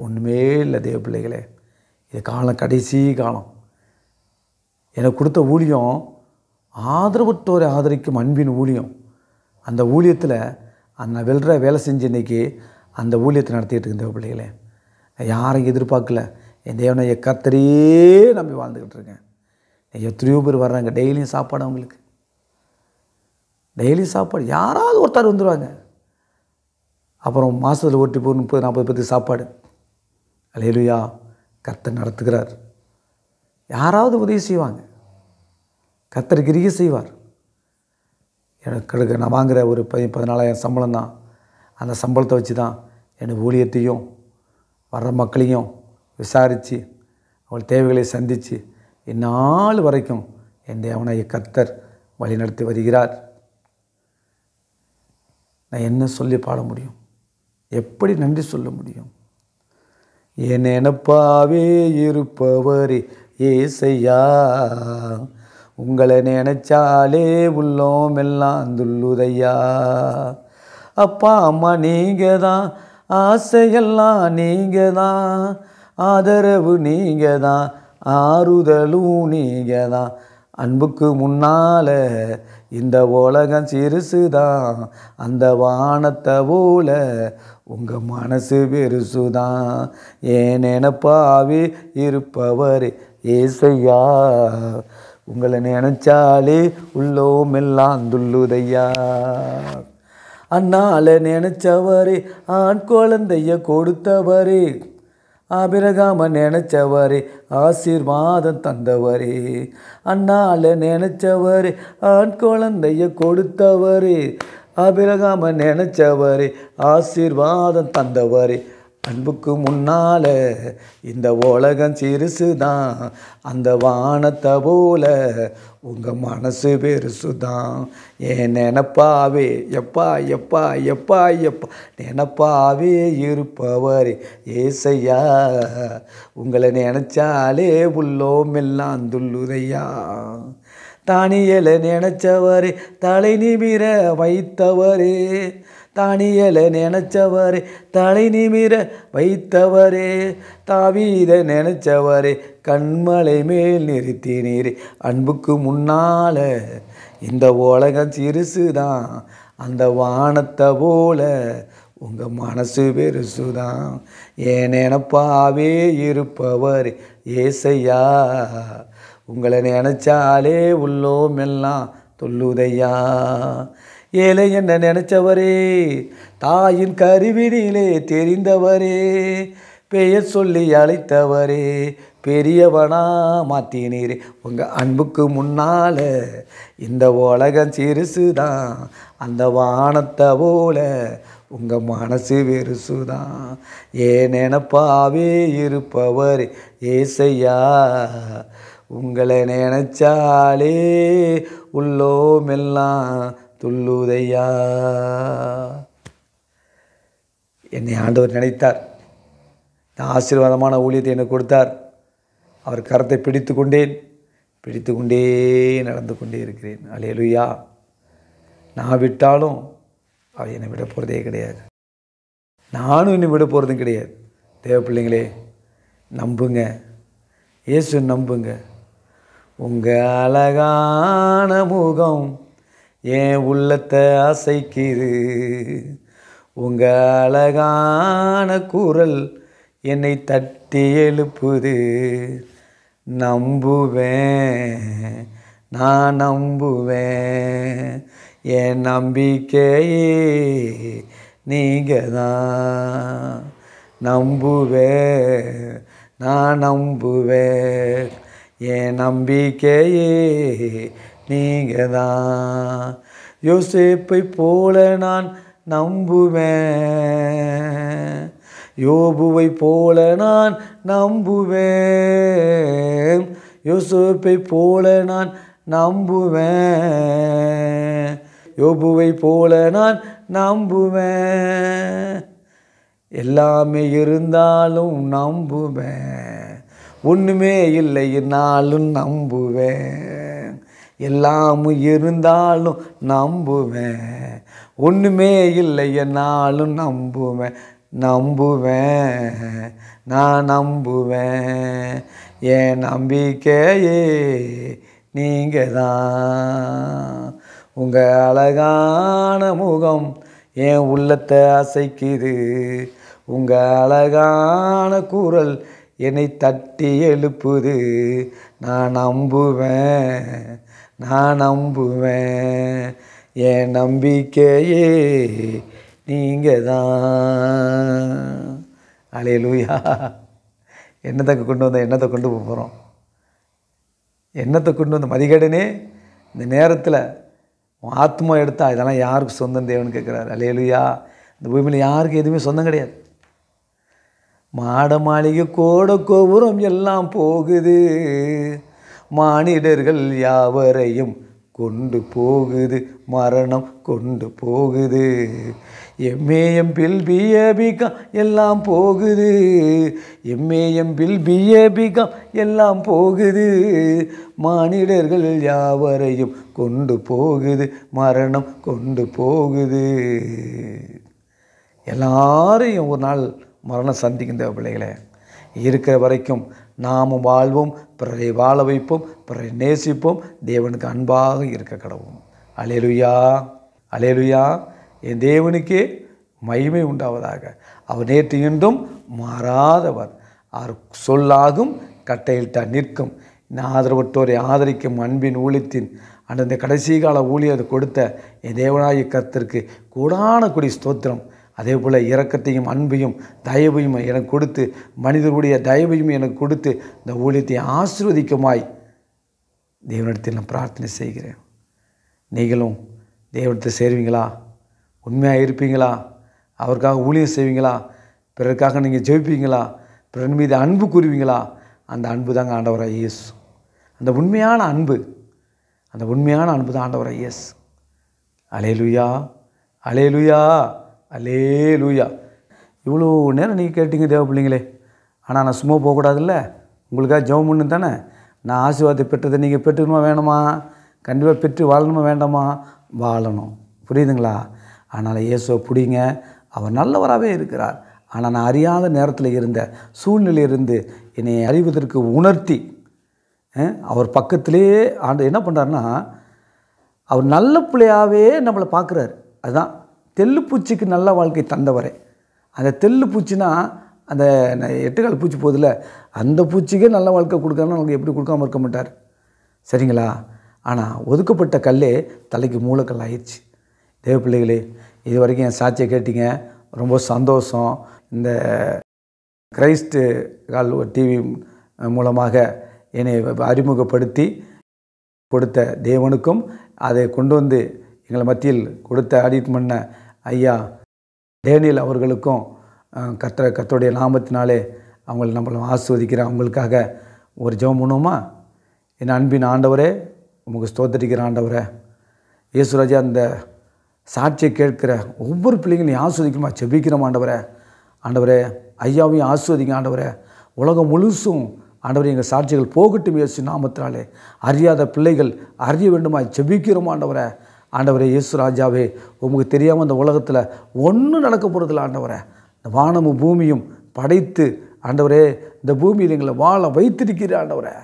ஒன்றுமே இல்லை தேவ பிள்ளைகளே. இது காலம், கடைசி காலம். எனக்கு கொடுத்த ஊழியம் ஆதரவற்றோரை ஆதரிக்கும் அன்பின் ஊழியம். அந்த ஊழியத்தில் அந்த வெல்ற வேலை செஞ்சு இன்றைக்கி அந்த ஊழியத்தை நடத்திட்டு இருக்க தேவ பிள்ளைகளே. யாரையும் எதிர்பார்க்கல, என் தேவனை கர்த்தரையே நம்பி வாழ்ந்துக்கிட்டு இருக்கேன். எத்தனையோ பேர் வர்றாங்க, டெய்லியும் சாப்பாடு, அவங்களுக்கு டெய்லியும் சாப்பாடு, யாராவது ஒருத்தர் வந்துடுவாங்க. அப்புறம் மாதத்தில் ஓட்டி போய் 30-40 பேருக்கு சாப்பாடு. அல்லேலூயா. கர்த்தர் நடத்துகிறார். யாராவது உதவி செய்வாங்க, கர்த்தர் கிரியை செய்வார். எனக்கு நான் வாங்குகிற ஒரு 14,000 சம்பளம் தான். அந்த சம்பளத்தை வச்சு தான் என் ஊழியத்தையும் வர்ற மக்களையும் விசாரித்து அவள் தேவைகளை சந்தித்து இந்நாள் வரைக்கும் என் தேவனாகிய கர்த்தர் வழி நடத்தி வருகிறார். நான் என்ன சொல்லி பாட முடியும்? எப்படி நன்றி சொல்ல முடியும்? என் நினைப்பாவே இருப்பவரே ஏசையா, உங்களை நினைச்சாலே உள்ளோம் எல்லாம் துள்ளுதையா. அப்பா அம்மா நீங்கள் தான், ஆசையெல்லாம் நீங்கள் தான், ஆதரவு நீங்கள் தான், ஆறுதலும் நீங்கள் தான். அன்புக்கு முன்னால் இந்த உலகம் சிறுசு தான், அந்த வானத்தை போல உங்கள் மனசு பெருசுதான். ஏன் நினைப்பாவே இருப்பவர் ஏசையா, உங்களை நினைச்சாலே உள்ளோமெல்லாம் துள்ளுதையா. அண்ணால நினைச்சவரே ஆண் குழந்தைய கொடுத்தவரே, ஆபிரகாம நினைச்சவரே ஆசீர்வாதம் தந்தவரே. அண்ணால நினைச்சவரே ஆண் குழந்தைய கொடுத்தவரே, ஆபிரகாம நினைச்சவரே ஆசீர்வாதம் தந்தவரே. அன்புக்கு முன்னால் இந்த உலகம் சிறுசு தான், அந்த வானத்தை போல உங்கள் மனசு பெருசு தான். ஏன் நினப்பாவே எப்பா எப்பா எப்பா எப்பா நினப்பாவே இருப்பவர் ஏசையா, உங்களை நினச்சாலே உள்ளோம் எல்லாம் துள்ளுதையா. தானியலை நினச்சவரே தலை நிமிர வைத்தவரே, தானியலை நினச்சவரே தலை நிமிர வைத்தவரே, தாவீத நினச்சவரே கண்மலை மேல் நிறுத்தினீரே. அன்புக்கு முன்னால் இந்த உலகம் சிறுசு தான், அந்த வானத்தை போல உங்கள் மனசு பெருசுதான். ஏன் நினப்பாவே இருப்பவர் ஏசையா, உங்களை நினச்சாலே உள்ளோம் எல்லாம் துள்ளுதையா. ஏழை என்ன நினச்சவரே, தாயின் கருவினிலே தெரிந்தவரே, பெயர் சொல்லி அழைத்தவரே பெரியவனா மாற்றினீரே. உங்கள் அன்புக்கு முன்னால் இந்த உலகம் சிறுசு தான், அந்த வானத்தை போல உங்கள் மனசு பெருசுதான். ஏன் நினப்பாவே இருப்பவர் ஏசையா, உங்களை நினைச்சாலே உள்ளோமெல்லாம் துள்ளுதையா. என்னை ஆண்டவர் நினைத்தார், இந்த ஆசீர்வாதமான ஊழியத்தை எனக்கு கொடுத்தார். அவர் கரத்தை பிடித்து கொண்டே நடந்து கொண்டே இருக்கிறேன். அல்லேலூயா. நான் விட்டாலும் அவர் என்னை விட போகிறதே கிடையாது, நானும் என்னை விட போகிறதும் கிடையாது. தேவ பிள்ளைங்களே, நம்புங்க, இயேசு நம்புங்க. உங்கள் அழகான முகம் என் உள்ளத்தை அசைக்குது, உங்கள் அழகான குரல் என்னை தட்டி எழுப்புது. நம்புவேன், நான் நம்புவேன், என் நம்பிக்கையே நீங்கள் தான். நம்புவேன், நான் நம்புவேன். என் நம்பிக்கையே நீங்கள் தான். யோசேப்பை போல நான் நம்புவேன். யோபுவை போல நான் நம்புவேன். யோசேப்பை போல நான் நம்புவேன். யோபுவை போல நான் நம்புவேன். எல்லாமே இருந்தாலும் நம்புவேன். ஒன்றுமே இல்லை என்னாலும் நம்புவேன். எல்லாமும் இருந்தாலும் நம்புவேன். ஒன்றுமே இல்லை என்னாலும் நம்புவேன். நான் நம்புவேன். என் நம்பிக்கையே நீங்கள் தான். உங்கள் அழகான முகம் என் உள்ளத்தை அசைக்குது. உங்கள் அழகான குரல் என்னை தட்டி எழுப்புது. நான் நம்புவேன். என் நம்பிக்கையே நீங்கள் தான். அல்லேலூயா. என்னத்தை கொண்டு போகிறோம்? என்னத்தை கொண்டு வந்த மதிகேடனே, இந்த நேரத்தில் ஆத்மா எடுத்தா இதெல்லாம் யாருக்கு சொந்தம் தேவன்னு கேட்குறாரு. அல்லேலூயா. இந்த பூமியில் யாருக்கு எதுவுமே சொந்தம் கிடையாது. மாட மாளிகை கோட கோபுரம் எல்லாம் போகுது. மானிடர்கள் யாவரையும் கொண்டு போகுது. மரணம் கொண்டு போகுது. எம்ஏஎம்பில் பிஏபிகாம் எல்லாம் போகுது. எம்ஏஎம்பில் பிஏபிகாம் எல்லாம் போகுது. மானிடர்கள் யாவரையும் கொண்டு போகுது. மரணம் கொண்டு போகுது. எல்லாரையும் ஒரு நாள் மரணம் சந்திக்கின்ற பிள்ளைகளே, இருக்கிற வரைக்கும் நாமும் வாழ்வோம், பிறரை வாழ வைப்போம், பிறரை நேசிப்போம், தேவனுக்கு அன்பாக இருக்க கடவோம். அல்லேலூயா. அல்லேலூயா. என் தேவனுக்கே மகிமை உண்டாவதாக. அவர் நேற்று இன்றும் மாறாதவர். அவர் சொல்லாகும் கட்டையிட்டால் நிற்கும். ஆதரவற்றோரை ஆதரிக்கும் அன்பின் ஊழியத்தின் அந்த கடைசி கால ஊழியத்தை கொடுத்த என் தேவனாகிய கர்த்தருக்கு கோடான கொடி ஸ்தோத்திரம். அதே போல் இரக்கத்தையும் அன்பையும் தயவையும் எனக்கு கொடுத்து, மனிதர்களுடைய தயவையும் எனக்கு கொடுத்து இந்த ஊழியத்தை ஆசீர்வதிக்குமாய் தேவனிடத்தில் நான் பிரார்த்தனை செய்கிறேன். நீங்களும் தேவனிடத்தை சேருவீங்களா? உண்மையாக இருப்பீங்களா? அவருக்காக ஊழியம் செய்வீங்களா? பிறருக்காக நீங்கள் ஜெபிப்பீங்களா? பிறர் மீது அன்பு கூறுவீங்களா? அந்த அன்பு தாங்க ஆண்டவராக இயேசு. அந்த உண்மையான அன்பு தான் ஆண்டவராக இயேசு. அல்லேலூயா. அல்லேலூயா. அல்லேலூயா. இவ்வளோ நேரம் நீங்கள் கேட்டீங்க தேவ பிள்ளைங்களே. ஆனால் நான் சும்மா போகக்கூடாதுல்ல. உங்களுக்காக ஜெபம் பண்ணு தானே. நான் ஆசீர்வாதத்தை பெற்றதை நீங்கள் பெற்றுக்கணுமா வேணுமா? கண்டிப்பாக பெற்று வாழணுமா வேண்டாமா? வாழணும். புரியுதுங்களா? அதனால் இயேசுவை பிடிங்க. அவர் நல்லவராகவே இருக்கிறார். ஆனால் நான் அறியாத நேரத்தில் இருந்த சூழ்நிலையிலிருந்து என்னை அறிவதற்கு உணர்த்தி அவர் பக்கத்திலே என்ன பண்ணுறாருன்னா, அவர் நல்ல பிள்ளையாகவே நம்மளை பார்க்குறாரு. அதுதான் தெல்லுப்பூச்சிக்கு நல்ல வாழ்க்கை தந்தவரே. அந்த தெல்லுப்பூச்சின்னா அந்த 8 கால் பூச்சி போதில்ல, அந்த பூச்சிக்கே நல்ல வாழ்க்கை கொடுக்கறனா நமக்கு எப்படி கொடுக்காமல் இருக்க மாட்டார். சரிங்களா? ஆனால் ஒதுக்கப்பட்ட கல்லே தலைக்கு மூலக்கல் ஆயிடுச்சு. தேவ பிள்ளைகளே, இது வரைக்கும் என் சாட்சியை கேட்டீங்க, ரொம்ப சந்தோஷம். இந்த கிரைஸ்ட் கால் டிவி மூலமாக என்னை அறிமுகப்படுத்தி கொடுத்த தேவனுக்கும், அதை கொண்டு வந்து எங்களை மத்தியில் கொடுத்த ஆடிட் பண்ண ஐயா டேனியல் அவர்களுக்கும் கர்த்தருடைய நாமத்தினாலே நம்மளை ஆசீர்வதிக்கிறேன். அவங்களுக்காக ஒரு ஜெபம் பண்ணுவோமா? என் அன்பின் ஆண்டவரே, உங்களுக்கு ஸ்தோத்திரிக்கிற ஆண்டவரே. இயேசுராஜா, அந்த சாட்சியை கேட்கிற ஒவ்வொரு பிள்ளைங்களையும் ஆஸ்வதிக்கணுமா ஜெபிக்கிறோம் ஆண்டவரே. ஆண்டவரே, ஐயாவையும் ஆஸ்வதிங்க ஆண்டவரே. உலகம் முழுசும் ஆண்டவரே எங்கள் சாட்சிகள் போகட்டும் இயேசு நாமத்தினாலே. அறியாத பிள்ளைகள் அறிய வேண்டுமா ஜெபிக்கிறோம் ஆண்டவரே. ஆண்டவரே இயேசு ராஜாவே, உங்களுக்கு தெரியாமல் இந்த உலகத்தில் ஒன்றும் நடக்க போகிறதில்ல ஆண்டவரே. இந்த வானமும் பூமியும் படைத்து ஆண்டவரே இந்த பூமியில் எங்களை வாழ வைத்திருக்கிற ஆண்டவரே.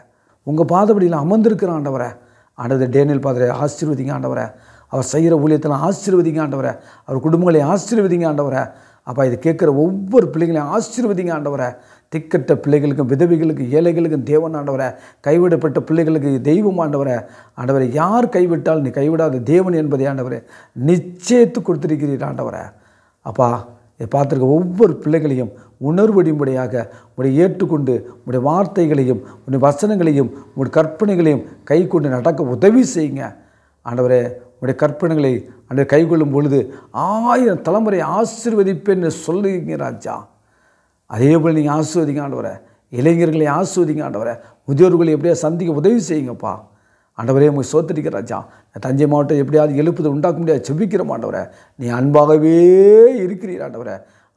உங்கள் பாதபடியில் அமர்ந்திருக்கிற ஆண்டவரே. ஆண்டவர் டேனியல் பாதரை ஆசீர்வதிங்க ஆண்டவரே. அவர் செய்கிற ஊழியத்தில் ஆசீர்வதிங்க ஆண்டவரே. அவர் குடும்பங்களை ஆசீர்வதிங்க ஆண்டவரே. அப்போ இதை கேட்குற ஒவ்வொரு பிள்ளைகளையும் ஆசீர்வதிங்க ஆண்டவரே. திக்கட்ட பிள்ளைகளுக்கும் விதவைகளுக்கும் ஏழைகளுக்கும் தேவன் ஆண்டவரே. கைவிடப்பட்ட பிள்ளைகளுக்கு தெய்வம் ஆண்டவரே. ஆண்டவரை யார் கைவிட்டால் நீ கைவிடாத தேவன் என்பதை ஆண்டவரே நிச்சயத்து கொடுத்திருக்கிறீர் ஆண்டவரே. அப்பா, இதை பார்த்துருக்க ஒவ்வொரு பிள்ளைகளையும் உணர்வடிம்படியாக உடைய ஏற்றுக்கொண்டு உடைய வார்த்தைகளையும் உடைய வசனங்களையும் உடைய கற்பனைகளையும் கை கொண்டு நடக்க உதவி செய்யுங்க ஆண்டவரே. உடைய கற்பனைகளை அந்த கை கொள்ளும் பொழுது 1000 தலைமுறை ஆசீர்வதிப்பேன்னு சொல்லுங்க ராஜா. அதே போல் நீங்கள் ஆசீர்வதிங்க ஆண்டவரே. இளைஞர்களை ஆசீர்வதிங்க ஆண்டவரே. முதியோர்களை எப்படியா சந்திக்க உதவி செய்யுங்கப்பா ஆண்டவரே. உங்களுக்கு சோத்திரிக்கிற ராஜா. தஞ்சை மாவட்டம் எப்படியாவது எழுப்புதல் உண்டாக்க முடியாது செபிக்கிற ஆண்டவரே. நீ அன்பாகவே இருக்கிறீர் ஆண்டவரே.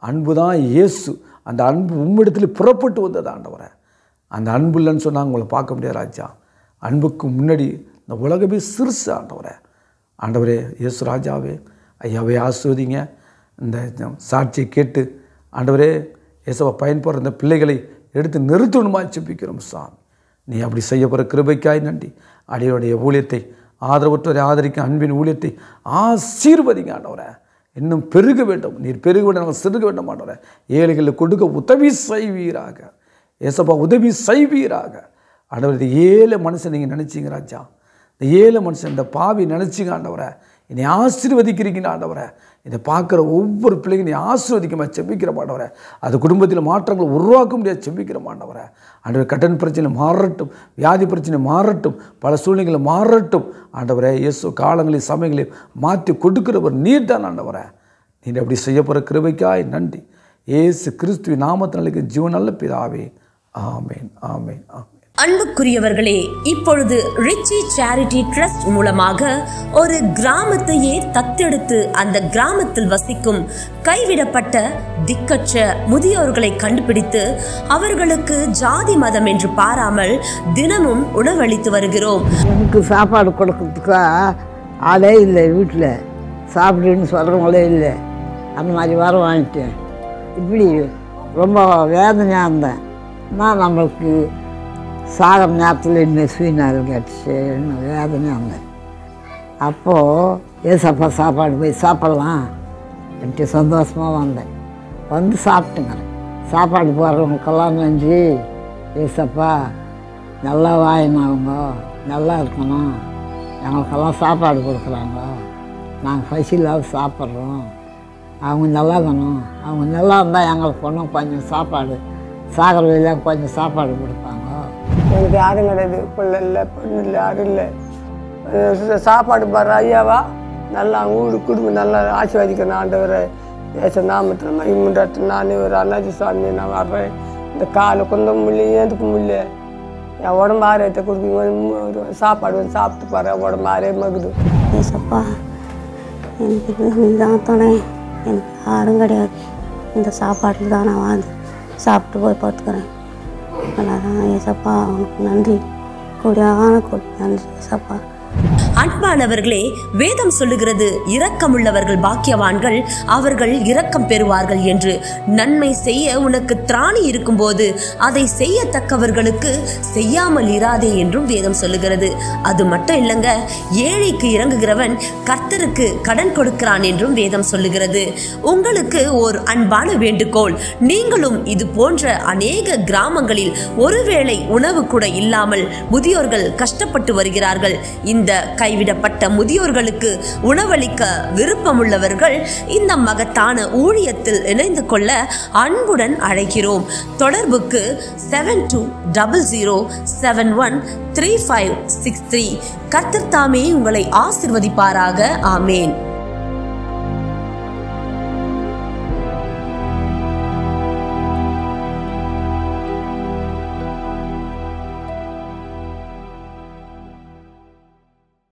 அன்பு தான் இயேசு. அந்த அன்பு உம்மிடத்தில் புறப்பட்டு வந்தது ஆண்டவரே. அந்த அன்பு இல்லைன்னு சொன்னால் உங்களை பார்க்க முடியாது ராஜா. அன்புக்கு முன்னாடி இந்த உலகமே சிறுசு ஆண்டவரே. ஆண்டவரே இயேசு ராஜாவே ஐயாவே ஆசீர்வதிங்க. இந்த சாட்சியை கேட்டு ஆண்டவரே இயேசுவை பயன்படுற இந்த பிள்ளைகளை எடுத்து நிறுத்தணுமா செபிக்கிறோம் சாமி. நீ அப்படி செய்ய போகிற கிருபைக்காய் நன்றி. அடியோடைய ஊழியத்தை ஆதரவற்றோரை ஆதரிக்க அன்பின் ஊழியத்தை ஆசீர்வதிங்க ஆண்டவரே. இன்னும் பெருக வேண்டும். நீர் பெருக வேண்டும், நாங்கள் சிறுக வேண்டும் ஆண்டவரே. ஏழைகளுக்கு கொடுக்க உதவி செய்வீராக ஏசப்பா, உதவி செய்வீராக ஆண்டவர். இந்த ஏழை மனுஷன் நீங்கள் நினச்சிங்க ராஜா. இந்த ஏழை மனுஷன் இந்த பாவி நினச்சிங்க ஆண்டவரை. என்னை ஆசீர்வதிக்கிறீங்க ஆண்டவரை. இதை பார்க்குற ஒவ்வொரு பிள்ளைங்க நீ ஆசீர்வதிக்கமா செபிக்கிற மாட்டவரை. அது குடும்பத்தில் மாற்றங்களை உருவாக்க முடியாது செபிக்கிற மாட்டவரை. ஆண்டவர் கடன் பிரச்சனை மாறட்டும், வியாதி பிரச்சனை மாறட்டும், பல சூழ்நிலைகளை மாறட்டும் ஆண்டவரை. இயேசு காலங்களையும் சமயங்களையும் மாற்றி கொடுக்கிறவர் நீர் தான் ஆண்டவரை. நீர் அப்படி செய்ய போகிற கிருபைக்காய் நன்றி. இயேசு கிறிஸ்துவின் நாமத்தினாலே ஜீவன் நல்ல பிதாவே. ஆமேன், ஆமேன், ஆமேன். அன்புக்குரியவர்களே, இப்பொழுது ரிச்சி சேரிட்டி ட்ரஸ்ட் மூலமாக ஒரு கிராமத்தையே தத்தெடுத்து அந்த கிராமத்தில் வசிக்கும் கைவிடப்பட்ட திக்கற்ற முதியோர்களை கண்டுபிடித்து அவர்களுக்கு ஜாதி மதம் என்று பாராமல் தினமும் உணவளித்து வருகிறோம். எனக்கு சாப்பாடு கொடுக்கறதுக்கா ஆளே இல்லை, வீட்டில் சாப்பிடுன்னு சொல்கிறவங்களே இல்லை. அந்த மாதிரி வர வாங்கிட்டேன். இப்படி ரொம்ப வேதனையாக இருந்தேன். நான் நம்மளுக்கு சாகிற நேரத்தில் இன்னும் சுயநாள் கிடச்சின்னு வேதனையாக இருந்தேன். அப்போது ஏசப்பா சாப்பாடு போய் சாப்பிட்லாம் என்கிட்ட சந்தோஷமாக வந்தேன். வந்து சாப்பிட்டுங்கிறேன். சாப்பாடு போடுறவங்களுக்கெல்லாம் நன்றி ஏசப்பா, நல்லா வாங்கினவங்க நல்லா இருக்கணும், எங்களுக்கெல்லாம் சாப்பாடு கொடுக்குறாங்க, நாங்கள் பசியில்லாத சாப்பிட்றோம், அவங்க நல்லா இருக்கணும், அவங்க நல்லா இருந்தால் எங்களுக்கு ஒன்றும் கொஞ்சம் சாப்பாடு சாகிற வழியில் கொஞ்சம் சாப்பாடு கொடுப்பாங்க. எனக்கு யாரும் கிடையாது, பிள்ளை இல்லை, பொண்ணு இல்லை, யாரும் இல்லை. சாப்பாடு பாரு ஐயாவா, நல்லா ஊடு குடும்பம் நல்லா ஆசீர்வதிக்கணும் ஆண்டவரை. ஏச நாமத்தில் மகிமுண்டாட்டு நானே ஒரு அண்ணாச்சி சுவாமி நான் வர்றேன். இந்த காலை கொஞ்சம் முடியல, ஏந்துக்க முடியல, என் உடம்பு ஆரோக்கியத்தை கொடுப்பீங்க. சாப்பாடு வந்து சாப்பிட்டு பாரு, உடம்பு ஆரோக்கியமாகுது. ஏசப்பா, எனக்கு இதுதான் துணை, எனக்கு யாரும் கிடையாது. இந்த சாப்பாட்டில் தான் நான் வாழ்ந்து சாப்பிட்டு போய் பார்த்துக்கிறேன். அதான் ஏசப்பா, உனக்கு நன்றி, கொடியான கொடி நன்றி ஏசப்பா. அன்பானவர்களே, வேதம் சொல்லுகிறது, இரக்கமுள்ளவர்கள் பாக்கியவான்கள், அவர்கள் இரக்கம் பெறுவார்கள் என்று. நன்மை செய்ய உனக்கு திராணி இருக்கும்போது அதை செய்யத்தக்கவர்களுக்கு செய்யாமல் இராதே என்றும் வேதம் சொல்லுகிறது. அது மட்டும் இல்லைங்க, ஏழைக்கு இறங்குகிறவன் கர்த்தருக்கு கடன் கொடுக்கிறான் என்றும் வேதம் சொல்லுகிறது. உங்களுக்கு ஒரு அன்பான வேண்டுகோள், நீங்களும் இது போன்ற அநேக கிராமங்களில் ஒருவேளை உணவு கூட இல்லாமல் முதியோர்கள் கஷ்டப்பட்டு வருகிறார்கள். இந்த கைவிடப்பட்ட முதியோர்களுக்கு உணவளிக்க விருப்பமுள்ளவர்கள் இந்த மகத்தான ஊழியத்தில் இணைந்து கொள்ள அன்புடன் அழைக்கிறோம். தொடர்புக்கு 7200713563. கர்த்தர் தாமே உங்களை ஆசீர்வதிப்பாராக. ஆமேன்.